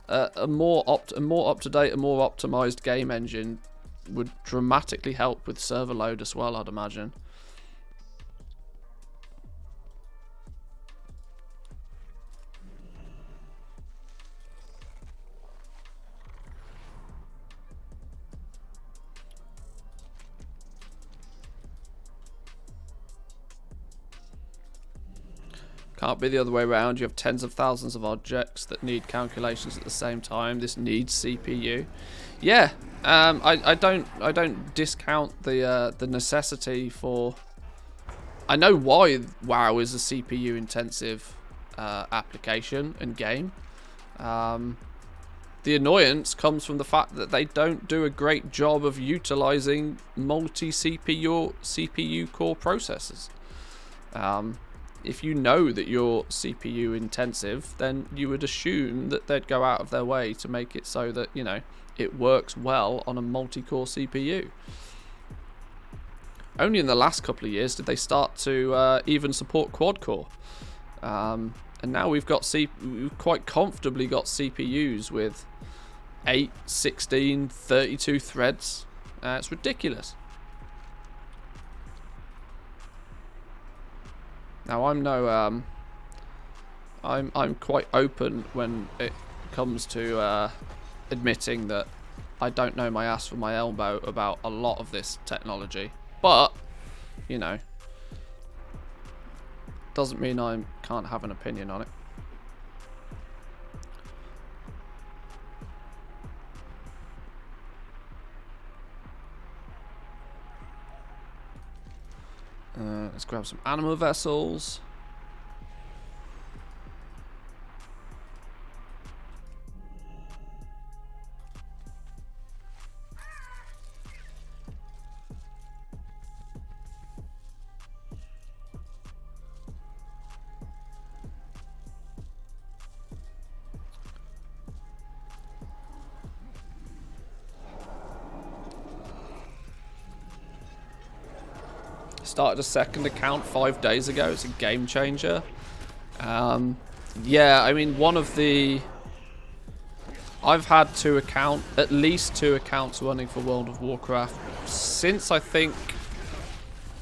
a more up-to-date, a more optimized game engine would dramatically help with server load as well, I'd imagine. Can't be the other way around. You have tens of thousands of objects that need calculations at the same time. This needs CPU. Yeah, I don't discount the necessity for. I know why WoW is a CPU intensive application and game. The annoyance comes from the fact that they don't do a great job of utilizing multi-CPU core processors. If you know that you're CPU intensive, then you would assume that they'd go out of their way to make it so that, you know, it works well on a multi-core CPU. Only in the last couple of years did they start to even support quad-core. And now we've quite comfortably got CPUs with 8, 16, 32 threads. It's ridiculous. Now I'm no I'm quite open when it comes to admitting that I don't know my ass from my elbow about a lot of this technology, but you know, doesn't mean I can't have an opinion on it. Let's grab some animal vessels. Started a second account 5 days ago. It's a game changer. Yeah, I mean, I've had at least two accounts running for World of Warcraft since I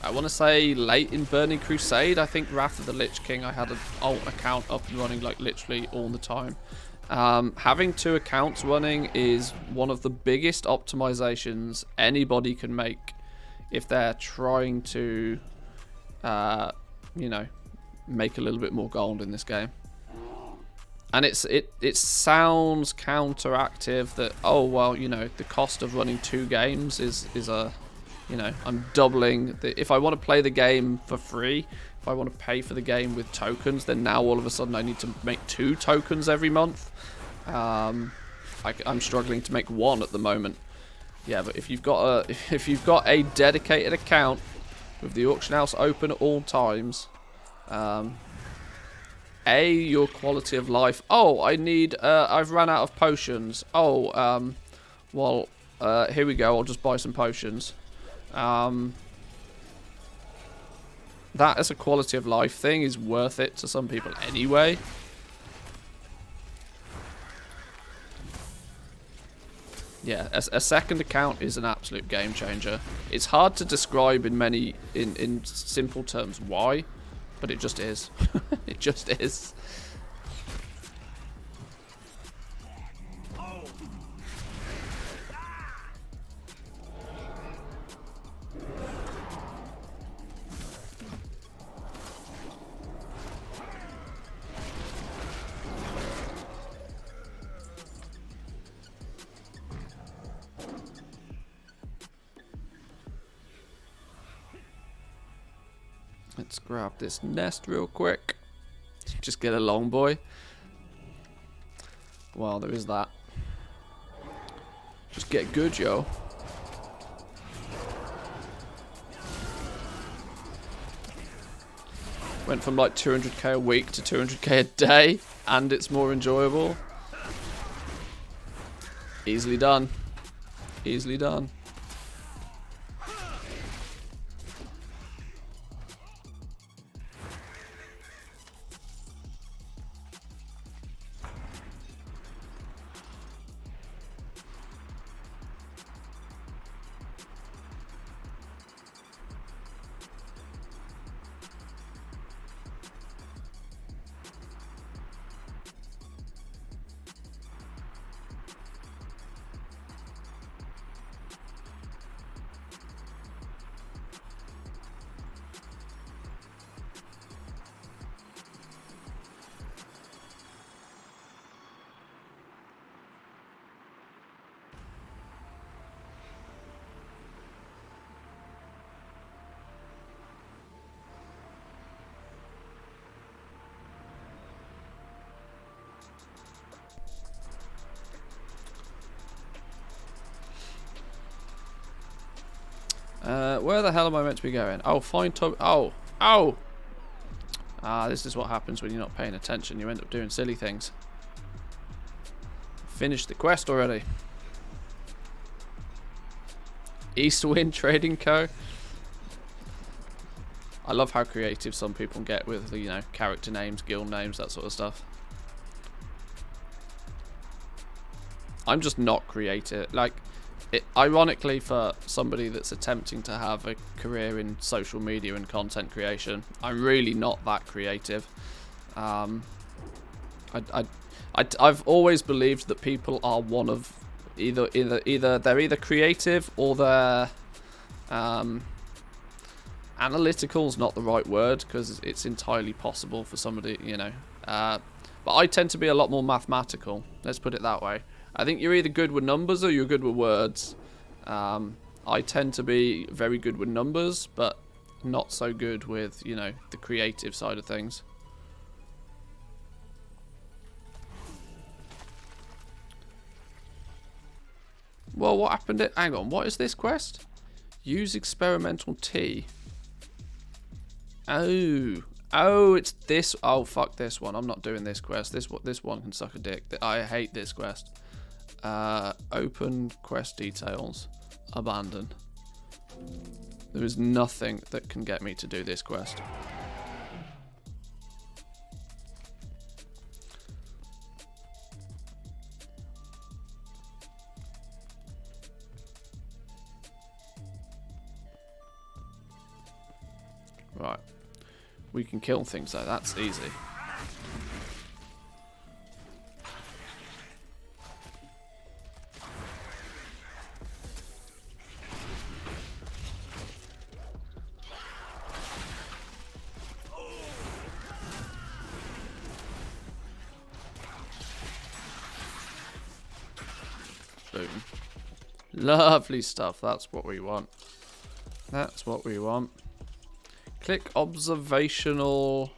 want to say late in Burning Crusade. I think Wrath of the Lich King, I had an alt account up and running like literally all the time. Having two accounts running is one of the biggest optimizations anybody can make if they're trying to, you know, make a little bit more gold in this game. And it sounds counteractive that, oh well, you know, the cost of running 2 games is a, you know, I'm doubling if I want to play the game for free, if I want to pay for the game with tokens, then now all of a sudden I need to make 2 tokens every month. I'm struggling to make 1 at the moment. Yeah, but if you've got a dedicated account with the auction house open at all times, your quality of life. Oh, I've run out of potions. Oh, well, here we go. I'll just buy some potions. That as a quality of life thing is worth it to some people anyway. Yeah, a second account is an absolute game changer. It's hard to describe in simple terms why, but it just is. It just is. Let's grab this nest real quick. Just get a long boy. Well, there is that. Just get good, yo. Went from like 200k a week to 200k a day, and it's more enjoyable. Easily done. Easily done. Where the hell am I meant to be going? Oh, find Toby. Oh, oh! This is what happens when you're not paying attention. You end up doing silly things. Finished the quest already. Eastwind Trading Co. I love how creative some people get with, you know, character names, guild names, that sort of stuff. I'm just not creative. Like, ironically, for somebody that's attempting to have a career in social media and content creation, I'm really not that creative. I've always believed that people are one of either they're either creative or they're analytical is not the right word, because it's entirely possible for somebody, you know. But I tend to be a lot more mathematical. Let's put it that way. I think you're either good with numbers or you're good with words. I tend to be very good with numbers, but not so good with, you know, the creative side of things. Well, what happened? Hang on, what is this quest? Use experimental tea. Oh, it's this. Oh, fuck this one. I'm not doing this quest. This one can suck a dick. I hate this quest. Open quest details. Abandon. There is nothing that can get me to do this quest. Right. We can kill things though, that's easy. Boom. Lovely stuff, that's what we want. That's what we want. Click observational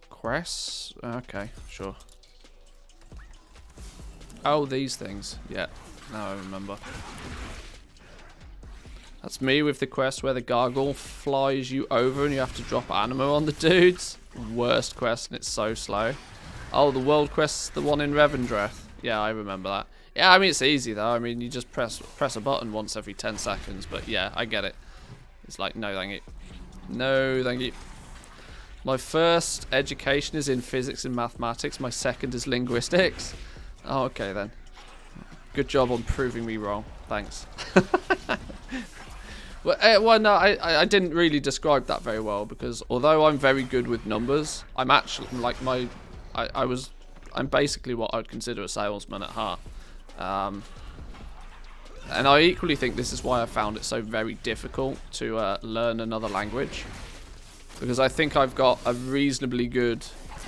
quests. Okay, sure. Oh, these things. Yeah, now I remember. That's me with the quest where the gargoyle flies you over and you have to drop ammo on the dudes. Worst quest and it's so slow. Oh, the world quest's the one in Revendreth. Yeah, I remember that. Yeah, I mean, it's easy though. I mean, you just press a button once every 10 seconds. But yeah, I get it. It's like, no, thank you. No, thank you. My first education is in physics and mathematics. My second is linguistics. Oh, okay then. Good job on proving me wrong. Thanks. Well, no, I didn't really describe that very well because although I'm very good with numbers, I'm actually like I'm basically what I'd consider a salesman at heart. And I equally think this is why I found it so very difficult to learn another language. Because I think I've got a reasonably good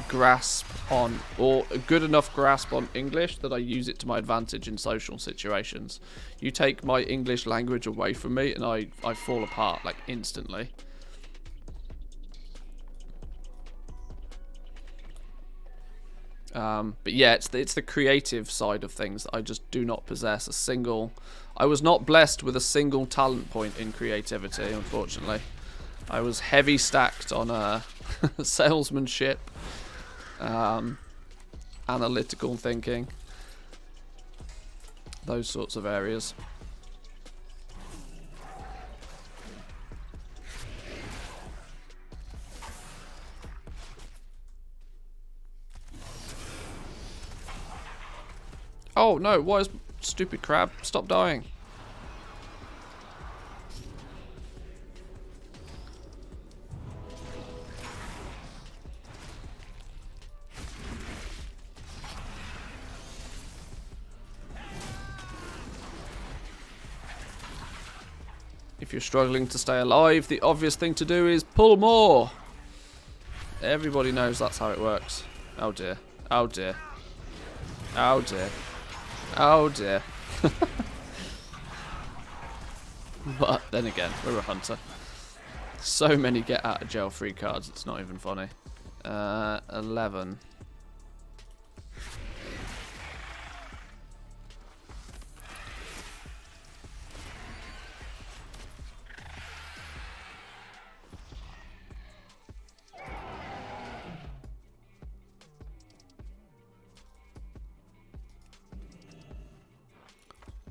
grasp on, or a good enough grasp on English that I use it to my advantage in social situations. You take my English language away from me and I fall apart like instantly. But yeah, it's the creative side of things that I just do not possess a single... I was not blessed with a single talent point in creativity, unfortunately. I was heavy stacked on salesmanship, analytical thinking, those sorts of areas. Oh no, why is stupid crab? Stop dying. If you're struggling to stay alive, the obvious thing to do is pull more. Everybody knows that's how it works. Oh dear. Oh dear. Oh dear. Oh dear. But then again, we're a hunter. So many get out of jail free cards, it's not even funny. 11.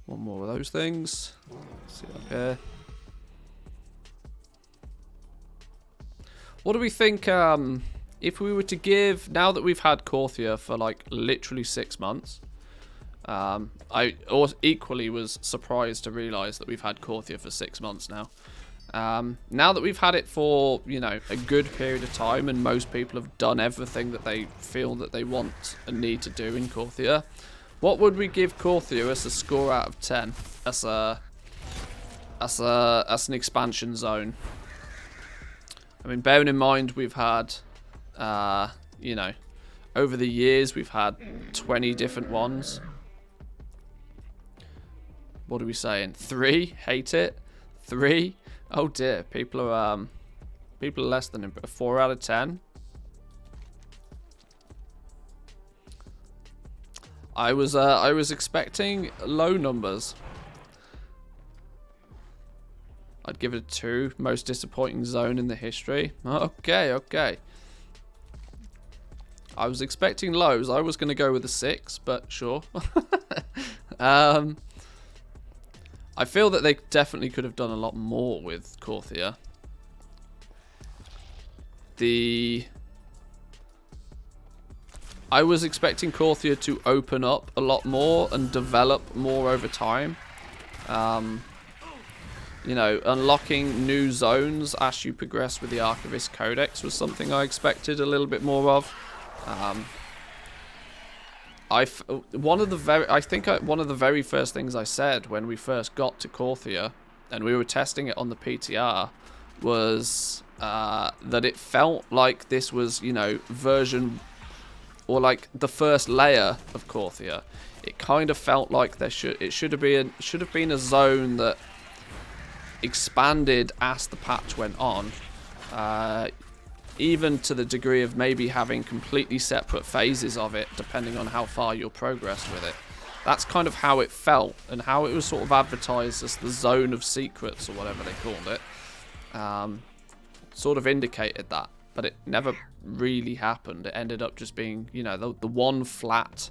One more of those things. Let's see up here. What do we think if we were to give, now that we've had Korthia for like literally 6 months, I equally was surprised to realise that we've had Korthia for 6 months now. Now that we've had it for, you know, a good period of time and most people have done everything that they feel that they want and need to do in Korthia, what would we give Korthia as a score out of 10 as an expansion zone? I mean, bearing in mind we've had, you know, over the years we've had 20 different ones. What are we saying? 3? Hate it. 3? Oh dear, people are less than a 4 out of 10. I was expecting low numbers. I'd give it a 2. Most disappointing zone in the history. Okay, okay. I was expecting lows. I was going to go with a 6, but sure. I feel that they definitely could have done a lot more with Korthia. I was expecting Korthia to open up a lot more and develop more over time. You know, unlocking new zones as you progress with the Archivist Codex was something I expected a little bit more of. I think one of the very first things I said when we first got to Korthia and we were testing it on the PTR was that it felt like this was, you know, version or like the first layer of Korthia. It kind of felt like it should have been a zone that expanded as the patch went on, even to the degree of maybe having completely separate phases of it depending on how far you're progressed with it. That's kind of how it felt and how it was sort of advertised as the zone of secrets or whatever they called it. Sort of indicated that, but it never really happened. It ended up just being, you know, the one flat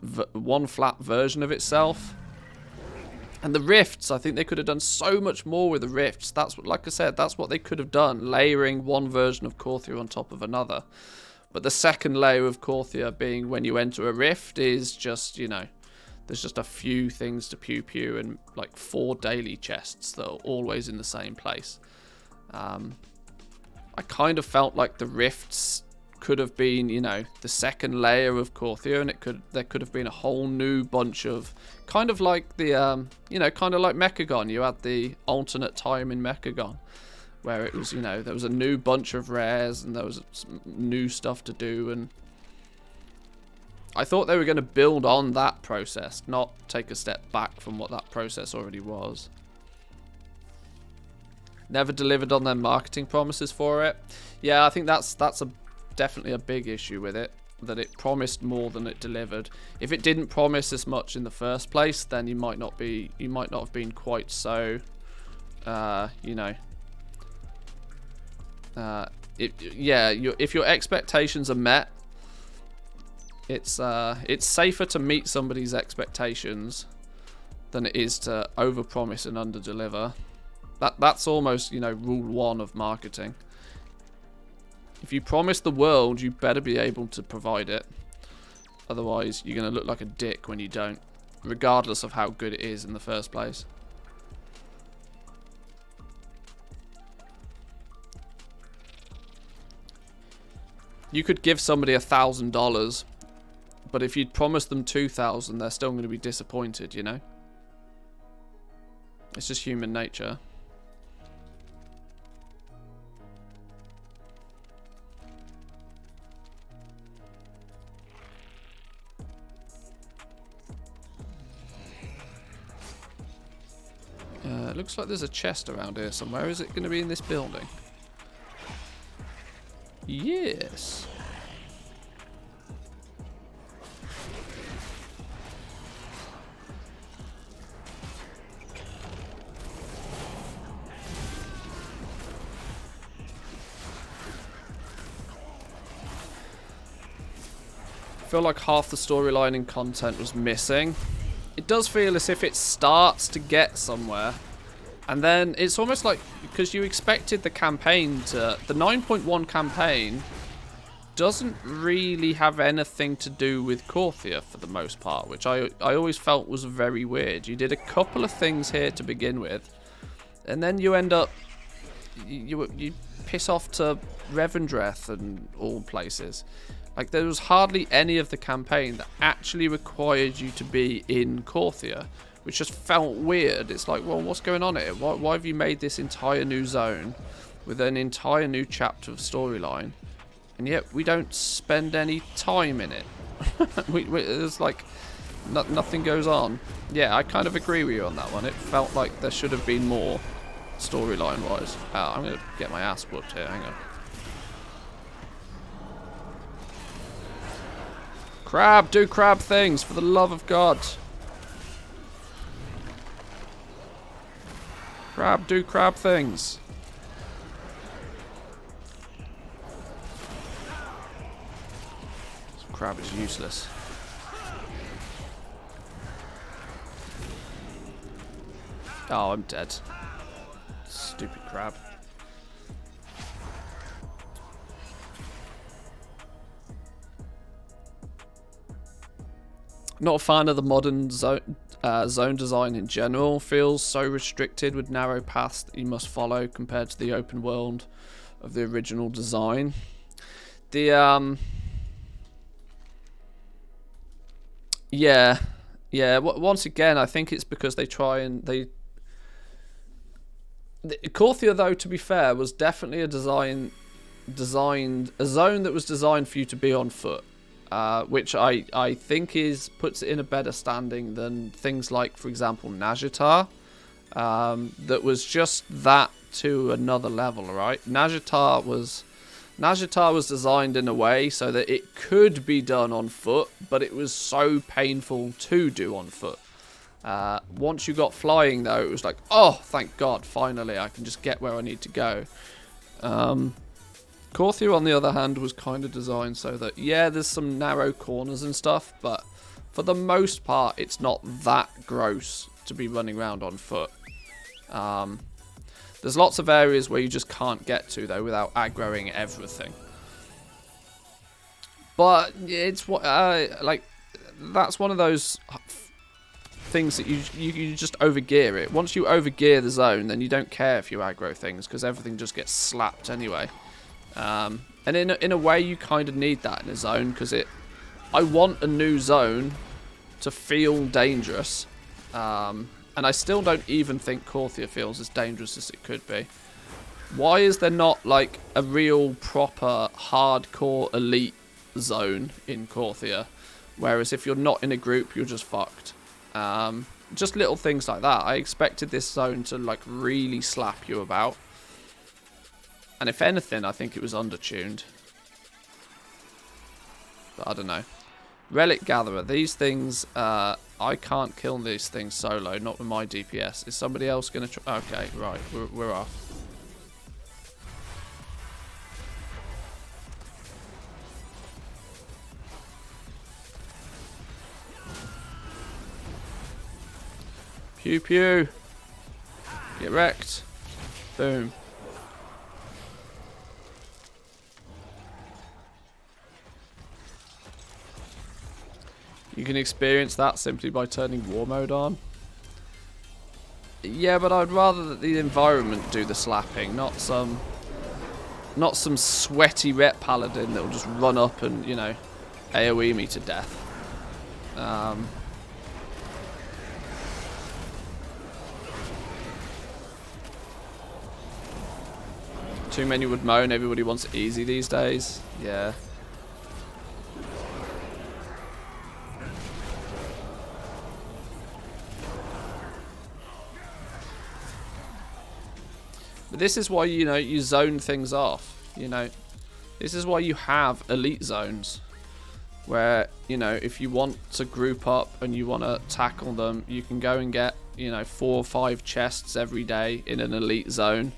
version of itself. And the rifts, I think they could have done so much more with the rifts. That's what, like I said, that's what they could have done, layering one version of Korthia on top of another. But the second layer of Korthia being when you enter a rift is just, you know, there's just a few things to pew and like 4 daily chests that are always in the same place. I kind of felt like the rifts could have been, you know, the second layer of Korthia, and there could have been a whole new bunch of kind of like the you know, kind of like Mechagon. You had the alternate time in Mechagon where it was, you know, there was a new bunch of rares and there was some new stuff to do, and I thought they were going to build on that process, not take a step back from what that process already was. Never delivered on their marketing promises for it. Yeah, I think that's definitely a big issue with it, that it promised more than it delivered. If it didn't promise as much in the first place, then you might not have been quite so, you know, if your expectations are met, it's safer to meet somebody's expectations than it is to overpromise and underdeliver. That's almost, you know, rule 1 of marketing. If you promise the world, you better be able to provide it. Otherwise, you're going to look like a dick when you don't, regardless of how good it is in the first place. You could give somebody $1,000, but if you'd promised them $2,000, they're still going to be disappointed, you know? It's just human nature. It looks like there's a chest around here somewhere. Is it going to be in this building? Yes. I feel like half the storyline and content was missing. It does feel as if it starts to get somewhere, and then it's almost like, because you expected the campaign to, the 9.1 campaign doesn't really have anything to do with Korthia for the most part, which I always felt was very weird. You did a couple of things here to begin with, and then you end up, you piss off to Revendreth and all places. Like, there was hardly any of the campaign that actually required you to be in Korthia, which just felt weird. It's like, well, what's going on here? Why have you made this entire new zone with an entire new chapter of storyline, and yet we don't spend any time in it? There's like, nothing goes on. Yeah, I kind of agree with you on that one. It felt like there should have been more storyline wise. I'm gonna get my ass whooped here. Hang on. Crab, do crab things for the love of God. Crab, do crab things. This crab is useless. Oh, I'm dead. Stupid crab. Not a fan of the modern zone design in general. Feels so restricted with narrow paths that you must follow compared to the open world of the original design. The yeah. Once again, I think it's because they try and Korthia, though, to be fair, was definitely a zone that was designed for you to be on foot, which I think puts it in a better standing than things like, for example, Nazjatar, that was just that to another level, right? Nazjatar was designed in a way so that it could be done on foot, but it was so painful to do on foot. Once you got flying, though, it was like, oh, thank God, finally, I can just get where I need to go. Korthia, on the other hand, was kind of designed so that, yeah, there's some narrow corners and stuff, but for the most part, it's not that gross to be running around on foot. There's lots of areas where you just can't get to, though, without aggroing everything. But it's like, that's one of those things that you just overgear it. Once you overgear the zone, then you don't care if you aggro things, because everything just gets slapped anyway. And in a way, you kind of need that in a zone, because I want a new zone to feel dangerous. And I still don't even think Korthia feels as dangerous as it could be. Why is there not like a real proper hardcore elite zone in Korthia? Whereas if you're not in a group, you're just fucked. Just little things like that. I expected this zone to like really slap you about. And if anything, I think it was undertuned. But I don't know. Relic Gatherer. These things, I can't kill these things solo, not with my DPS. Is somebody else going to try? Okay, right, we're off. Pew pew. Get wrecked. Boom. You can experience that simply by turning war mode on. Yeah, but I'd rather that the environment do the slapping, not some sweaty ret paladin that will just run up and, you know, AoE me to death. Too many would moan, everybody wants it easy these days. Yeah. But this is why, you know, you zone things off, you know. This is why you have elite zones. Where, you know, if you want to group up and you want to tackle them, you can go and get, you know, 4 or 5 chests every day in an elite zone.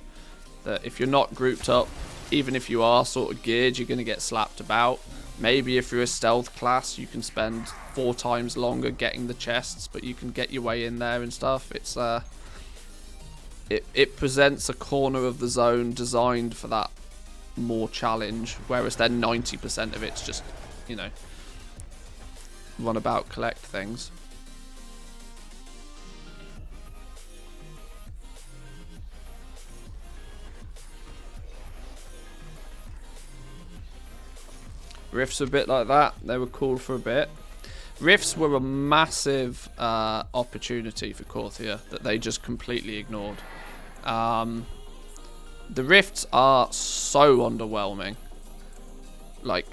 That if you're not grouped up, even if you are sort of geared, you're going to get slapped about. Maybe if you're a stealth class, you can spend 4 times longer getting the chests, but you can get your way in there and stuff. It's It presents a corner of the zone designed for that more challenge, whereas then 90% of it's just, you know, run about, collect things. Rifts are a bit like that. They were cool for a bit. Rifts were a massive opportunity for Korthia that they just completely ignored. The rifts are so underwhelming. Like,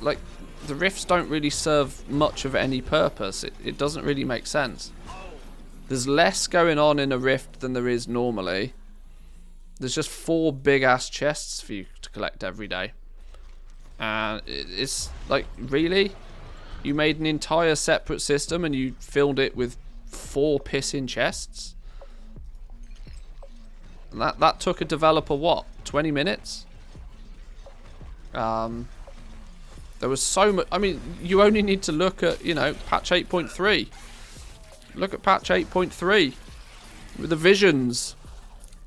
like, the rifts don't really serve much of any purpose. It doesn't really make sense. There's less going on in a rift than there is normally. There's just 4 big-ass chests for you to collect every day. And it's like, really? You made an entire separate system and you filled it with 4 pissing chests? And that took a developer, what, 20 minutes? There was so much. I mean, you only need to look at, you know, patch 8.3. Look at patch 8.3 with the visions.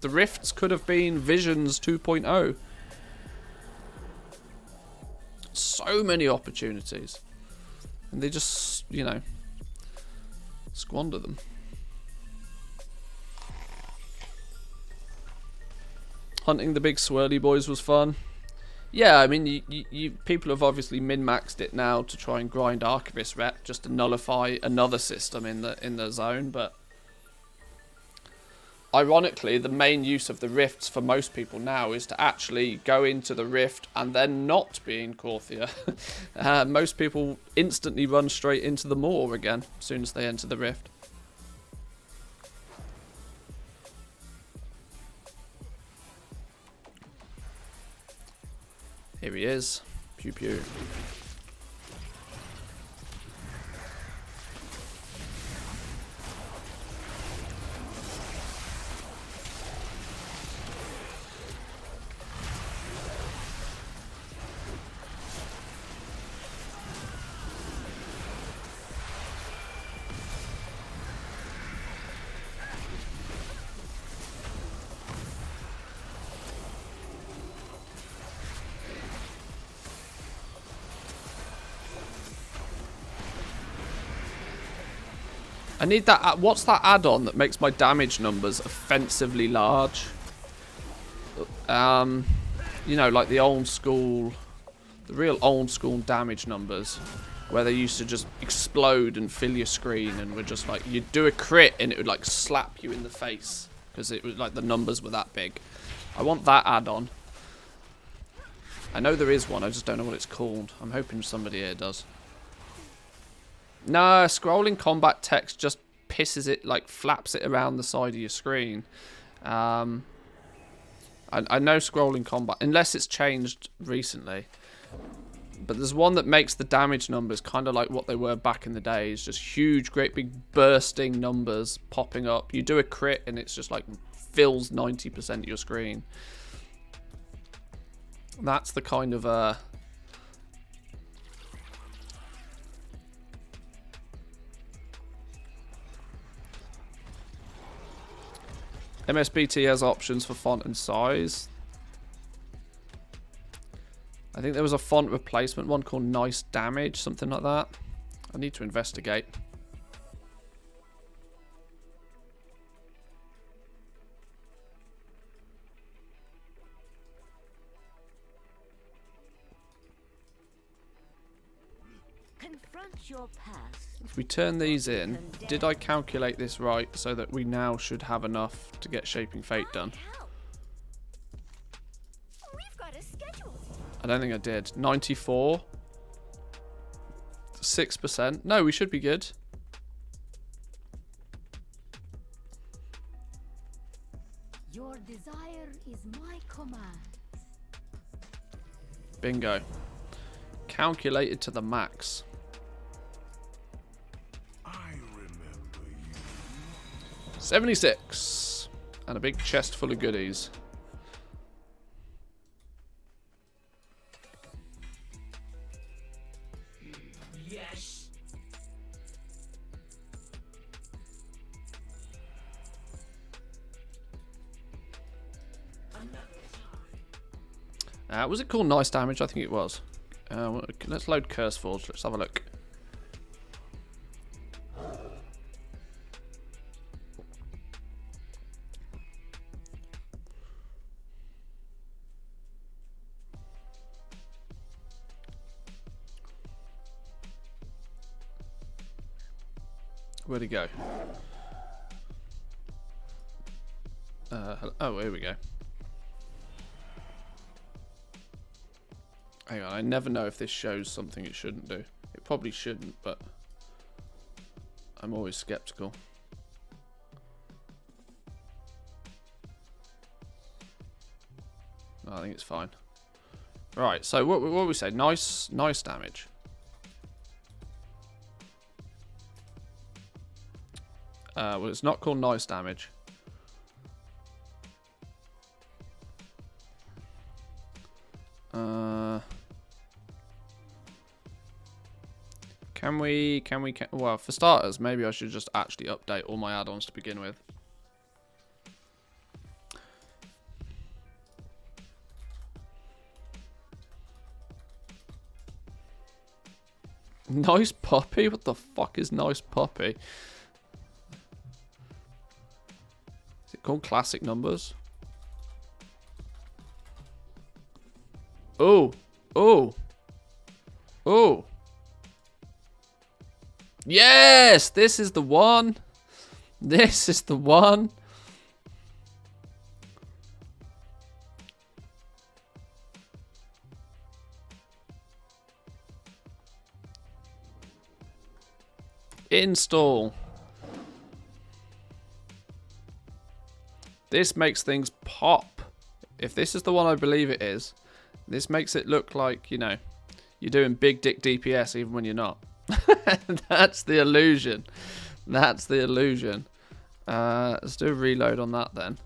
The rifts could have been visions 2.0. So many opportunities, and they just, you know, squander them. Hunting the big swirly boys was fun. Yeah, I mean, you people have obviously min-maxed it now to try and grind Archivist rep just to nullify another system in the zone, but ironically, the main use of the rifts for most people now is to actually go into the rift and then not be in Korthia. Most people instantly run straight into the Maw again as soon as they enter the rift. Here he is. Pew pew. I need that. What's that add-on that makes my damage numbers offensively large? You know, like the old school, the real old school damage numbers, where they used to just explode and fill your screen, and were just like, you'd do a crit and it would like slap you in the face because it was like the numbers were that big. I want that add-on. I know there is one. I just don't know what it's called. I'm hoping somebody here does. No, scrolling combat text just pisses it, like flaps it around the side of your screen. I know scrolling combat, unless it's changed recently. But there's one that makes the damage numbers kind of like what they were back in the days. Just huge, great big bursting numbers popping up. You do a crit and it's just like fills 90% of your screen. That's the kind of... MSBT has options for font and size. I think there was a font replacement one called Nice Damage, something like that. I need to investigate. Confront your past. If we turn these in, did I calculate this right so that we now should have enough to get Shaping Fate done? We've got a schedule. I don't think I did. 94. 6%. No, we should be good. Your desire is my command. Bingo. Calculated to the max. I remember you. 76. And a big chest full of goodies. Yes. Was it called Nice Damage? I think it was. Let's load Curse Forge. Let's have a look. Where'd he go? Oh, here we go. Hang on, I never know if this shows something it shouldn't do. It probably shouldn't, but I'm always skeptical. I think it's fine. Right, so what we say? Nice damage. Well, it's not called nice damage. Can we, well, for starters, maybe I should just actually update all my add-ons to begin with. Nice puppy? What the fuck is nice puppy? Is it called classic numbers? Oh. Oh. Oh. Yes! This is the one. This is the one. Install. This makes things pop. If this is the one I believe it is, this makes it look like, you know, you're doing big dick DPS even when you're not. That's the illusion. That's the illusion. Let's do a reload on that then.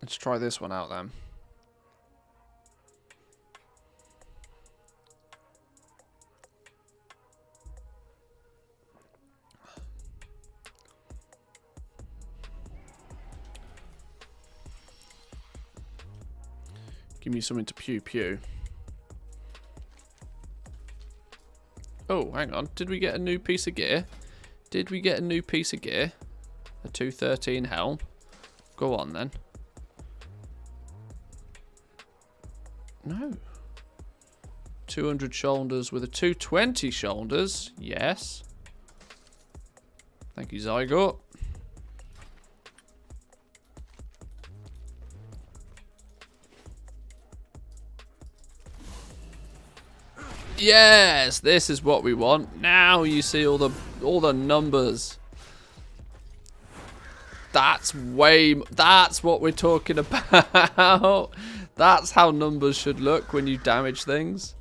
Let's try this one out then. Give me something to pew pew. Oh, hang on. Did we get a new piece of gear? Did we get a new piece of gear? A 213 helm. Go on then. No. 200 shoulders with a 220 shoulders. Yes. Thank you, Zygot. Yes, this is what we want. Now you see all the numbers. That's what we're talking about. That's how numbers should look when you damage things.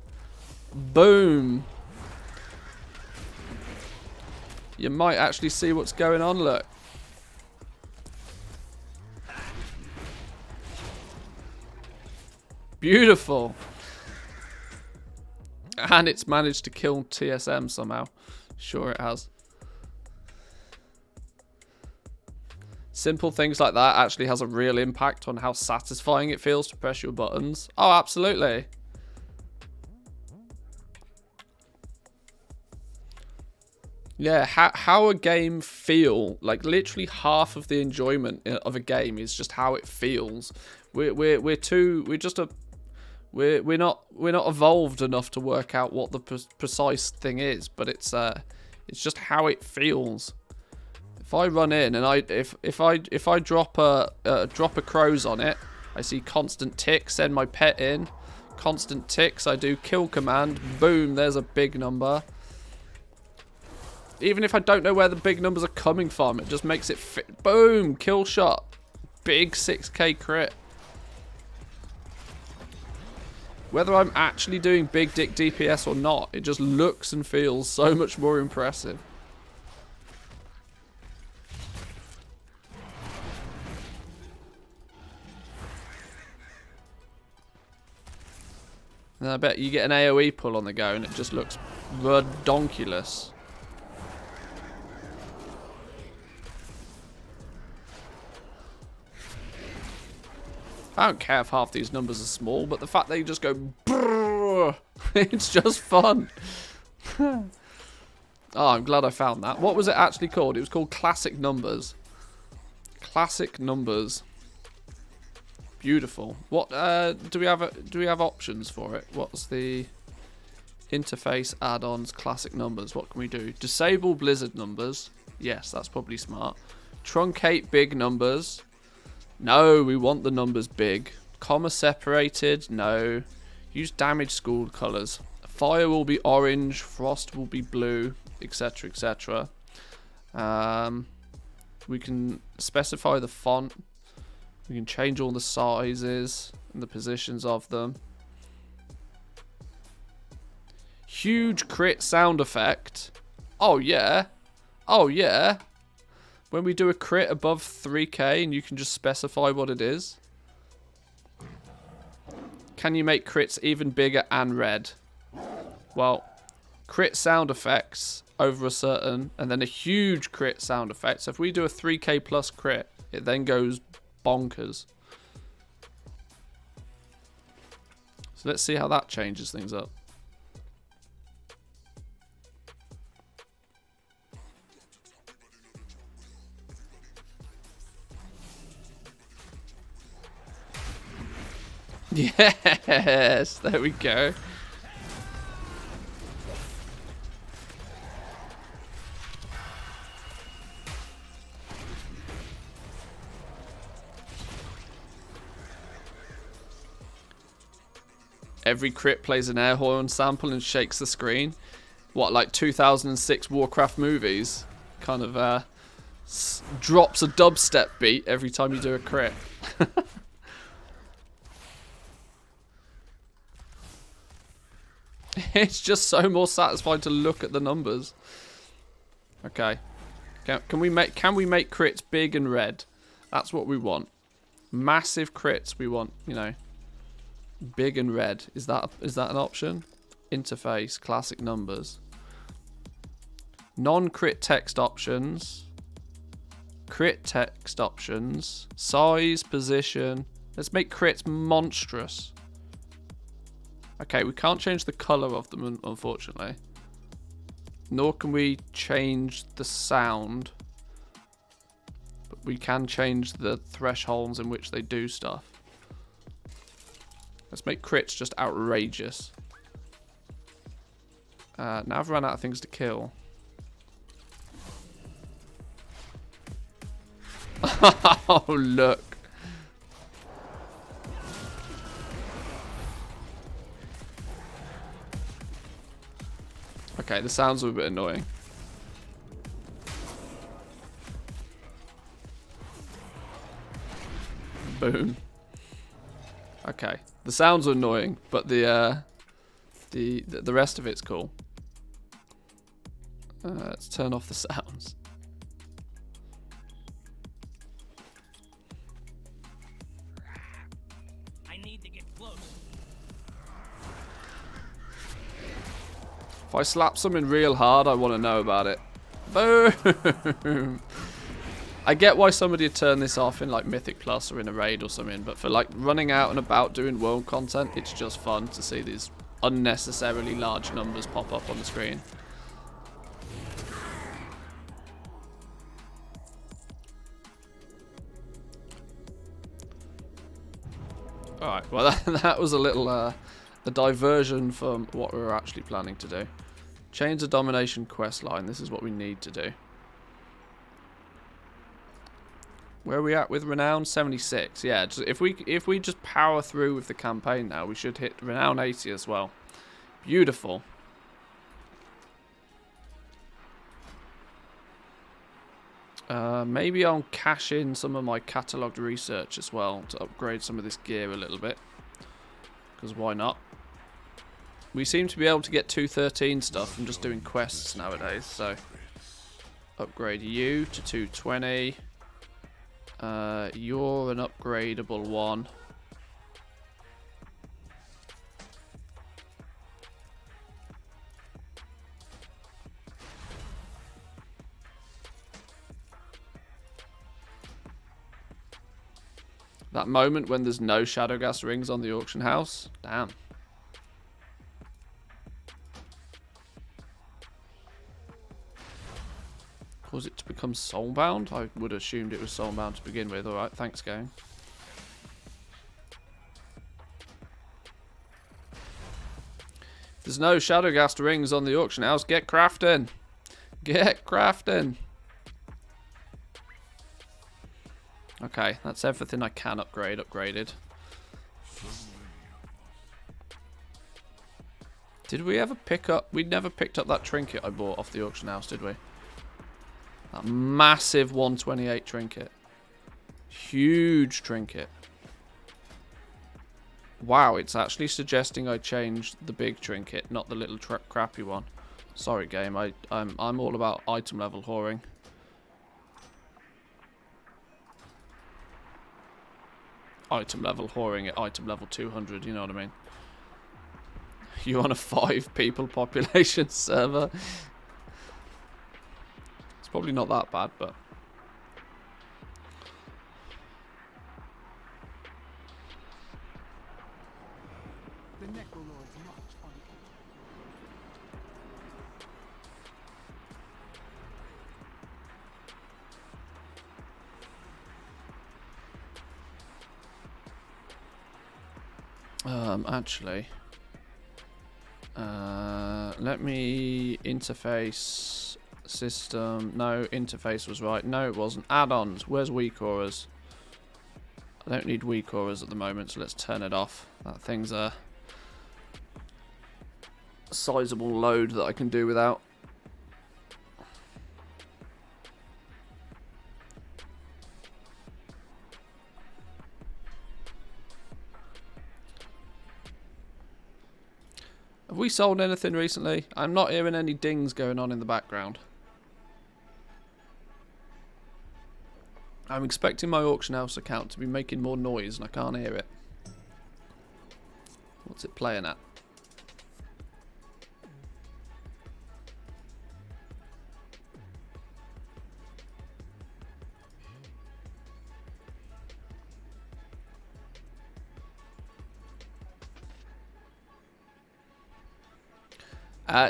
Boom. You might actually see what's going on, look. Beautiful. And it's managed to kill TSM somehow. Sure it has. Simple things like that actually has a real impact on how satisfying it feels to press your buttons. Oh, absolutely. Yeah, how a game feel, like literally half of the enjoyment of a game is just how it feels. We're not evolved enough to work out what the precise thing is, but it's just how it feels. If I run in and if I drop a crows on it, I see constant tick, send my pet in, constant ticks, I do kill command, boom, there's a big number. Even if I don't know where the big numbers are coming from, it just makes it fit. Boom, kill shot, big 6k crit. Whether I'm actually doing big dick DPS or not, it just looks and feels so much more impressive. And I bet you get an AoE pull on the go and it just looks redonkulous. I don't care if half these numbers are small, but the fact they just go brrr, it's just fun. Oh, I'm glad I found that. What was it actually called? It was called Classic Numbers. Classic Numbers. Beautiful. What do we have options for it? What's the interface add-ons classic numbers? What can we do? Disable Blizzard numbers. Yes, that's probably smart. Truncate big numbers. No, we want the numbers big. Comma separated, no. Use damage school colours. Fire will be orange, frost will be blue, etc, etc. We can specify the font. We can change all the sizes and the positions of them. Huge crit sound effect. Oh yeah. Oh yeah. When we do a crit above 3k and you can just specify what it is. Can you make crits even bigger and red? Well, crit sound effects over a certain, and then a huge crit sound effect. So if we do a 3k plus crit, it then goes bonkers. So let's see how that changes things up. Yes, there we go. Every crit plays an air horn sample and shakes the screen. What, like 2006 Warcraft movies? Kind of drops a dubstep beat every time you do a crit. It's just so more satisfying to look at the numbers. Okay. Can we make crits big and red? That's what we want. Massive crits we want, you know. Big and red. Is that an option? Interface, classic numbers. Non-crit text options. Crit text options. Size, position. Let's make crits monstrous. Okay, we can't change the colour of them, unfortunately. Nor can we change the sound. But we can change the thresholds in which they do stuff. Let's make crits just outrageous. Now I've run out of things to kill. Oh, look. Okay, the sounds are a bit annoying. Boom. Okay, the sounds are annoying, but the rest of it's cool. Let's turn off the sounds. I need to get close. If I slap something real hard, I want to know about it. Boom! I get why somebody would turn this off in like Mythic Plus or in a raid or something, but for like running out and about doing world content, it's just fun to see these unnecessarily large numbers pop up on the screen. Alright, well that was a little a diversion from what we were actually planning to do. Chains of Domination quest line, this is what we need to do. Where are we at with Renown? 76. Yeah, if we just power through with the campaign now, we should hit Renown 80 as well. Beautiful. Maybe I'll cash in some of my catalogued research as well to upgrade some of this gear a little bit. Because why not? We seem to be able to get 213 stuff from just doing quests nowadays, so upgrade you to 220. You're an upgradable one. That moment when there's no Shadowgas rings on the auction house. Damn. Cause it to become soulbound? I would have assumed it was soulbound to begin with. Alright, thanks gang. If there's no Shadowgas rings on the auction house, get crafting. Get crafting. Okay, that's everything I can upgrade upgraded. Did we ever pick up... We never picked up that trinket I bought off the auction house, did we? That massive 128 trinket. Huge trinket. Wow, it's actually suggesting I change the big trinket, not the little crappy one. Sorry, game. I'm all about item level whoring. Item level whoring at item level 200, you know what I mean? You on a 5 people population server? It's probably not that bad, but... The Necrolord's march on actually... let me interface system. No, interface was right. No, it wasn't. Add-ons. Where's weak auras? I don't need weak auras at the moment, so let's turn it off. That thing's a sizable load that I can do without. Have we sold anything recently? I'm not hearing any dings going on in the background. I'm expecting my auction house account to be making more noise and I can't hear it. What's it playing at?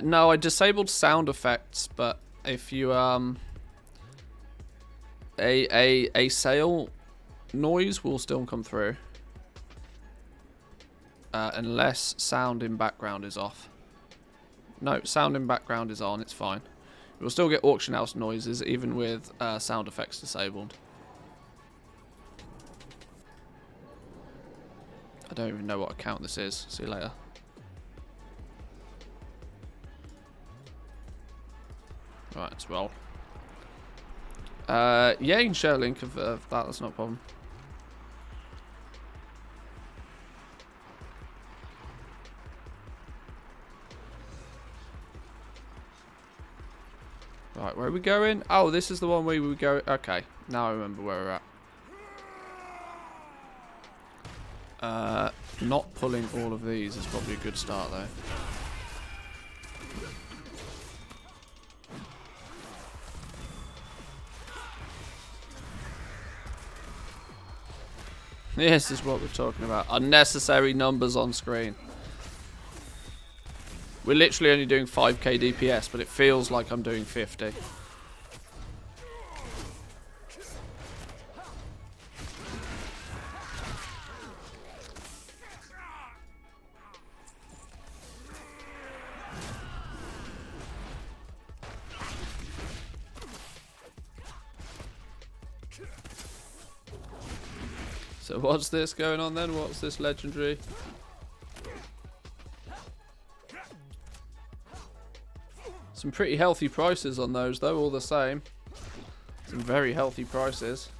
No, I disabled sound effects, but if you a sale noise will still come through unless sound in background is off. No, sound in background is on, it's fine. We'll still get auction house noises even with sound effects disabled. I don't even know what account this is. See you later. Right, let's roll. Yeah, you can share a link of that, that's not a problem. Right, where are we going? Oh, this is the one where we go. Okay, now I remember where we're at. Not pulling all of these is probably a good start though. This is what we're talking about. Unnecessary numbers on screen. We're literally only doing 5k DPS, but it feels like I'm doing 50. So what's this going on then? What's this legendary? Some pretty healthy prices on those though, all the same. Some very healthy prices.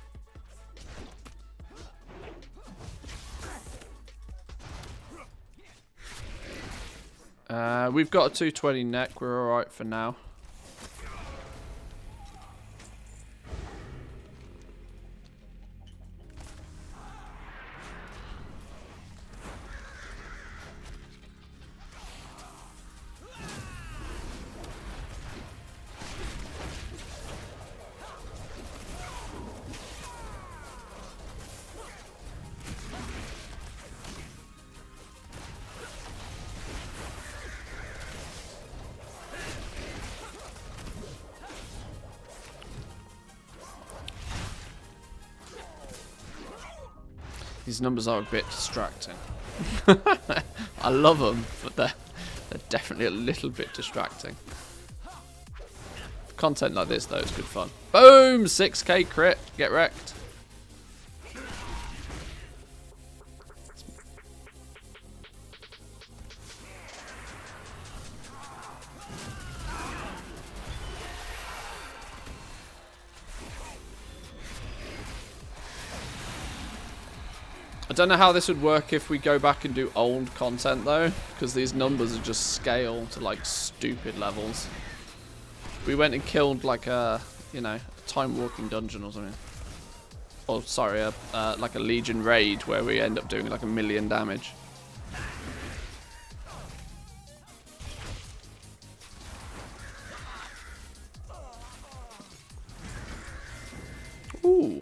We've got a 220 neck, we're alright for now. These numbers are a bit distracting. I love them, but they're definitely a little bit distracting. Content like this, though, is good fun. Boom! 6k crit. Get wrecked. don't know how this would work if we go back and do old content though, because these numbers are just scale to like stupid levels. We went and killed like a, you know, a time walking dungeon or something. Or sorry, like a Legion raid where we end up doing like 1,000,000 damage. Ooh.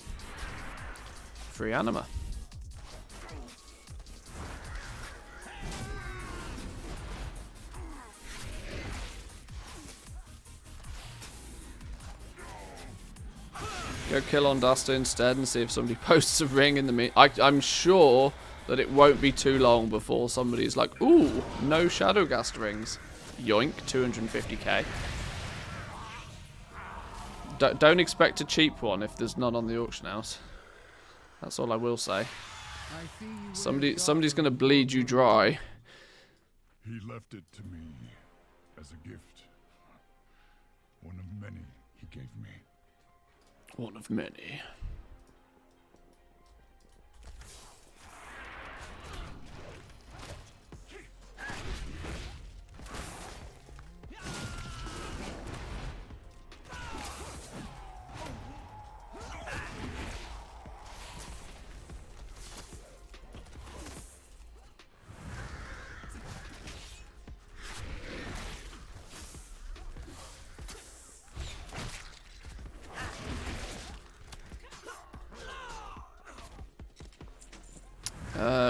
Free anima. Go kill on Duster instead and see if somebody posts a ring in the I'm sure that it won't be too long before somebody's like, ooh, no Shadowgast rings. Yoink, 250k. Don't expect a cheap one if there's none on the auction house. That's all I will say. Somebody's gonna bleed you dry. He left it to me as a gift. One of many he gave me. One of many.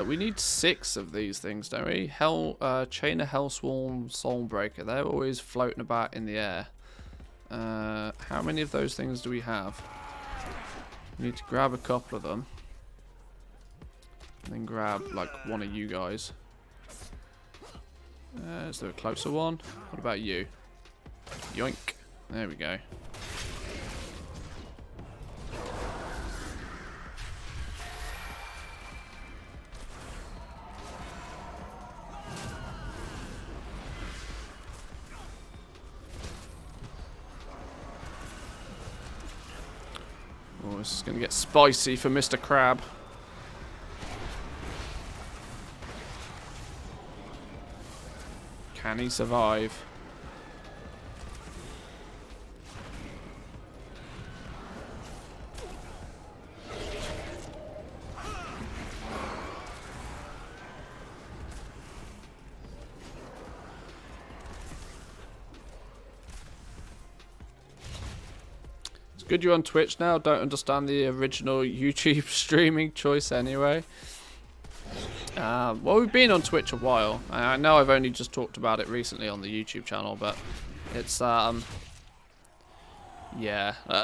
We need 6 of these things, don't we? Chain of Hellsworn Soulbreaker. They're always floating about in the air. How many of those things do we have? We need to grab a couple of them. And then grab, like, one of you guys. Is there a closer one? What about you? Yoink. There we go. Oh, this is going to get spicy for Mr. Crab. Can he survive? Good you're on Twitch now. Don't understand the original YouTube streaming choice anyway. Well, we've been on Twitch a while. I know I've only just talked about it recently on the YouTube channel, but it's yeah,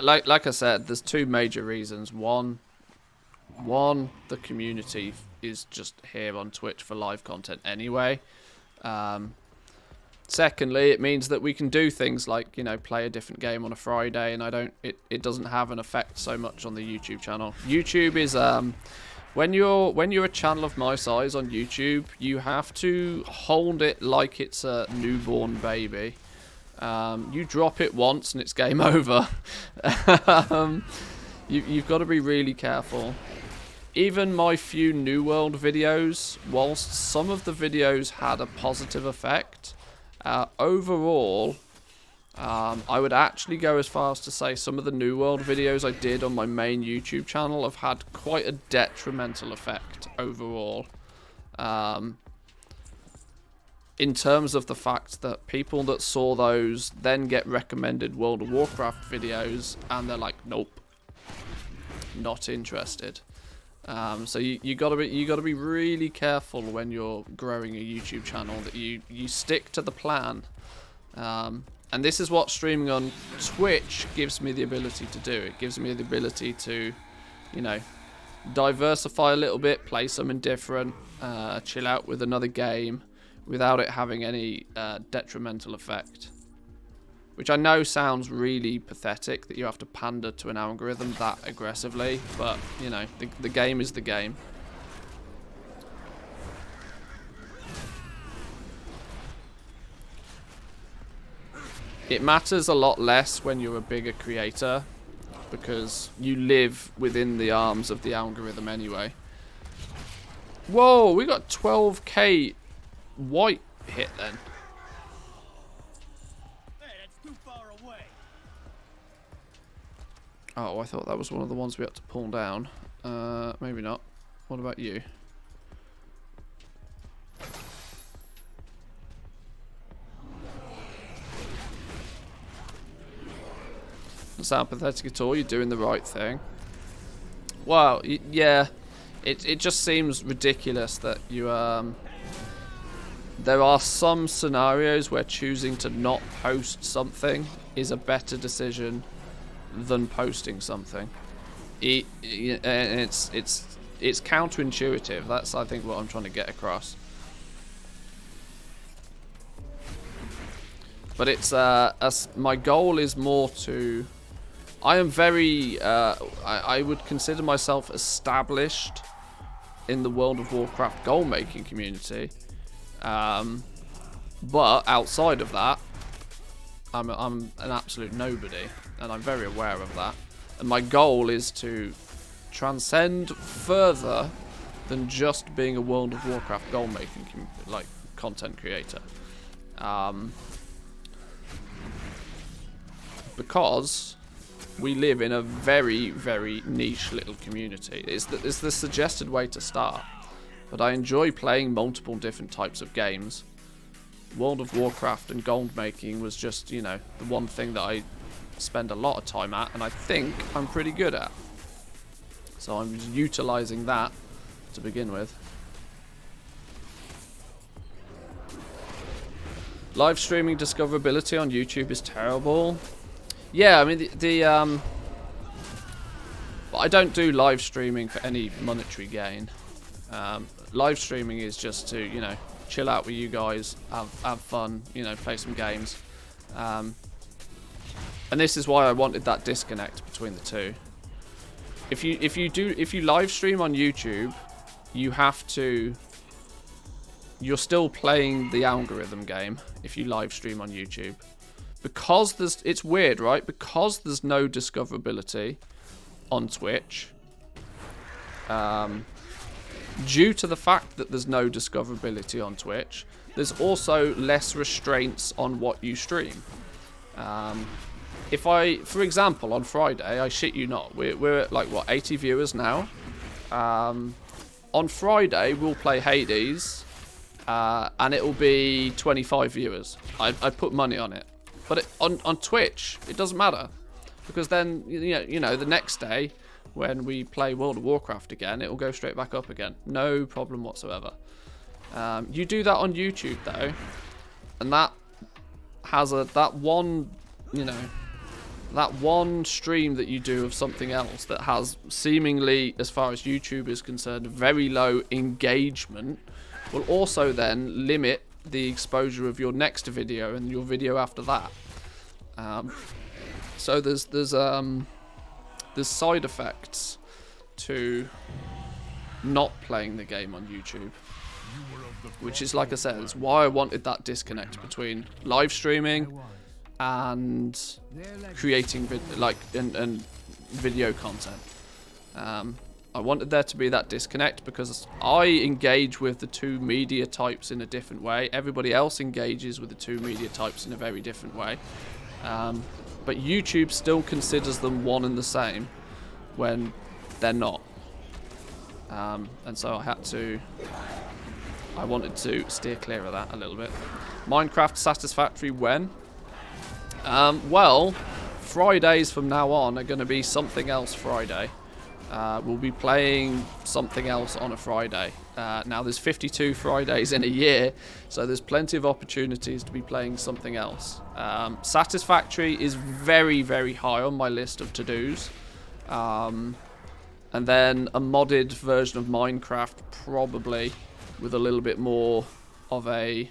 like I said, there's 2 major reasons. One, the community is just here on Twitch for live content anyway. Secondly, it means that we can do things like, you know, play a different game on a Friday, and it doesn't have an effect so much on the YouTube channel. YouTube is when you're a channel of my size on YouTube, you have to hold it like it's a newborn baby. You drop it once and it's game over. You've got to be really careful. Even my few New World videos, whilst some of the videos had a positive effect, overall, I would actually go as far as to say some of the New World videos I did on my main YouTube channel have had quite a detrimental effect overall. In terms of the fact that people that saw those then get recommended World of Warcraft videos and they're like, nope, not interested. So you gotta be really careful when you're growing a YouTube channel that you stick to the plan. And this is what streaming on Twitch gives me the ability to do. It gives me the ability to, you know, diversify a little bit, play something different, chill out with another game without it having any detrimental effect. Which I know sounds really pathetic that you have to pander to an algorithm that aggressively, but, you know, the game is the game. It matters a lot less when you're a bigger creator, because you live within the arms of the algorithm anyway. Whoa, we got 12k white hit then. Hey, that's too far away. Oh, I thought that was one of the ones we had to pull down. Maybe not. What about you? Doesn't sound pathetic at all. You're doing the right thing. Well, yeah. It just seems ridiculous that you there are some scenarios where choosing to not post something is a better decision than posting something. And it's counterintuitive. That's, I think, what I'm trying to get across. But it's my goal is more to. I am very. I would consider myself established in the World of Warcraft goal making community. But outside of that, I'm an absolute nobody, and I'm very aware of that. And my goal is to transcend further than just being a World of Warcraft goal making content creator. Because we live in a very, very niche little community. It's the suggested way to start. But I enjoy playing multiple different types of games. World of Warcraft and gold making was just, you know, the one thing that I spend a lot of time at, and I think I'm pretty good at. So I'm just utilizing that to begin with. Live streaming discoverability on YouTube is terrible. Yeah, I mean but I don't do live streaming for any monetary gain. Live streaming is just to, you know, chill out with you guys, have fun, you know, play some games. And this is why I wanted that disconnect between the two. If you live stream on YouTube, you're still playing the algorithm game if you live stream on YouTube. Because it's weird, right? Because there's no discoverability on Twitch. Due to the fact that there's no discoverability on Twitch, there's also less restraints on what you stream. If for example, on Friday, I shit you not, we're at like, what, 80 viewers now? On Friday, we'll play Hades, and it'll be 25 viewers. I put money on it. But on Twitch, it doesn't matter. Because then, you know, the next day, when we play World of Warcraft again, it will go straight back up again. No problem whatsoever. You do that on YouTube, though, and that has that one stream that you do of something else that has seemingly, as far as YouTube is concerned, very low engagement, will also then limit the exposure of your next video and your video after that. So there's side effects to not playing the game on YouTube, which is, like I said, it's why I wanted that disconnect between live streaming and creating and video content. I wanted there to be that disconnect because I engage with the two media types in a different way. Everybody else engages with the two media types in a very different way. But YouTube still considers them one and the same when they're not. And so I wanted to steer clear of that a little bit. Minecraft satisfactory when? Well, Fridays from now on are going to be something else Friday. We'll be playing something else on a Friday. Now there's 52 Fridays in a year, so there's plenty of opportunities to be playing something else. Satisfactory is very, very high on my list of to-dos. And then a modded version of Minecraft, probably, with a little bit more of a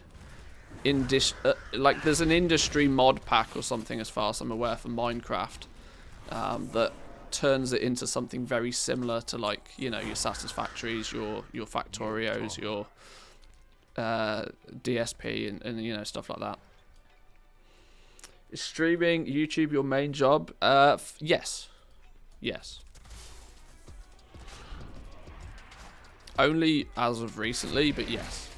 like there's an industry mod pack or something, as far as I'm aware, for Minecraft, that turns it into something very similar to, like, you know, your Satisfactories, your Factorios, your DSP, and you know, stuff like that. Is streaming YouTube your main job? Yes. Only as of recently, but yes.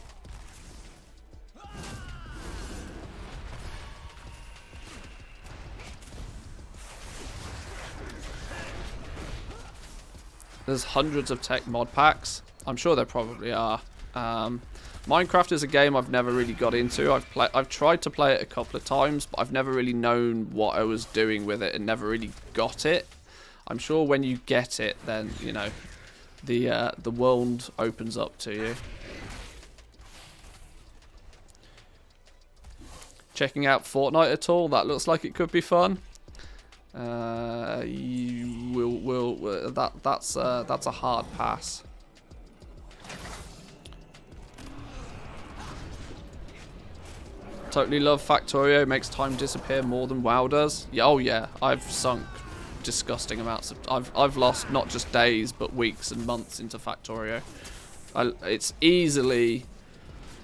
There's hundreds of tech mod packs. I'm sure there probably are. Minecraft is a game I've never really got into. I've tried to play it a couple of times, but I've never really known what I was doing with it and never really got it. I'm sure when you get it, then, you know, the world opens up to you. Checking out Fortnite at all? That looks like it could be fun. That's a hard pass. Totally love Factorio. Makes time disappear more than WoW does. Yeah, oh yeah, I've sunk disgusting amounts of. I've lost not just days but weeks and months into Factorio. It's easily,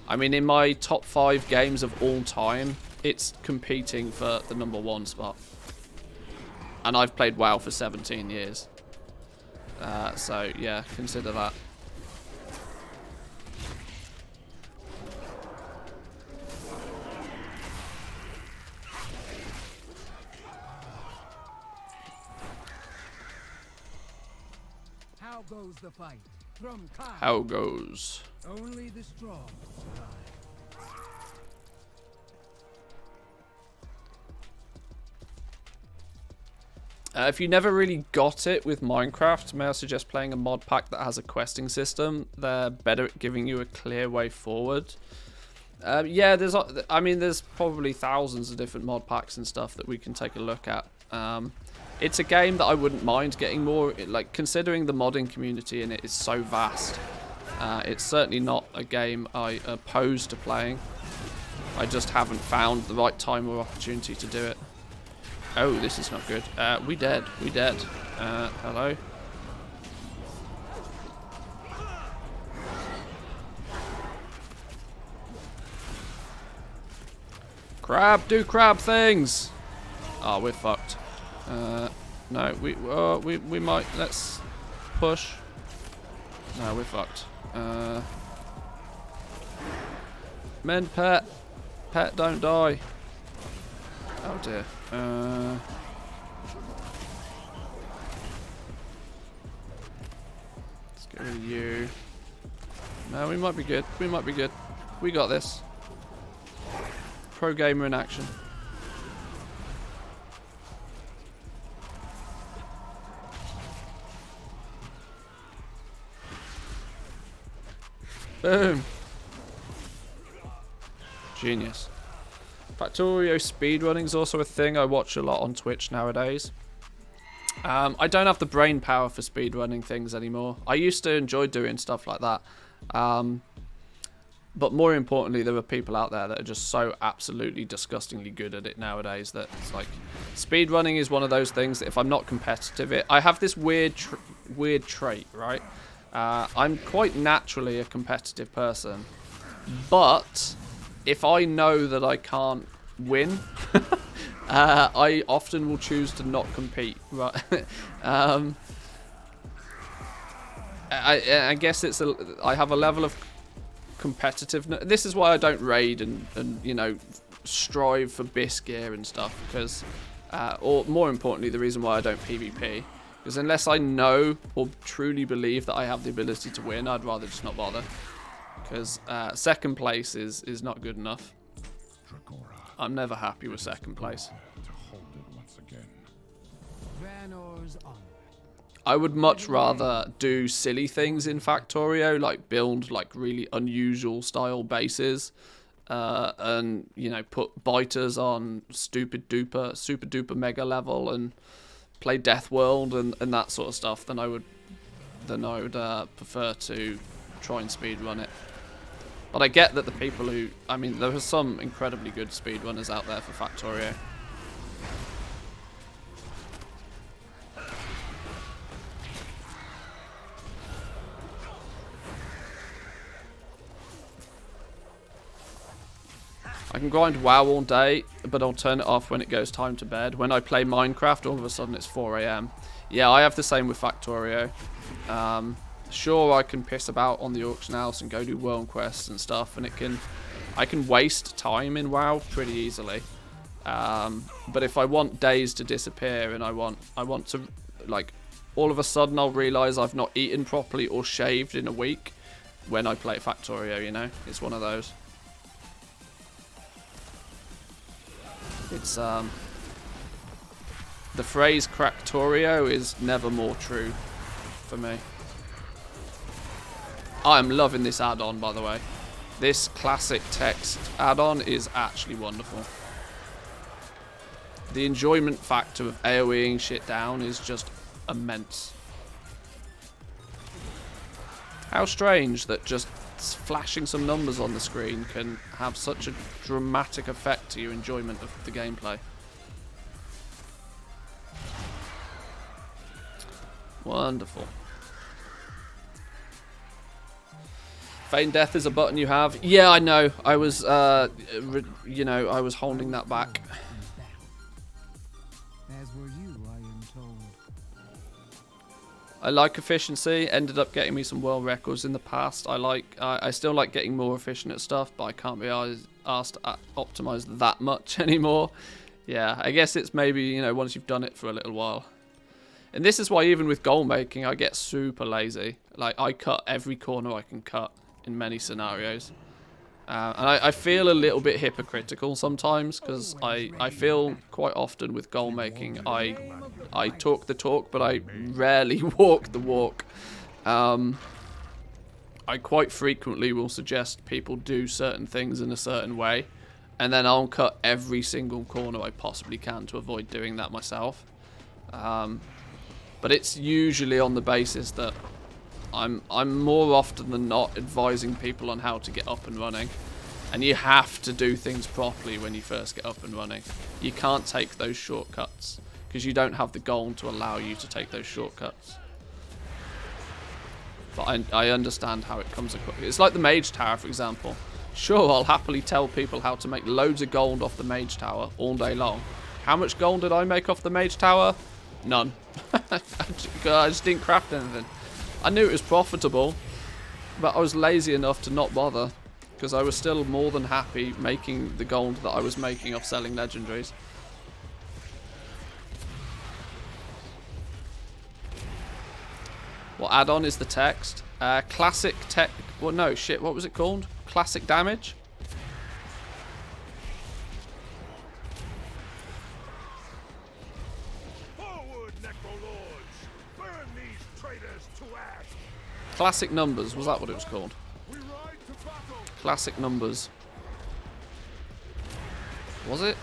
I mean, in my top 5 games of all time, it's competing for the #1 spot. And I've played WoW for 17 years. So, yeah, consider that. How goes the fight? From Kai. How goes? Only the strong survive. If you never really got it with Minecraft, may I suggest playing a mod pack that has a questing system? They're better at giving you a clear way forward. Yeah, there's probably thousands of different mod packs and stuff that we can take a look at. It's a game that I wouldn't mind getting more, like, considering the modding community in it is so vast. It's certainly not a game I oppose to playing. I just haven't found the right time or opportunity to do it. Oh, this is not good. We dead. Hello? Crab, do crab things! Oh, we're fucked. No, we might, let's push. No, we're fucked. Mend pet. Pet, don't die. Oh dear. Let's get rid of you. No, we might be good. We might be good. We got this. Pro gamer in action. Boom. Genius. Factorio speedrunning is also a thing I watch a lot on Twitch nowadays. I don't have the brain power for speedrunning things anymore. I used to enjoy doing stuff like that. But more importantly, there are people out there that are just so absolutely disgustingly good at it nowadays that it's like, speedrunning is one of those things that if I'm not competitive, I have this weird trait, right? I'm quite naturally a competitive person, but if I know that I can't win, I often will choose to not compete. Right? I guess I have a level of competitiveness. This is why I don't raid and you know, strive for BIS gear and stuff, because, or more importantly, the reason why I don't PvP. Because unless I know or truly believe that I have the ability to win, I'd rather just not bother. Because second place is not good enough. I'm never happy with second place. To hold it once again. Vanor's honor. I would much rather do silly things in Factorio, like build like really unusual style bases, and you know, put biters on super duper mega level and play Death World and that sort of stuff than I would prefer to try and speedrun it. But I get that the people who, I mean, there are some incredibly good speedrunners out there for Factorio. I can grind WoW all day, but I'll turn it off when it goes time to bed. When I play Minecraft, all of a sudden it's 4 AM. Yeah, I have the same with Factorio. Sure, I can piss about on the auction house and go do world quests and stuff, and I can waste time in WoW pretty easily. But if I want days to disappear and I want to, like, all of a sudden I'll realise I've not eaten properly or shaved in a week when I play Factorio, you know? It's one of those. It's, the phrase Cracktorio is never more true for me. I am loving this add-on, by the way. This classic text add-on is actually wonderful. The enjoyment factor of AoEing shit down is just immense. How strange that just flashing some numbers on the screen can have such a dramatic effect to your enjoyment of the gameplay. Wonderful. Feign death is a button you have. Yeah, I know. I was, you know, I was holding that back. As were you, I am told. I like efficiency. Ended up getting me some world records in the past. I still like getting more efficient at stuff, but I can't be asked to optimize that much anymore. Yeah, I guess it's maybe, you know, once you've done it for a little while. And this is why even with goal making, I get super lazy. Like, I cut every corner I can cut in many scenarios. And I feel a little bit hypocritical sometimes, because I feel quite often with goal making, I talk the talk, but I rarely walk the walk. I quite frequently will suggest people do certain things in a certain way, and then I'll cut every single corner I possibly can to avoid doing that myself. But it's usually on the basis that I'm more often than not advising people on how to get up and running. And you have to do things properly when you first get up and running. You can't take those shortcuts, because you don't have the gold to allow you to take those shortcuts. But I understand how it comes across. It's like the Mage Tower, for example. Sure, I'll happily tell people how to make loads of gold off the Mage Tower all day long. How much gold did I make off the Mage Tower? None. I just didn't craft anything. I knew it was profitable, but I was lazy enough to not bother, because I was still more than happy making the gold that I was making off selling legendaries. What add-on is the text? Classic tech. Well, no, shit. What was it called? Classic damage? Forward, Necrolords! Burn these traitors to ash! Classic numbers. Was that what it was called? We ride to battle! Classic numbers. Was it?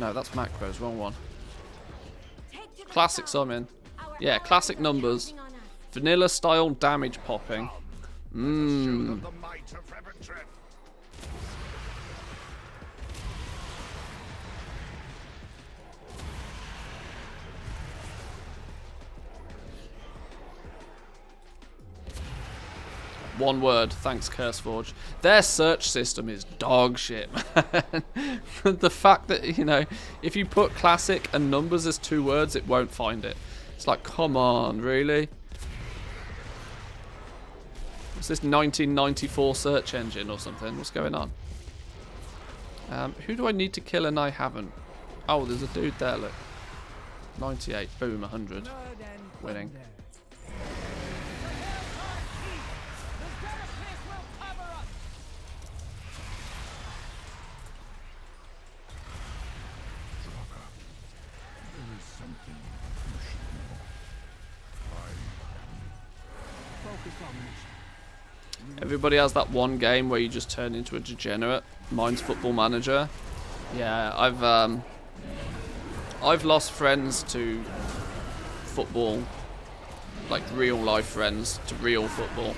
No, that's macros. Wrong one. Classic summon. Yeah, classic numbers. Vanilla style damage popping. Mmm. The might of Reventren. One word, thanks CurseForge. Their search system is dog shit, man. The fact that, you know, if you put classic and numbers as 2 words, it won't find it. It's like, come on, really? What's this 1994 search engine or something? What's going on? Who do I need to kill and I haven't? Oh, there's a dude there, look. 98, boom, 100. Winning. There is something you should know. Focus on mission. Everybody has that one game where you just turn into a degenerate. Mine's Football Manager. Yeah, I've lost friends to football, like real life friends to real football,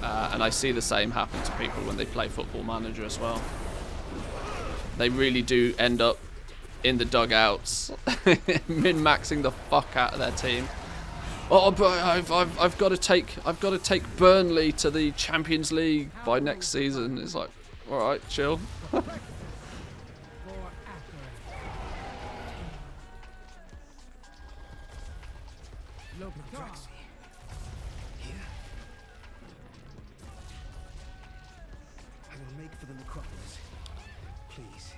and I see the same happen to people when they play Football Manager as well. They really do end up in the dugouts, min-maxing the fuck out of their team. Oh, but I've got to take Burnley to the Champions League by next season. It's like, all right, chill. For accurate. Look, make for the necropolis. Please,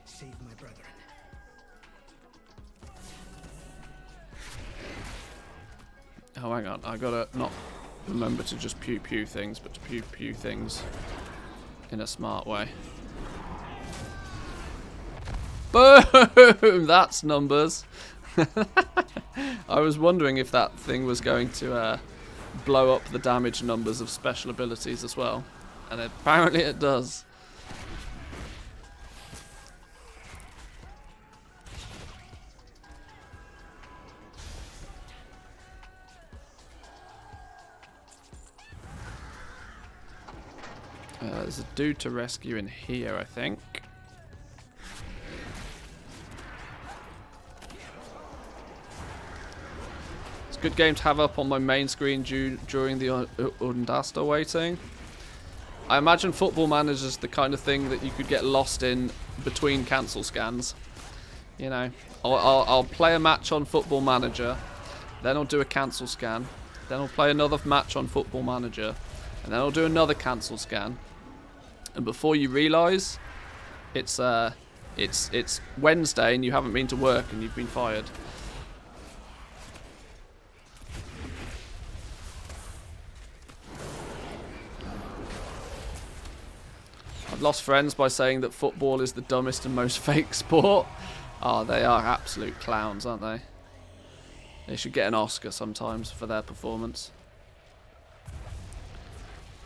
save my brethren. Oh, hang on. I gotta not remember to just pew pew things, but to pew pew things in a smart way. Boom! That's numbers. I was wondering if that thing was going to blow up the damage numbers of special abilities as well. And apparently it does. There's a dude to rescue in here, I think. It's a good game to have up on my main screen during the Undasta waiting. I imagine Football Manager is the kind of thing that you could get lost in between cancel scans. You know, I'll play a match on Football Manager, then I'll do a cancel scan, then I'll play another match on Football Manager, and then I'll do another cancel scan. And before you realise, it's Wednesday and you haven't been to work and you've been fired. I've lost friends by saying that football is the dumbest and most fake sport. Oh, they are absolute clowns, aren't they? They should get an Oscar sometimes for their performance.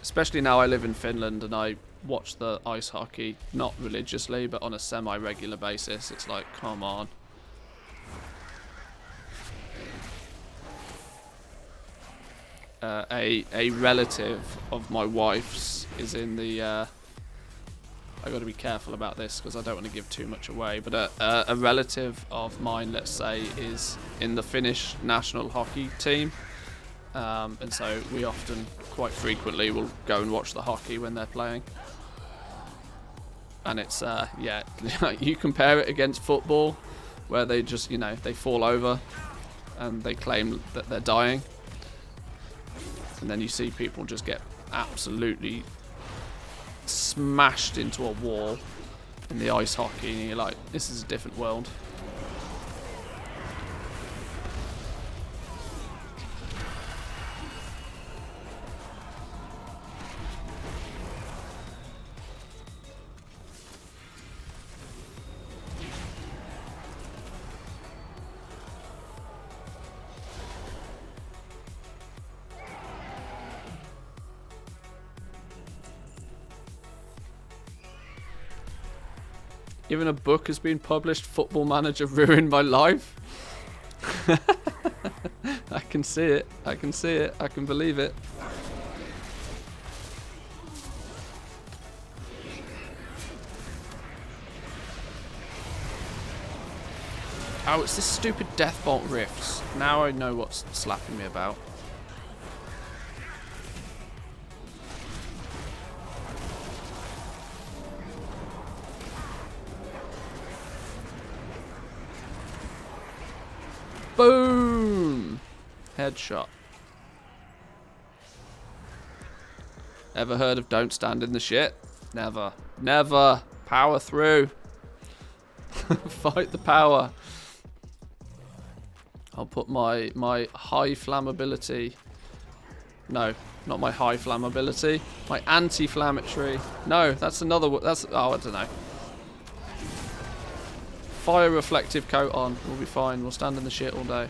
Especially now I live in Finland and I watch the ice hockey, not religiously, but on a semi-regular basis. It's like, come on. A relative of my wife's is in the... I got to be careful about this because I don't want to give too much away, but a relative of mine, let's say, is in the Finnish national hockey team. And so we often, quite frequently, will go and watch the hockey when they're playing. And it's, yeah, you compare it against football, where they just, you know, they fall over and they claim that they're dying. And then you see people just get absolutely smashed into a wall in the ice hockey, and you're like, this is a different world. Even a book has been published, Football Manager ruined my life. I can see it. I can see it. I can believe it. Oh, it's this stupid Deathbolt Rifts. Now I know what's slapping me about. Boom! Headshot. Ever heard of don't stand in the shit? Never. Never. Power through. Fight the power. I'll put my high flammability. No, not my high flammability. My anti-flammatory. No, that's another. That's, oh, I don't know. Fire reflective coat on. We'll be fine. We'll stand in the shit all day.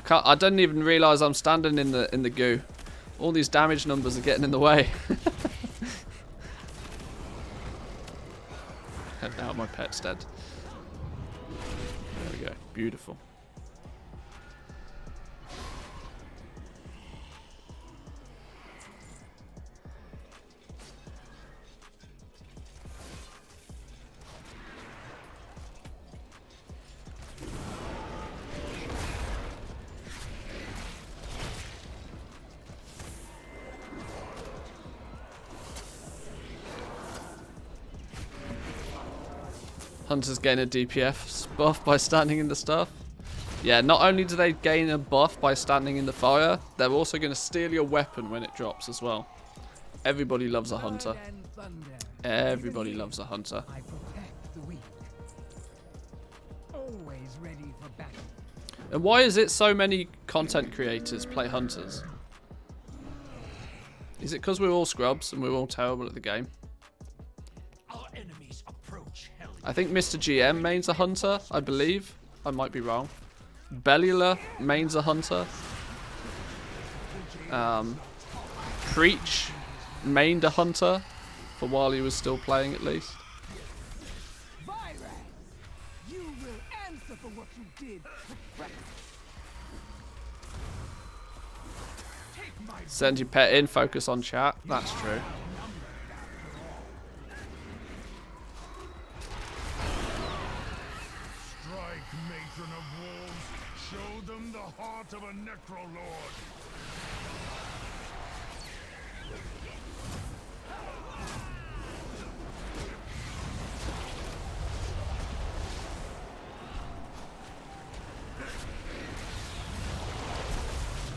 I didn't even realise I'm standing in the goo. All these damage numbers are getting in the way. Now my pet's dead. There we go. Beautiful. Hunter's getting a DPS buff by standing in the stuff. Yeah, not only do they gain a buff by standing in the fire, they're also going to steal your weapon when it drops as well. Everybody loves a hunter. Blood and thunder. Everybody loves a hunter. I protect the weak. Always ready for battle. And why is it so many content creators play hunters? Is it because we're all scrubs and we're all terrible at the game? Our enemies approach hell. I think Mr. GM mains a hunter, I believe. I might be wrong. Bellula mains a hunter. Preach mained a hunter for while he was still playing at least. Virag, you will answer for what you did. Send your pet in, focus on chat. That's true. Strike, matron of wolves. Show them the heart of a necrolord.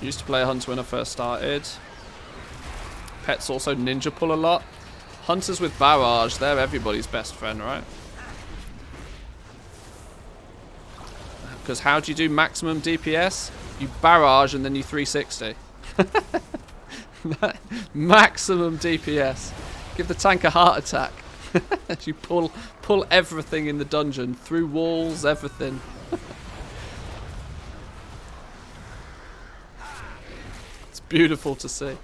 Used to play Hunter when I first started. Pets also ninja pull a lot. Hunters with barrage, they're everybody's best friend, right? Because how do you do maximum DPS? You barrage and then you 360. Maximum DPS. Give the tank a heart attack. You pull everything in the dungeon. Through walls, everything. It's beautiful to see.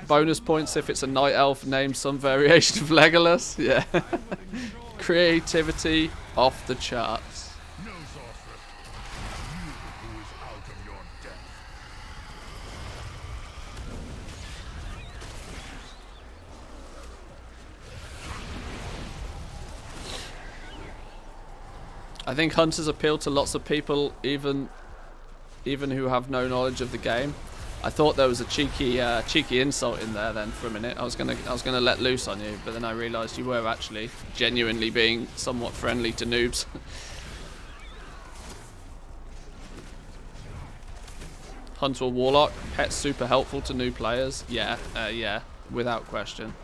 Bonus points if it's a night elf named some variation of Legolas. Yeah. Creativity off the charts. No sorcerer. You who is out of your depth. I think hunters appeal to lots of people, even who have no knowledge of the game. I thought there was a cheeky insult in there then for a minute. I was gonna let loose on you, but then I realised you were actually genuinely being somewhat friendly to noobs. Hunter or Warlock, pet's super helpful to new players. Yeah, yeah, without question.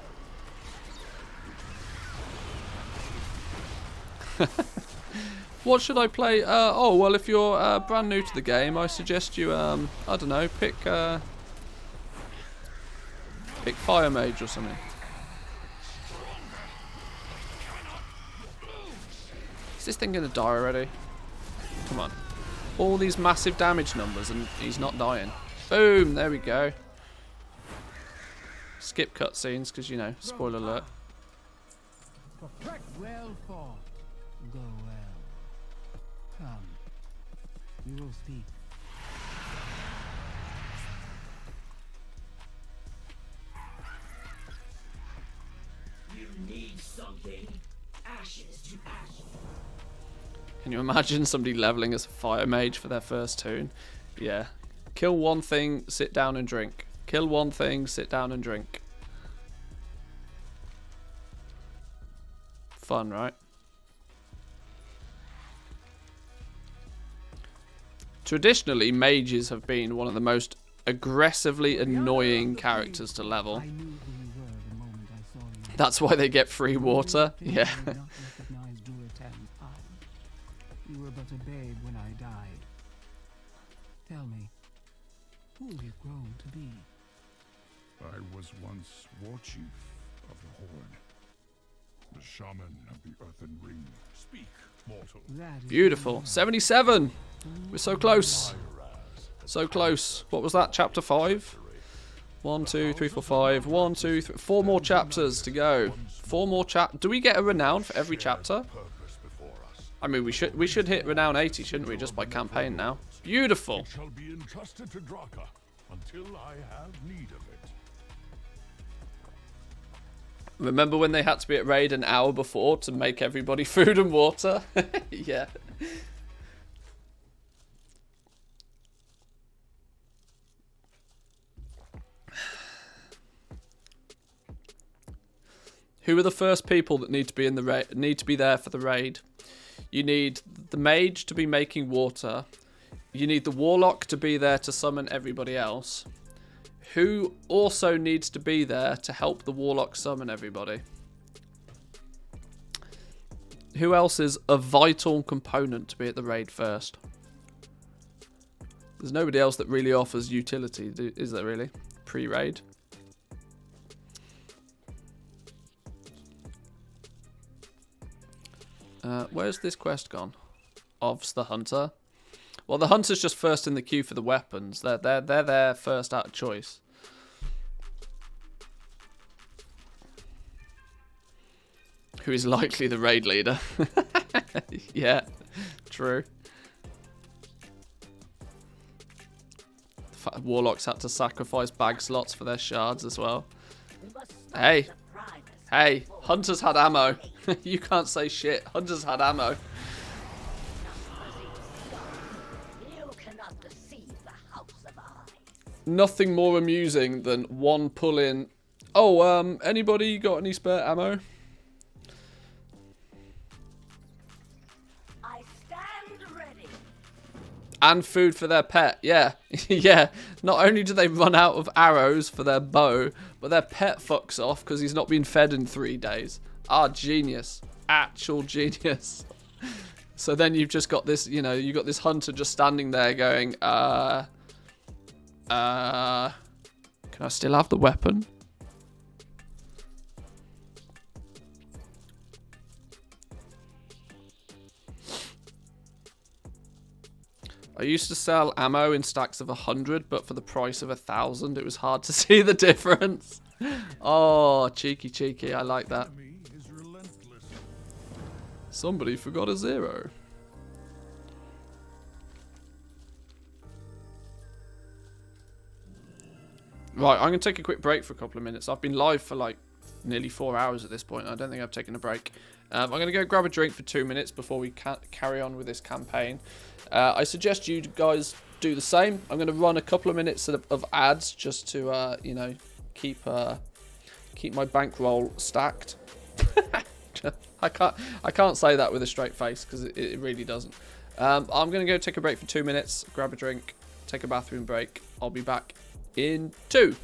What should I play? Oh, well, if you're brand new to the game, I suggest you, I don't know, pick Fire Mage or something. Is this thing going to die already? Come on. All these massive damage numbers and he's not dying. Boom, there we go. Skip cutscenes because, you know, spoiler alert. Perfect well fought. Go well. Come. We will speak. You need something. Ashes to ashes. Can you imagine somebody leveling as a fire mage for their first toon? Yeah. Kill one thing, sit down and drink. Kill one thing, sit down and drink. Fun, right? Traditionally, mages have been one of the most aggressively annoying characters to level. I knew who you were the moment I saw you. That's why they get free water. Yeah. You not recognize Durotan's power. You were but a babe when I died. Tell me, who have you grown to be? I was once war chief of the Horde. The shaman of the Earthen Ring. Speak, mortal. That is Beautiful. 77. We're so close. So close. What was that? Chapter 5? 1, 2, 3, 4, 5. 1, 2, 3. 4 more chapters to go. 4 more Do we get a renown for every chapter? I mean, we should hit renown 80, shouldn't we? Just by campaign now. Beautiful. It shall be entrusted to Draka until I have need of it. Remember when they had to be at raid an hour before to make everybody food and water? Yeah. Who are the first people that need to be in the raid? Need to be there for the raid? You need the mage to be making water. You need the warlock to be there to summon everybody else. Who also needs to be there to help the warlock summon everybody? Who else is a vital component to be at the raid first? There's nobody else that really offers utility, is there really? Pre-raid. Where's this quest gone? Ov's the hunter. Well, the hunter's just first in the queue for the weapons. They're there first out of choice. Who is likely the raid leader? Yeah, true. The fact that warlocks had to sacrifice bag slots for their shards as well. Hey, hey, hunters had ammo. You can't say shit. Hunters had ammo. Nothing more amusing than one pull-in. Oh, anybody got any spare ammo? I stand ready. And food for their pet, yeah. Yeah, not only do they run out of arrows for their bow, but their pet fucks off because he's not been fed in 3 days. Ah, genius. Actual genius. So then you've just got this, you know, you've got this hunter just standing there going, can I still have the weapon? I used to sell ammo in stacks of 100, but for the price of 1,000, it was hard to see the difference. Oh, cheeky, cheeky. I like that. Enemy is relentless. Somebody forgot a 0. Right, I'm going to take a quick break for a couple of minutes. I've been live for like nearly 4 hours at this point. I don't think I've taken a break. I'm going to go grab a drink for 2 minutes before we carry on with this campaign. I suggest you guys do the same. I'm going to run a couple of minutes of ads just to, you know, keep my bankroll stacked. I can't say that with a straight face because it really doesn't. I'm going to go take a break for 2 minutes, grab a drink, take a bathroom break. I'll be back in 2.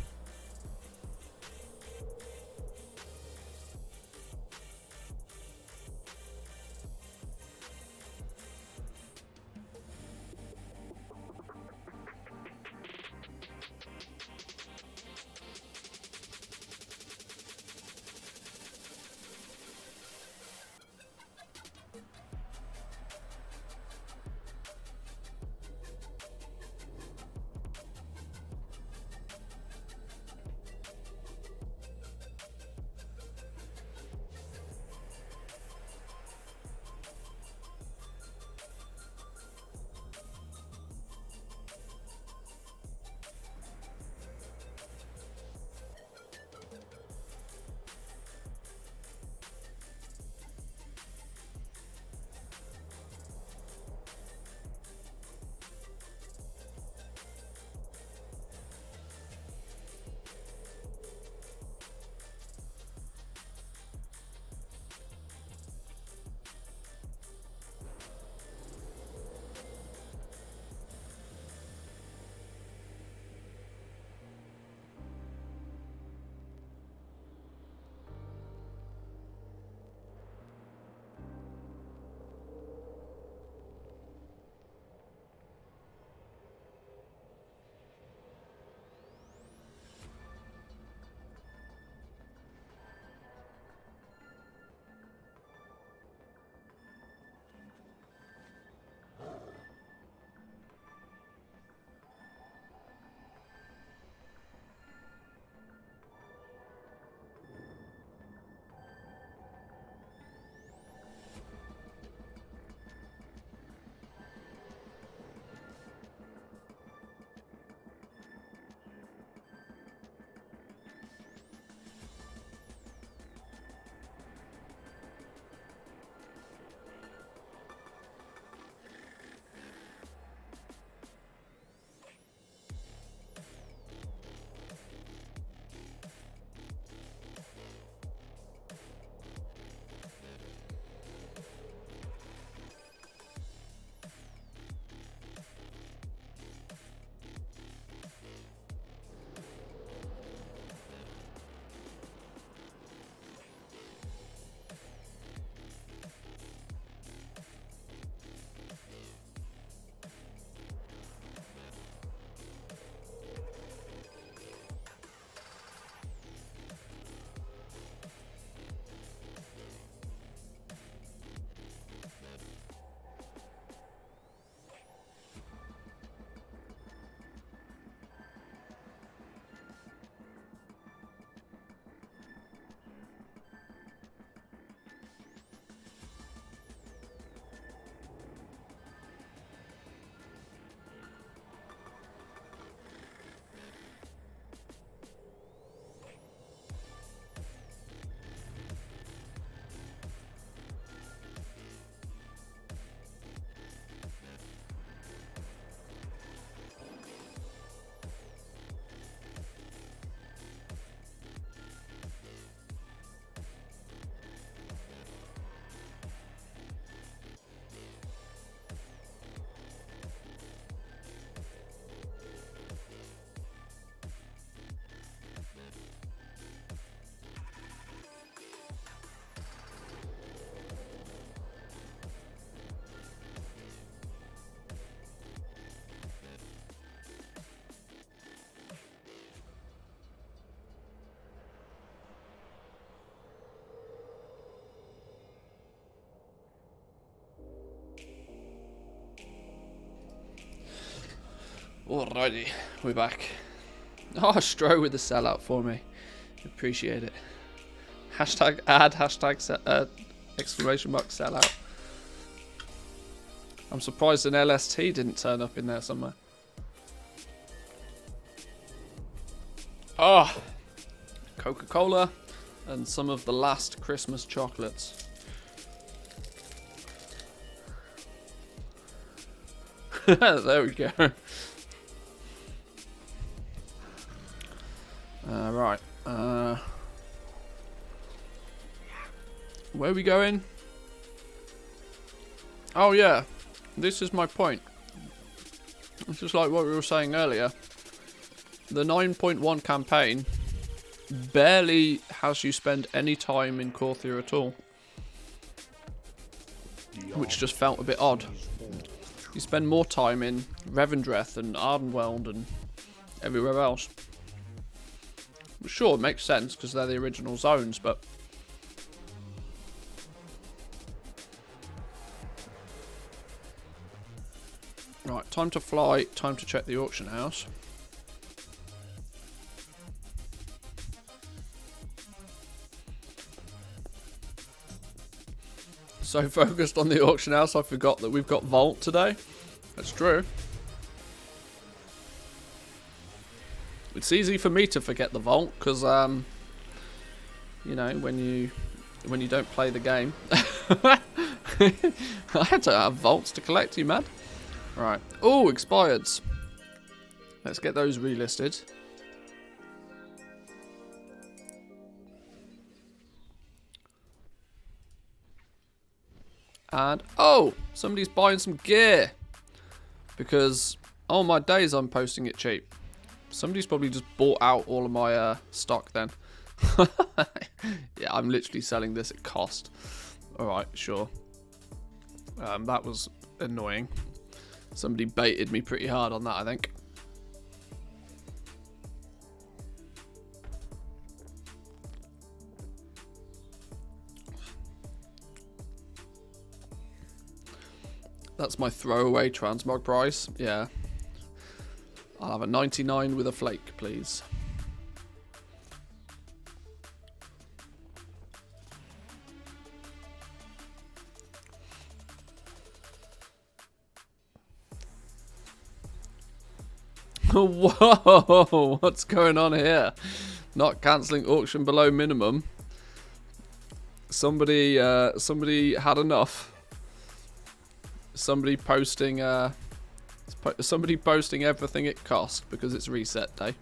Alrighty, we're back. Oh, Stro with the sellout for me. Appreciate it. Hashtag ad, hashtag exclamation mark sellout. I'm surprised an LST didn't turn up in there somewhere. Oh, Coca-Cola and some of the last Christmas chocolates. There we go. Right. Where are we going? Oh yeah, this is my point. It's just like what we were saying earlier. The 9.1 campaign barely has you spend any time in Korthia at all, which just felt a bit odd. You spend more time in Revendreth and Ardenweld and everywhere else. Sure, it makes sense because they're the original zones, but right, time to fly, time to check the auction house. So focused on the auction house, I forgot that we've got Vault today. That's true. It's easy for me to forget the Vault because, you know, when you don't play the game, I had to have vaults to collect, you mad? Right. Oh, expireds. Let's get those relisted. And, oh, somebody's buying some gear. Because, oh my days, I'm posting it cheap. Somebody's probably just bought out all of my stock then. Yeah, I'm literally selling this at cost. Alright, sure. That was annoying. Somebody baited me pretty hard on that, I think. That's my throwaway transmog price. Yeah. I'll have a 99 with a flake, please. Whoa, what's going on here? Not cancelling auction below minimum. Somebody had enough. Somebody posting everything it cost because it's reset day.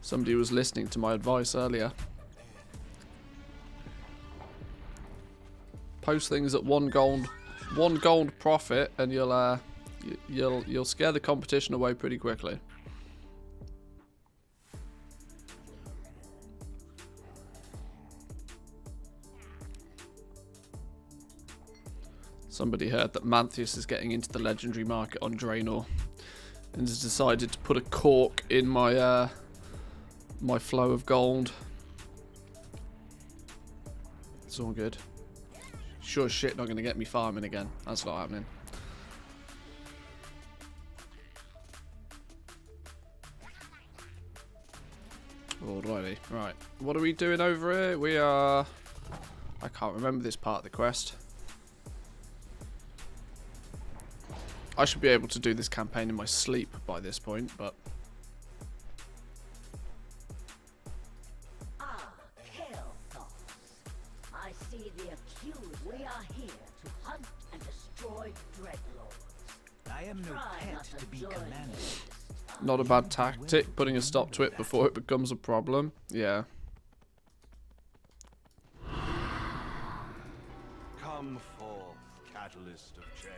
Somebody was listening to my advice earlier. Post things at one gold profit, and you'll scare the competition away pretty quickly. Somebody heard that Manthius is getting into the legendary market on Draenor and has decided to put a cork in my my flow of gold. It's all good. Sure as shit not going to get me farming again. That's not happening. Alrighty, right. What are we doing over here? We are... I can't remember this part of the quest. I should be able to do this campaign in my sleep by this point, but... Ah, Kael'thas. I see the accused. We are here to hunt and destroy Dreadlords. I am no pet to be commanded. Not a bad tactic, putting a stop to it before it becomes a problem. Yeah. Come forth, catalyst of change.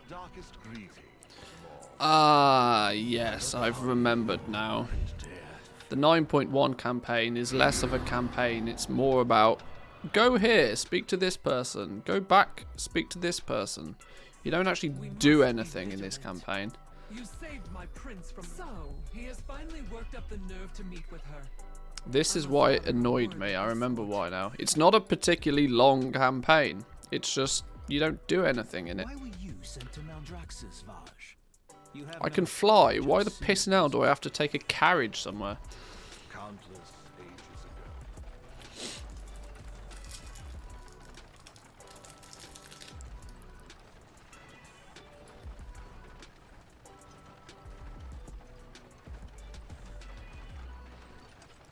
Darkest greetings. Ah, yes, I've remembered now. The 9.1 campaign is less of a campaign. It's more about, go here, speak to this person. Go back, speak to this person. You don't actually do anything in this campaign. You saved my prince from... So, he has finally worked up the nerve to meet with her. This is why it annoyed me. I remember why now. It's not a particularly long campaign. It's just you don't do anything in it. Why were you sent to Maldraxxus, Vaj? You have I no can fly. knowledge Why of the sin. piss now do I have to take a carriage somewhere? Countless ages ago.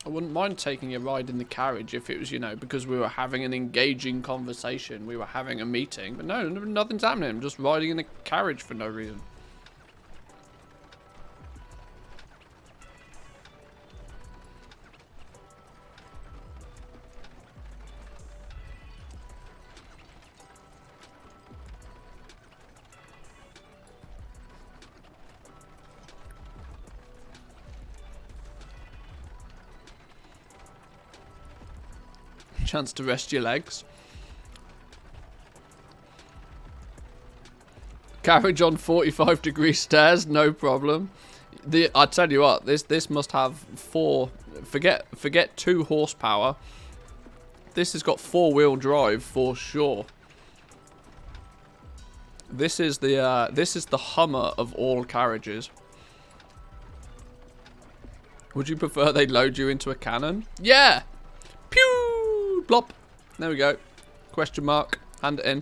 I wouldn't mind taking a ride in the carriage if it was, you know, because we were having an engaging conversation. We were having a meeting. But no, nothing's happening. I'm just riding in a carriage for no reason. Chance to rest your legs. Carriage on 45-degree stairs, no problem. I tell you what, this must have 4. Forget 2 horsepower. This has got 4-wheel drive for sure. This is the Hummer of all carriages. Would you prefer they load you into a cannon? Yeah. Pew! Plop. There we go. Question mark. Hand it in.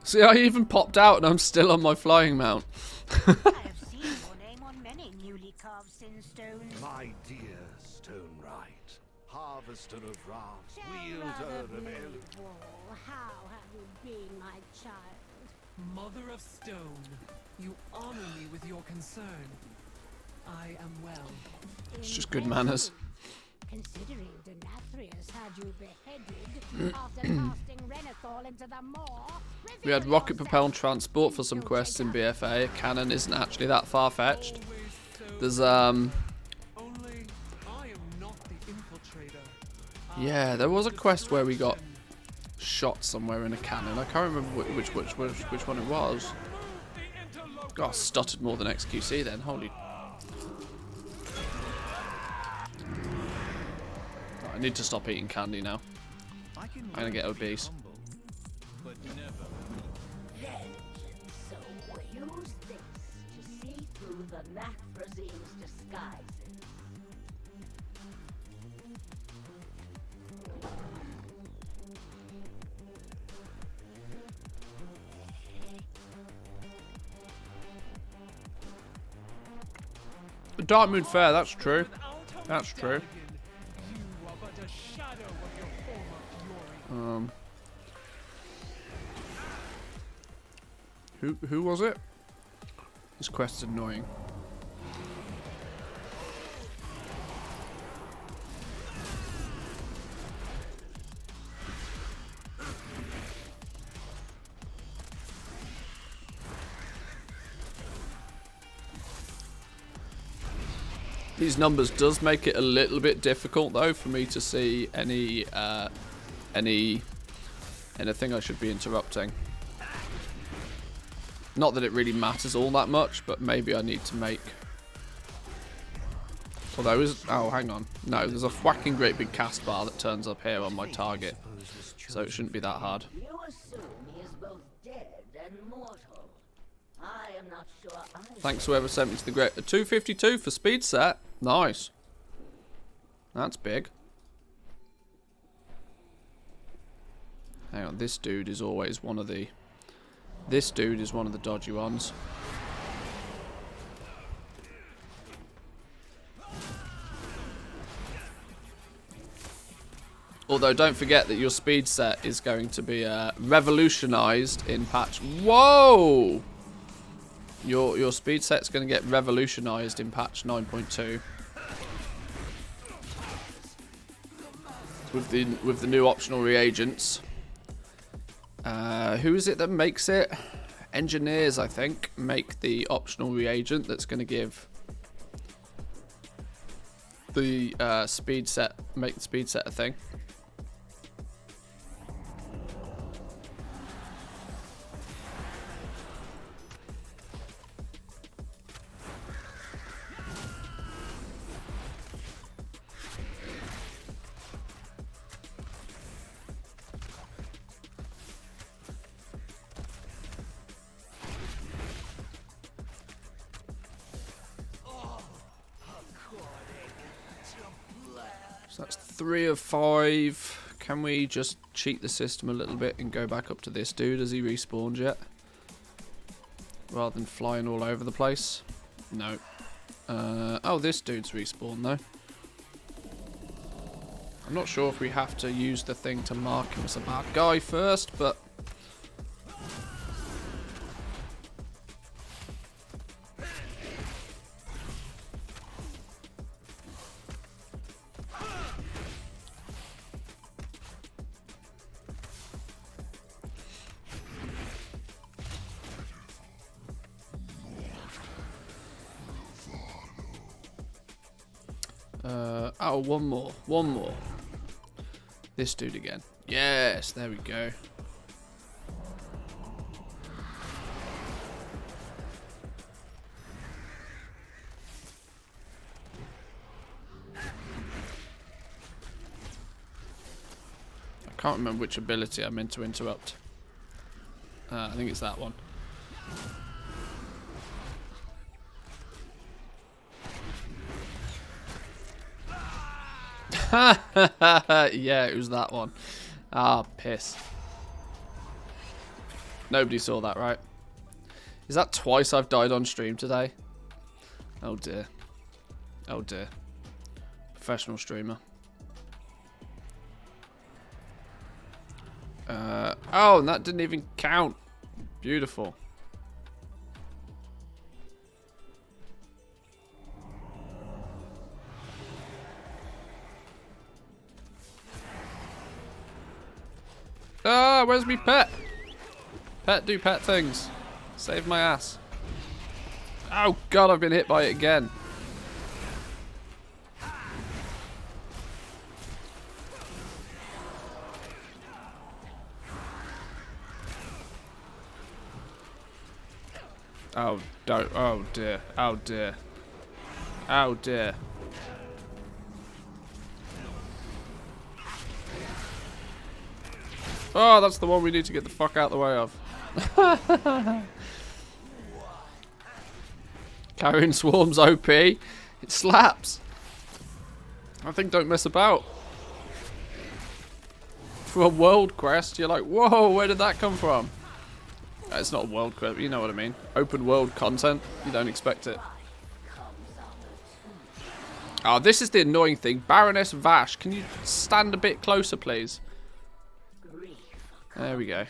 See, I even popped out and I'm still on my flying mount. I have seen your name on many newly carved sin stones. My dear Stone Right, harvester of wrath, wielder of ill. How have you been, my child? Mother of Stone, you honor me with your concern. I am well. It's just good manners. Considering Denathrius had you beheaded after casting Renathal into the maw. We had rocket propelled transport for some quests in BFA. A cannon isn't actually that far-fetched. There's Only I am not the infiltrator. yeah, there was a quest where we got shot somewhere in a cannon. I can't remember which one it was. God, I stuttered more than XQC then. Holy. I need to stop eating candy now. I'm gonna get obese. So use this to see through the Nathrazine's disguises. The Darkmoon Fair, that's true. That's true. You are but a shadow of your former glory. Who was it? This quest's annoying. These numbers does make it a little bit difficult though for me to see anything I should be interrupting. Not that it really matters all that much, but maybe I need to make. Although oh, hang on. No, there's a whacking great big cast bar that turns up here on my target, so it shouldn't be that hard. You assume he is both dead and mortal. I am not sure either. Thanks whoever sent me to the great. A 252 for speed set. Nice. That's big. Hang on, this dude is always one of the. This dude is one of the dodgy ones. Although don't forget that your speed set is going to be revolutionized in patch. Whoa! Your speed set's going to get revolutionized in patch 9.2 with the new optional reagents. Who is it that makes it? Engineers, I think, make the optional reagent that's going to give the speed set, make the speed set a thing. 3 of 5. Can we just cheat the system a little bit and go back up to this dude? Has he respawned yet? Rather than flying all over the place. No. Oh, this dude's respawned though. I'm not sure if we have to use the thing to mark him as a bad guy first, but... oh, one more. One more. This dude again. Yes, there we go. I can't remember which ability I meant to interrupt. I think it's that one. Yeah, it was that one. Ah, piss. Nobody saw that, right? Is that twice I've died on stream today? Oh dear. Oh dear. Professional streamer. Oh, and that didn't even count. Beautiful. Ah, where's me pet? Pet do pet things. Save my ass. Oh god, I've been hit by it again. Oh, don't. Oh dear. Oh dear. Oh dear. Oh, that's the one we need to get the fuck out of the way of. Carrion Swarm's OP. It slaps. I think don't mess about. For a world quest, you're like, whoa, where did that come from? It's not a world quest, but you know what I mean. Open world content, you don't expect it. Oh, this is the annoying thing. Baroness Vash, can you stand a bit closer, please? There we go.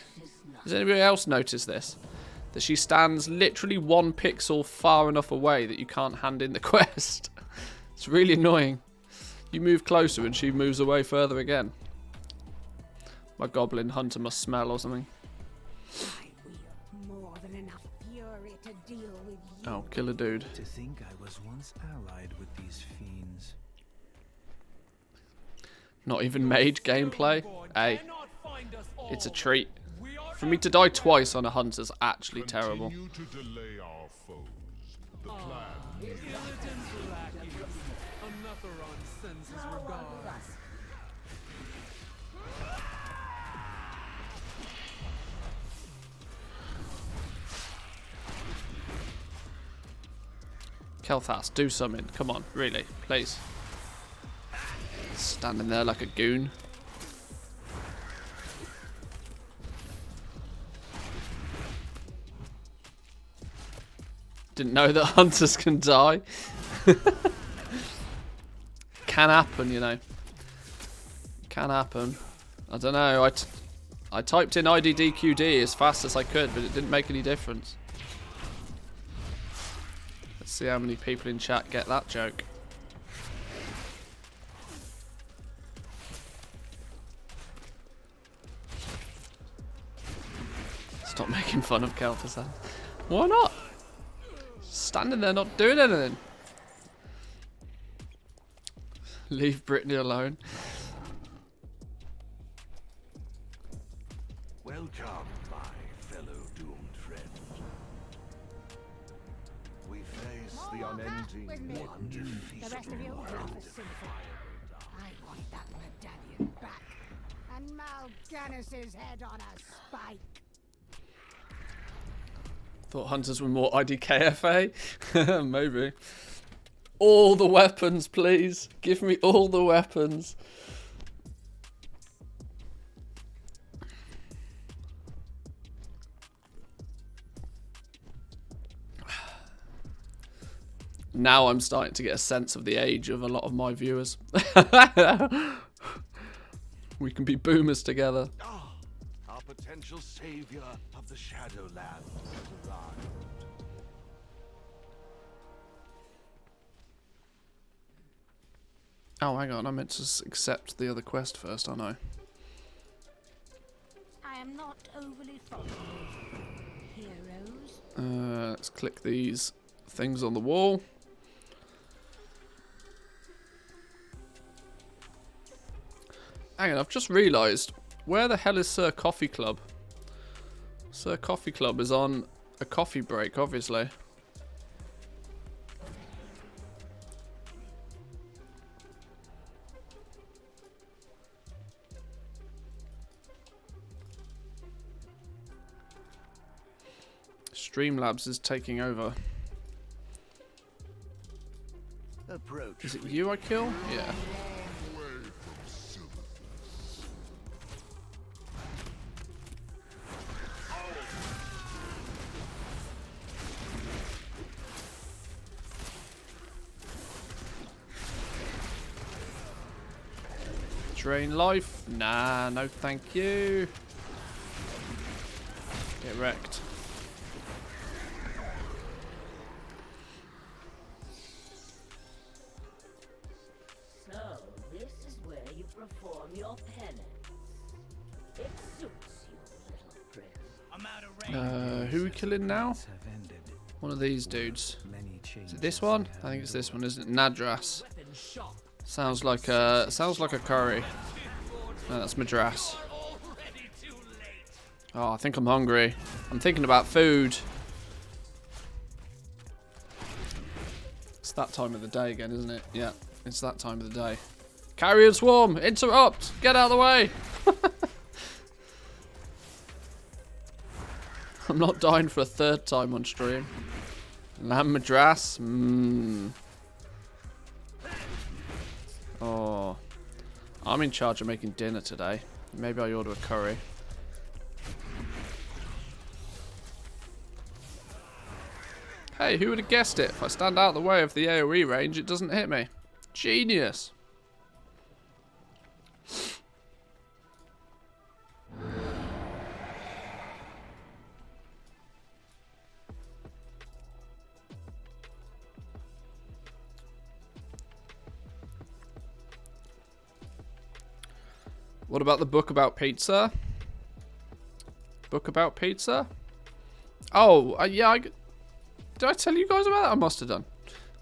Does anybody else notice this? That she stands literally 1 pixel far enough away that you can't hand in the quest. It's really annoying. You move closer and she moves away further again. My goblin hunter must smell or something. More than enough fury to deal with you. Oh, kill a dude. To think I was once allied with these fiends. Not even mage gameplay. Hey, it's a treat. For me to die twice on a hunter's actually terrible. Continue to delay our foes. The plan. Kel'Thas, do something. Come on, really, please. Standing there like a goon. Didn't know that hunters can die. Can happen, you know. Can happen. I don't know. I typed in IDDQD as fast as I could, but it didn't make any difference. Let's see how many people in chat get that joke. Stop making fun of Kel'Thas. Why not? Standing there not doing anything. Leave Brittany alone. Welcome, my fellow doomed friend. We face the unending undefeatable The rest of you, I want that medallion back. And Mal'Gannis's head on a spike. Thought hunters were more IDKFA. Maybe. All the weapons, please. Give me all the weapons. Now I'm starting to get a sense of the age of a lot of my viewers. We can be boomers together. Ah, our potential savior of the Shadowland has arrived. Oh, hang on. I meant to accept the other quest first, aren't I? I am not overly fond of heroes. Let's click these things on the wall. Hang on, I've just realised, where the hell is Sir Coffee Club? Sir Coffee Club is on a coffee break, obviously. Streamlabs is taking over. Approach. Is it you I kill? Yeah. Drain life? Nah, no thank you. Get wrecked. So, this is where you perform your penance. It suits you, little prince. I'm out of range. Who are we killing now? Have ended. One of these dudes. Many Is changes it this one? have I think it's this endured. one, isn't it? Nadras. Weapon sharp. Sounds like a curry. No, that's Madras. Already too late. Oh, I think I'm hungry. I'm thinking about food. It's that time of the day again, isn't it? Yeah, it's that time of the day. Carrion swarm, interrupt! Get out of the way! I'm not dying for a third time on stream. Lamb Madras? Mmm. Oh. I'm in charge of making dinner today. Maybe I order a curry. Hey, who would have guessed it? If I stand out of the way of the AoE range, it doesn't hit me. Genius. What about the book about pizza? Book about pizza? Oh, yeah, did I tell you guys about that? I must have done.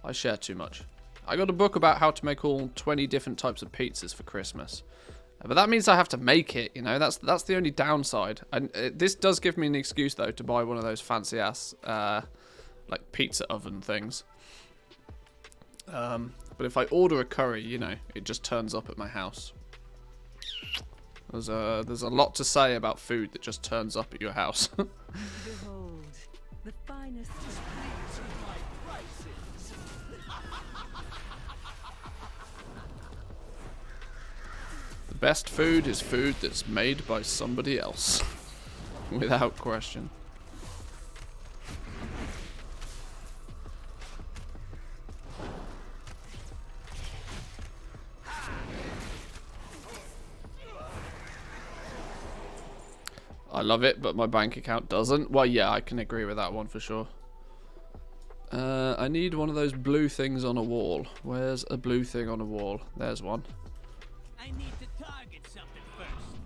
I share too much. I got a book about how to make all 20 different types of pizzas for Christmas. But that means I have to make it, you know. That's the only downside. And this does give me an excuse, though, to buy one of those fancy-ass, like, pizza oven things. But if I order a curry, you know, it just turns up at my house. There's a lot to say about food that just turns up at your house. Behold, the finest. The best food is food that's made by somebody else. Without question. I love it, but my bank account doesn't. Well, yeah, I can agree with that one for sure. I need one of those blue things on a wall. Where's a blue thing on a wall? There's one. I need to target something first.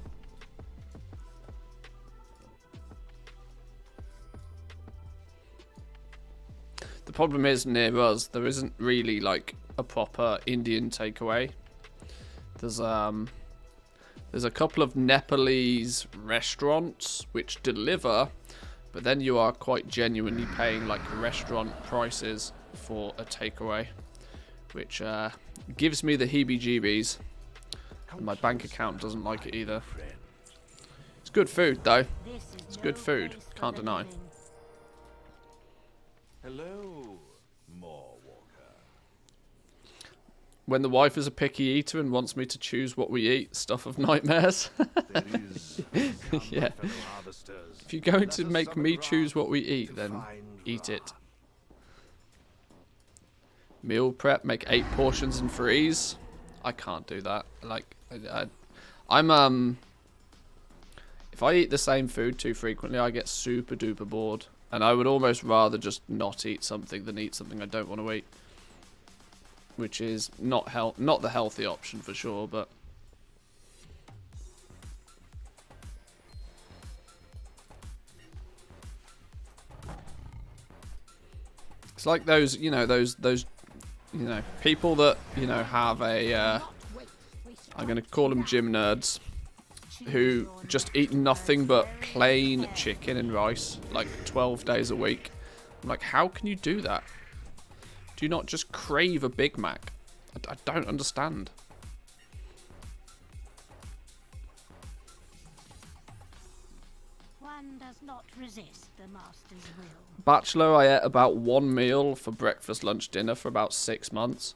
The problem is, near us, there isn't really like a proper Indian takeaway. There's a couple of Nepalese restaurants which deliver, but then you are quite genuinely paying like restaurant prices for a takeaway, which gives me the heebie-jeebies. And my bank account doesn't like it either. It's good food though. It's good food, can't deny. Hello, Moorwalker. When the wife is a picky eater and wants me to choose what we eat, stuff of nightmares. There is Yeah. fellow harvesters. If you're going Let to us make summon me Ra choose what we eat, to then find eat Ra. it. Meal prep, make 8 portions and freeze. I can't do that. Like, I'm if I eat the same food too frequently, I get super duper bored, and I would almost rather just not eat something than eat something I don't want to eat, which is not the healthy option for sure, but. It's like those, people that, have a, I'm going to call them gym nerds, who just eat nothing but plain chicken and rice, like 12 days a week. I'm like, how can you do that? Do you not just crave a Big Mac? I don't understand. One does not resist the master's will. Bachelor, I ate about 1 meal for breakfast, lunch, dinner for about 6 months.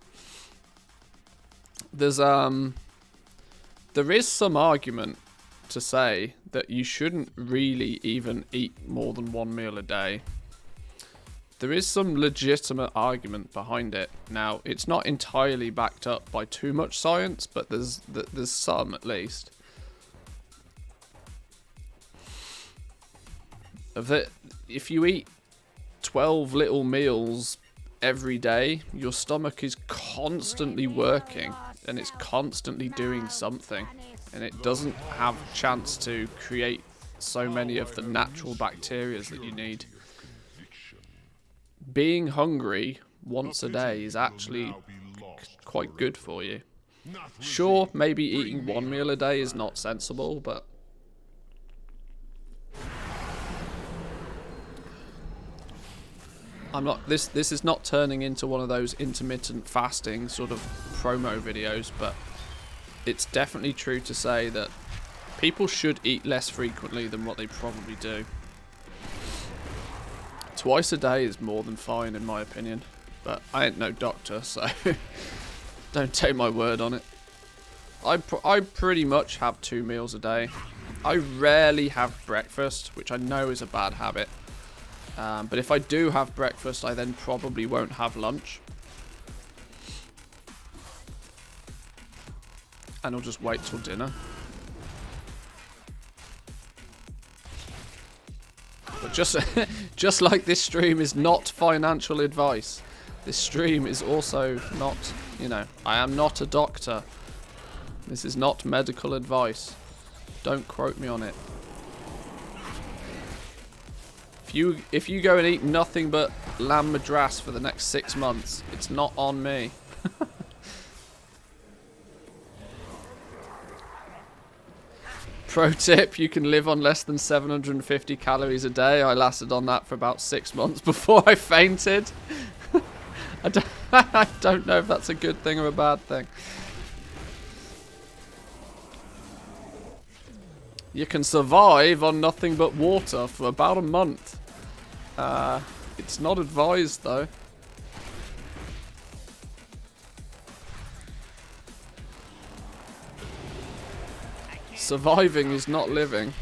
There is some argument to say that you shouldn't really even eat more than 1 meal a day. There is some legitimate argument behind it. Now, it's not entirely backed up by too much science, but there's some at least. If you eat 12 little meals every day, your stomach is constantly working and it's constantly doing something, and it doesn't have a chance to create so many of the natural bacteria that you need. Being hungry once a day is actually quite good for you. Sure, maybe eating 1 meal a day is not sensible, but I'm not. This is not turning into one of those intermittent fasting sort of promo videos, but it's definitely true to say that people should eat less frequently than what they probably do. Twice a day is more than fine in my opinion, but I ain't no doctor, so don't take my word on it. I pretty much have 2 meals a day. I rarely have breakfast, which I know is a bad habit. But if I do have breakfast, I then probably won't have lunch. And I'll just wait till dinner. But just like this stream is not financial advice, this stream is also not, I am not a doctor. This is not medical advice. Don't quote me on it. If you go and eat nothing but lamb madras for the next 6 months, it's not on me. Pro tip, you can live on less than 750 calories a day. I lasted on that for about 6 months before I fainted. I don't know if that's a good thing or a bad thing. You can survive on nothing but water for about a month. It's not advised though. Surviving is not living.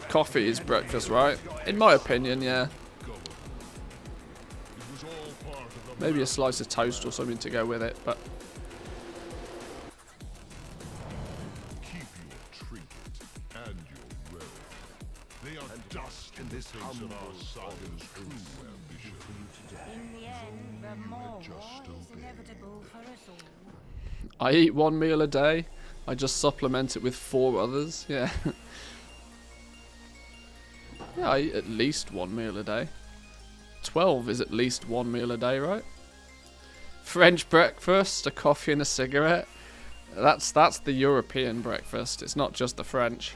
Coffee is breakfast, right? In my opinion, yeah. Maybe a slice of toast or something to go with it, but I eat 1 meal a day. I just supplement it with 4 others. Yeah. Yeah, I eat at least 1 meal a day. 12 is at least 1 meal a day, right? French breakfast, a coffee and a cigarette. That's the European breakfast. It's not just the French.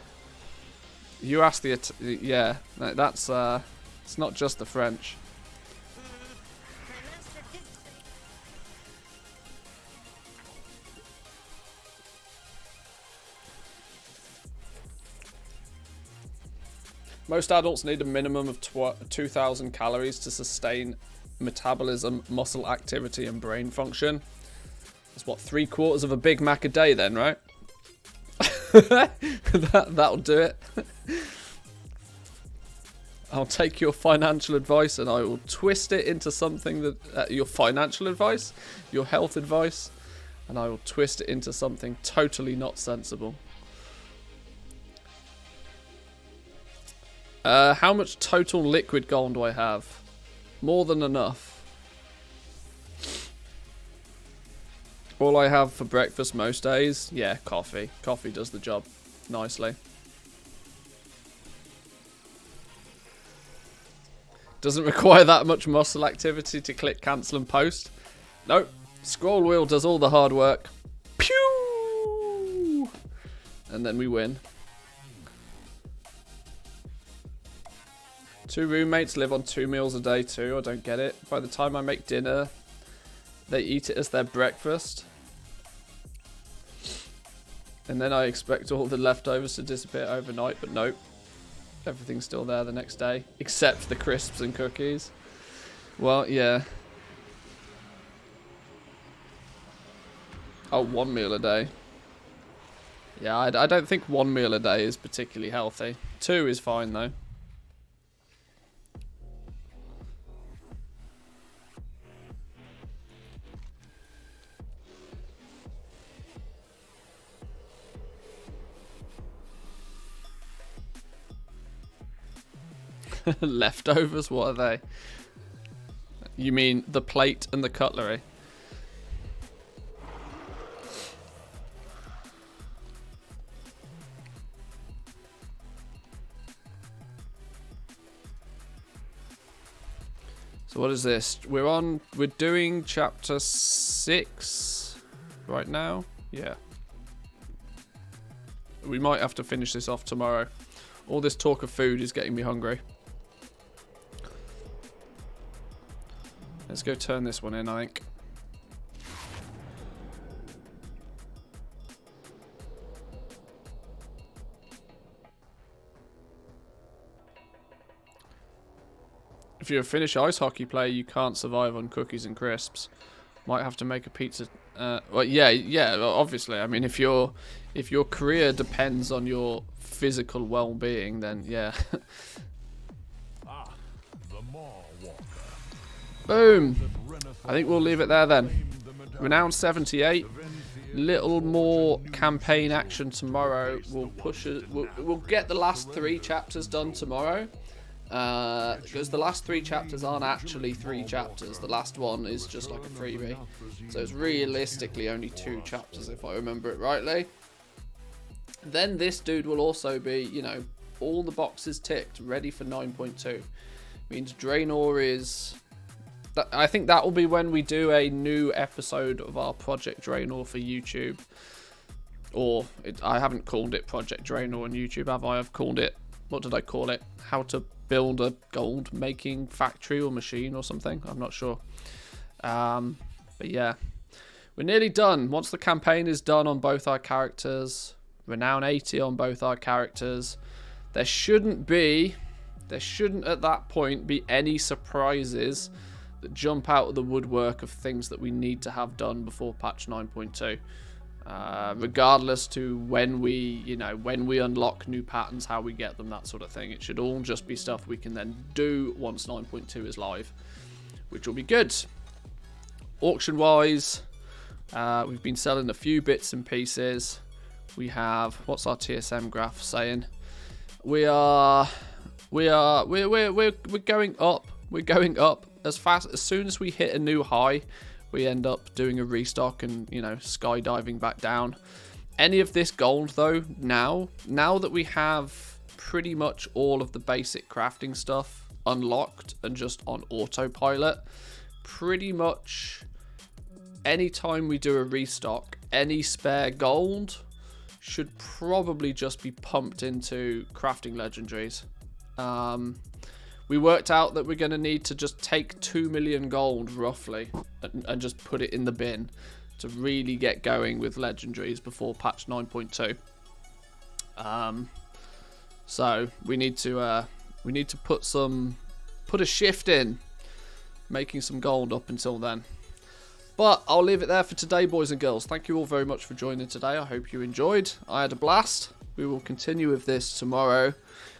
You ask the yeah. That's it's not just the French. Most adults need a minimum of 2,000 calories to sustain metabolism, muscle activity, and brain function. That's what, 3/4 of a Big Mac a day then, right? That'll do it. I'll take your financial advice and I will twist it into something that... your financial advice? Your health advice? And I will twist it into something totally not sensible. How much total liquid gold do I have? More than enough. All I have for breakfast most days? Yeah, coffee. Coffee does the job nicely. Doesn't require that much muscle activity to click cancel and post. Nope. Scroll wheel does all the hard work. Pew! And then we win. 2 roommates live on 2 meals a day too. I don't get it. By the time I make dinner, they eat it as their breakfast. And then I expect all the leftovers to disappear overnight, but nope. Everything's still there the next day. Except the crisps and cookies. Well, yeah. Oh, 1 meal a day. Yeah, I don't think 1 meal a day is particularly healthy. 2 is fine, though. Leftovers? What are they? You mean the plate and the cutlery? So what is this? We're doing chapter 6 right now. Yeah. We might have to finish this off tomorrow. All this talk of food is getting me hungry. Let's go turn this one in, I think. If you're a Finnish ice hockey player, you can't survive on cookies and crisps. Might have to make a pizza. Well, yeah, obviously. I mean, if your career depends on your physical well-being, then yeah. Boom. I think we'll leave it there then. Renown 78. Little more campaign action tomorrow. We'll push it. We'll get the last 3 chapters done tomorrow. Because the last 3 chapters aren't actually 3 chapters. The last one is just like a freebie. So it's realistically only 2 chapters if I remember it rightly. Then this dude will also be, you know, all the boxes ticked, ready for 9.2. Means Draenor is... I think that will be when we do a new episode of our Project Draenor for YouTube. Or, I haven't called it Project Draenor on YouTube, have I? I've called it... What did I call it? How to build a gold making factory or machine or something. I'm not sure. But yeah. We're nearly done. Once the campaign is done on both our characters, Renown 80 on both our characters, there shouldn't at that point be any surprises that jump out of the woodwork of things that we need to have done before patch 9.2. Regardless to when we unlock new patterns, how we get them, that sort of thing. It should all just be stuff we can then do once 9.2 is live, which will be good. Auction wise, we've been selling a few bits and pieces. We have, what's our TSM graph saying? We're going up. We're going up as soon as we hit a new high. We end up doing a restock and, you know, skydiving back down. Any of this gold, though, now that we have pretty much all of the basic crafting stuff unlocked and just on autopilot, pretty much anytime we do a restock, any spare gold should probably just be pumped into crafting legendaries. We worked out that we're going to need to just take 2 million gold, roughly, and just put it in the bin to really get going with legendaries before patch 9.2. So we need to put a shift in, making some gold up until then. But I'll leave it there for today, boys and girls. Thank you all very much for joining today. I hope you enjoyed. I had a blast. We will continue with this tomorrow.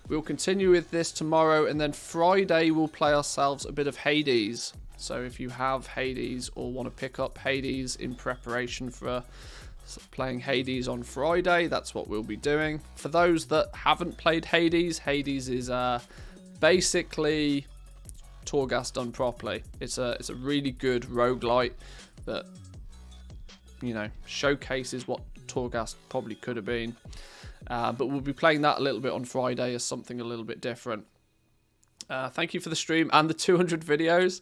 We'll continue with this tomorrow, and then Friday we'll play ourselves a bit of Hades. So if you have Hades or want to pick up Hades in preparation for playing Hades on Friday, that's what we'll be doing. For those that haven't played Hades, Hades is basically Torghast done properly. It's a really good roguelite that, you know, showcases what Torghast probably could have been. But we'll be playing that a little bit on Friday as something a little bit different. Thank you for the stream and the 200 videos.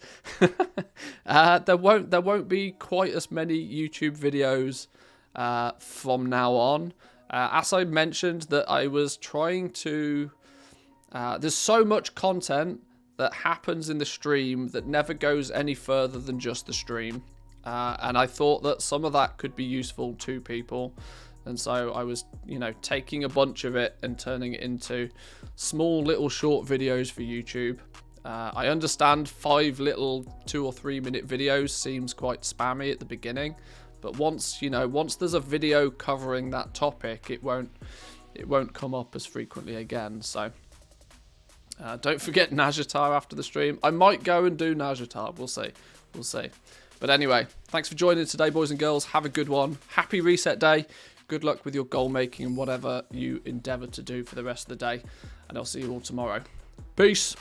There won't be quite as many YouTube videos from now on. As I mentioned, that I was trying to... there's so much content that happens in the stream that never goes any further than just the stream. And I thought that some of that could be useful to people. And so I was, you know, taking a bunch of it and turning it into small little short videos for YouTube. I understand 5 little 2 or 3 minute videos seems quite spammy at the beginning, but once there's a video covering that topic, it won't come up as frequently again. So don't forget Nazjatar after the stream. I might go and do Nazjatar. We'll see. But anyway, thanks for joining today, boys and girls. Have a good one. Happy reset day. Good luck with your goal making and whatever you endeavour to do for the rest of the day. And I'll see you all tomorrow. Peace.